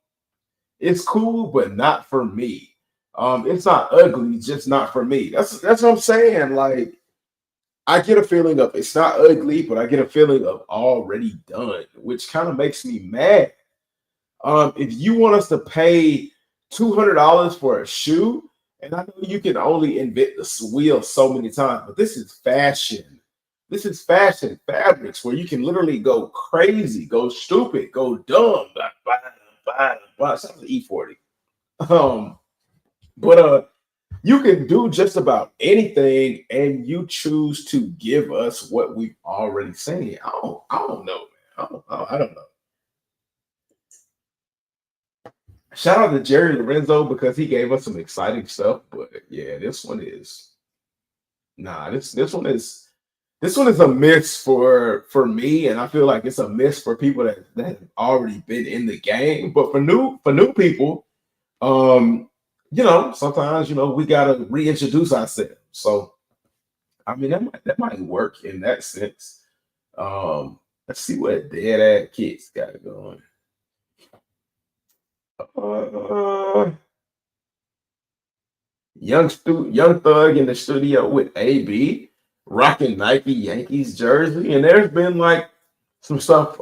It's cool, but not for me. It's not ugly, just not for me. That's what I'm saying. Like I get a feeling of it's not ugly, but I get a feeling of already done, which kind of makes me mad. If you want us to pay $200 for a shoe, and I know you can only invent the wheel so many times, but this is fashion. This is fashion fabrics where you can literally go crazy, go stupid, go dumb. Something E40. Um, but you can do just about anything, and you choose to give us what we've already seen. I don't know, man. I don't know. Shout out to Jerry Lorenzo because he gave us some exciting stuff. But yeah, this one is nah. This one is a miss for me, and I feel like it's a miss for people that have already been in the game. But for new people, um, sometimes we gotta reintroduce ourselves. So I mean that might work in that sense. Let's see what Dead Ad Kids got going. Uh, young Thug in the studio with AB, rocking Nike Yankees jersey, and there's been like some stuff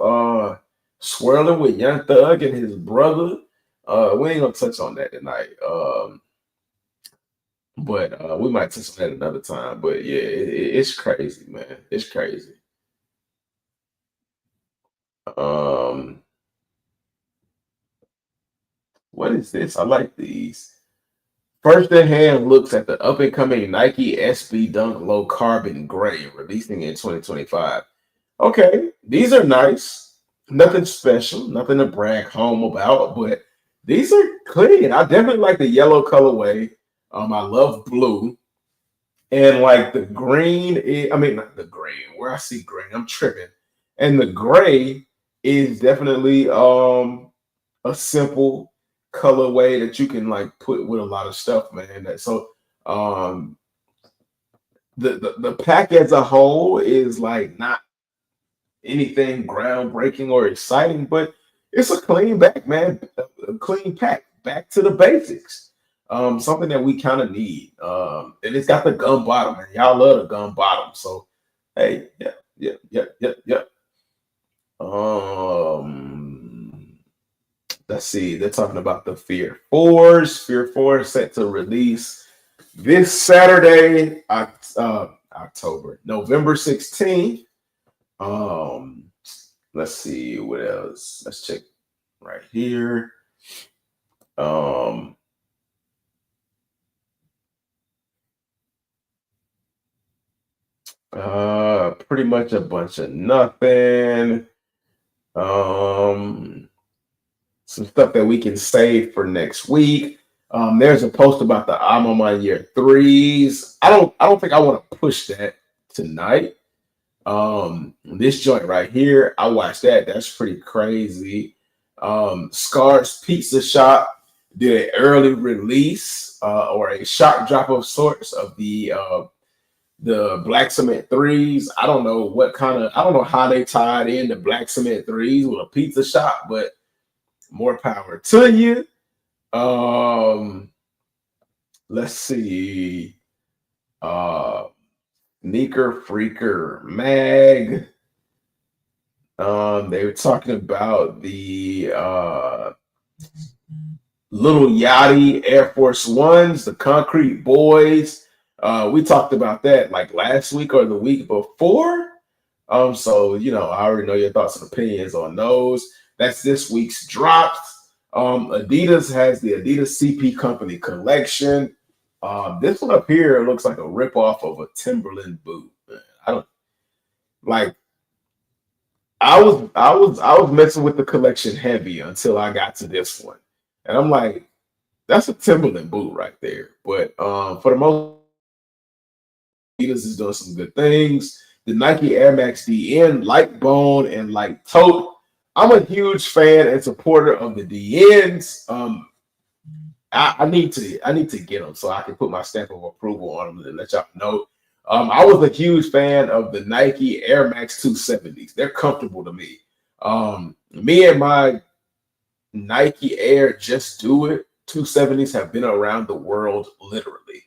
swirling with Young Thug and his brother. We ain't gonna touch on that tonight. But we might touch on that another time. But yeah, it's crazy, man. It's crazy. Um, what is this? I like these. First in hand looks at the up and coming Nike SB Dunk Low Carbon Gray releasing in 2025. Okay, these are nice. Nothing special, nothing to brag home about, but these are clean. I definitely like the yellow colorway. I love blue. And like the green is, I mean, not the green, where I see green, I'm tripping. And the gray is definitely a simple colorway that you can like put with a lot of stuff, man. Um the pack as a whole is like not anything groundbreaking or exciting, but it's a clean back, man. A clean pack, back to the basics. Something that we kind of need. And it's got the gum bottom, man. Y'all love the gum bottom. So, hey, yeah, yeah, yeah, yeah, yeah. Um, let's see. They're talking about the Fear Fours. Fear Four set to release this Saturday, October, November 16th. Um, let's see what else. Let's check right here. Um, pretty much a bunch of nothing. Um, some stuff that we can save for next week. There's a post about the I'm on my year threes. I don't think I want to push that tonight. This joint right here, I watched that. That's pretty crazy. Scar's Pizza Shop did an early release or a shock drop of sorts of the black cement threes. I don't know I don't know how they tied in the black cement threes with a pizza shop, but more power to you. Let's see. Uh Sneaker Freaker Mag. They were talking about the Little Yachty Air Force Ones, the Concrete Boys. We talked about that like last week or the week before. So I already know your thoughts and opinions on those. That's this week's drops. Adidas has the Adidas CP Company collection. This one up here looks like a ripoff of a Timberland boot. I don't like. I was messing with the collection heavy until I got to this one, and I'm like, that's a Timberland boot right there. But for the most, Adidas is doing some good things. The Nike Air Max DN, light bone and light tote. I'm a huge fan and supporter of the DNs. I need to get them so I can put my stamp of approval on them and let y'all know. I was a huge fan of the Nike Air Max 270s. They're comfortable to me. Me and my Nike Air Just Do It 270s have been around the world literally.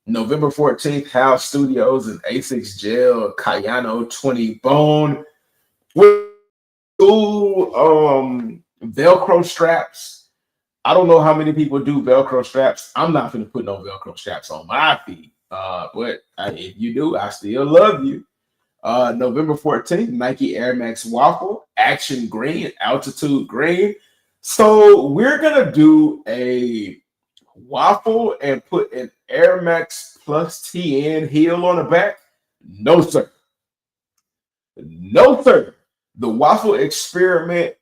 November 14th, House Studios and Asics Gel Cayano 20 Bone with Velcro straps. I don't know how many people do Velcro straps. I'm not going to put no Velcro straps on my feet. But if you do, I still love you. November 14th, Nike Air Max Waffle, Action Green, Altitude Green. So we're going to do a waffle and put an Air Max Plus TN heel on the back. No, sir. No, sir. The waffle experiment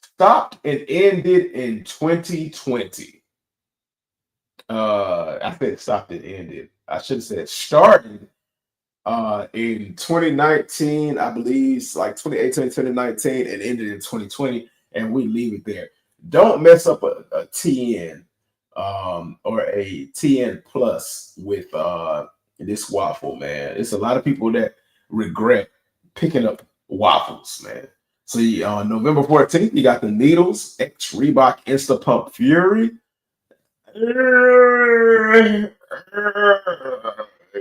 stopped and ended in 2020. I said stopped and ended. I should have said started in 2019, I believe, like 2018, 2019, and ended in 2020, and we leave it there. Don't mess up a TN or a TN plus with this waffle, man. It's a lot of people that regret picking up waffles, man. So on November 14th, you got the Needles X Reebok Insta Pump Fury.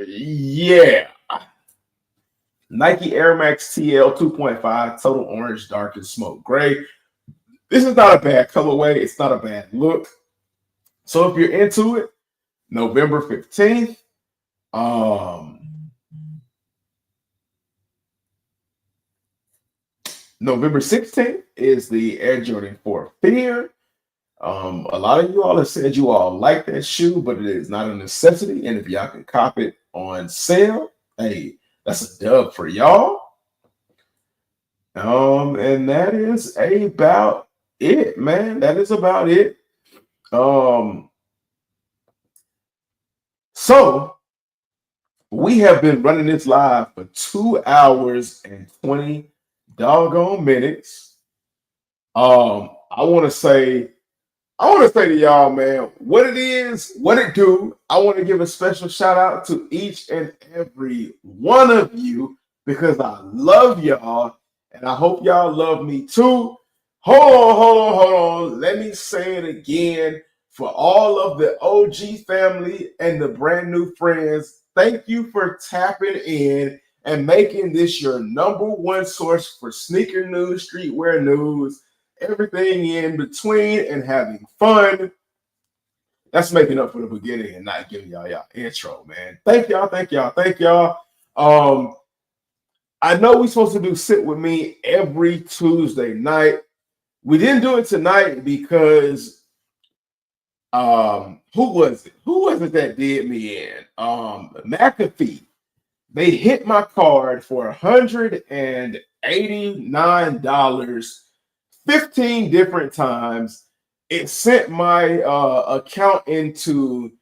Yeah. Nike Air Max TL 2.5 Total Orange Dark and Smoke Gray. This is not a bad colorway. It's not a bad look. So if you're into it, November 15th, November 16th is the Air Jordan 4 Fear. A lot of you all have said you all like that shoe, but it is not a necessity. And if y'all can cop it on sale, hey, that's a dub for y'all. And that is about it, man. That is about it. So we have been running this live for 2 hours and 20 doggone minutes. I want to say to y'all, man, what it is, what it do. I want to give a special shout out to each and every one of you because I love y'all and I hope y'all love me too. Hold on. Let me say it again for all of the OG family and the brand new friends. Thank you for tapping in and making this your #1 source for sneaker news, streetwear news, everything in between, and having fun. That's making up for the beginning and not giving y'all intro, man. Thank y'all. I know we're supposed to do Sit With Me every Tuesday night. We didn't do it tonight because who was it that did me in? McAfee. They hit my card for $189 15 different times. It sent my account into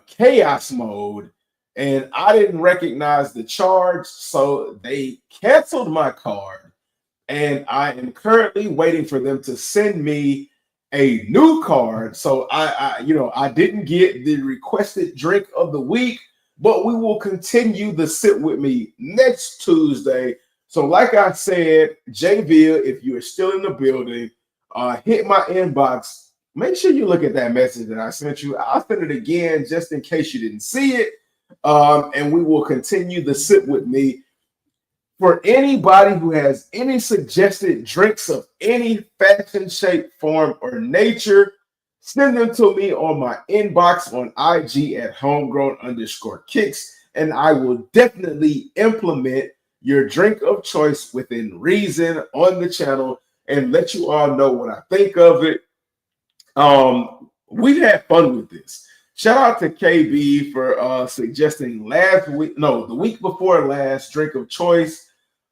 chaos mode, and I didn't recognize the charge, so they canceled my card. And I am currently waiting for them to send me a new card. So I didn't get the requested drink of the week, but we will continue the Sit With Me next Tuesday. So like I said, JV, if you are still in the building, hit my inbox. Make sure you look at that message that I sent you. I'll send it again just in case you didn't see it. And we will continue the Sit With Me. For anybody who has any suggested drinks of any fashion, shape, form, or nature, send them to me on my inbox on IG at homegrown_kicks, and I will definitely implement your drink of choice within reason on the channel and let you all know what I think of it. We've had fun with this. Shout out to KB for suggesting the week before last drink of choice.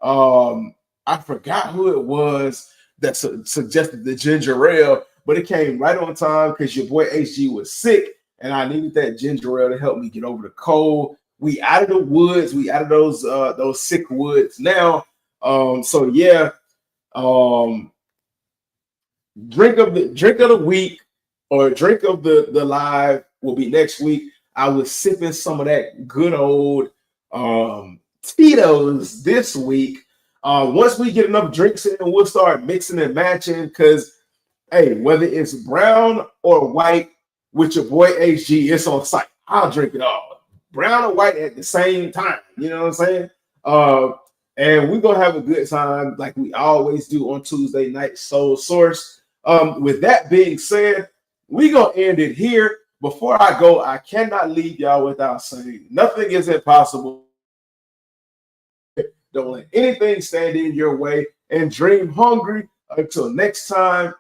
I forgot who it was that suggested the ginger ale, but it came right on time because your boy HG was sick and I needed that ginger ale to help me get over the cold. We out of the woods, we out of those sick woods now. Drink of the week or drink of the live will be next week. I was sipping some of that good old Tito's this week. Once we get enough drinks in, we'll start mixing and matching because, hey, whether it's brown or white with your boy HG, it's on site. I'll drink it all. Brown or white at the same time. You know what I'm saying? And we're going to have a good time like we always do on Tuesday night, Soul Source. With that being said, we're going to end it here. Before I go, I cannot leave y'all without saying nothing is impossible. Don't let anything stand in your way and dream hungry. Until next time,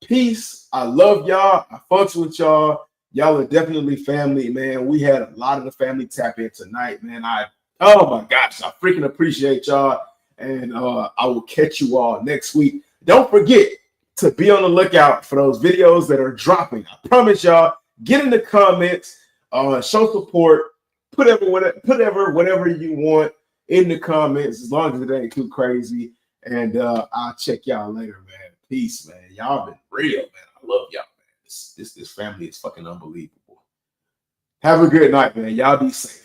peace. I love y'all. I fucks with y'all. Y'all are definitely family, man. We had a lot of the family tap in tonight, man. Oh my gosh, I freaking appreciate y'all. And I will catch you all next week. Don't forget to be on the lookout for those videos that are dropping. I promise y'all, get in the comments, show support, put whatever you want in the comments, as long as it ain't too crazy. And I'll check y'all later, man. Peace, man. Y'all been real, man. I love y'all, man. This family is fucking unbelievable. Have a good night, man. Y'all be safe.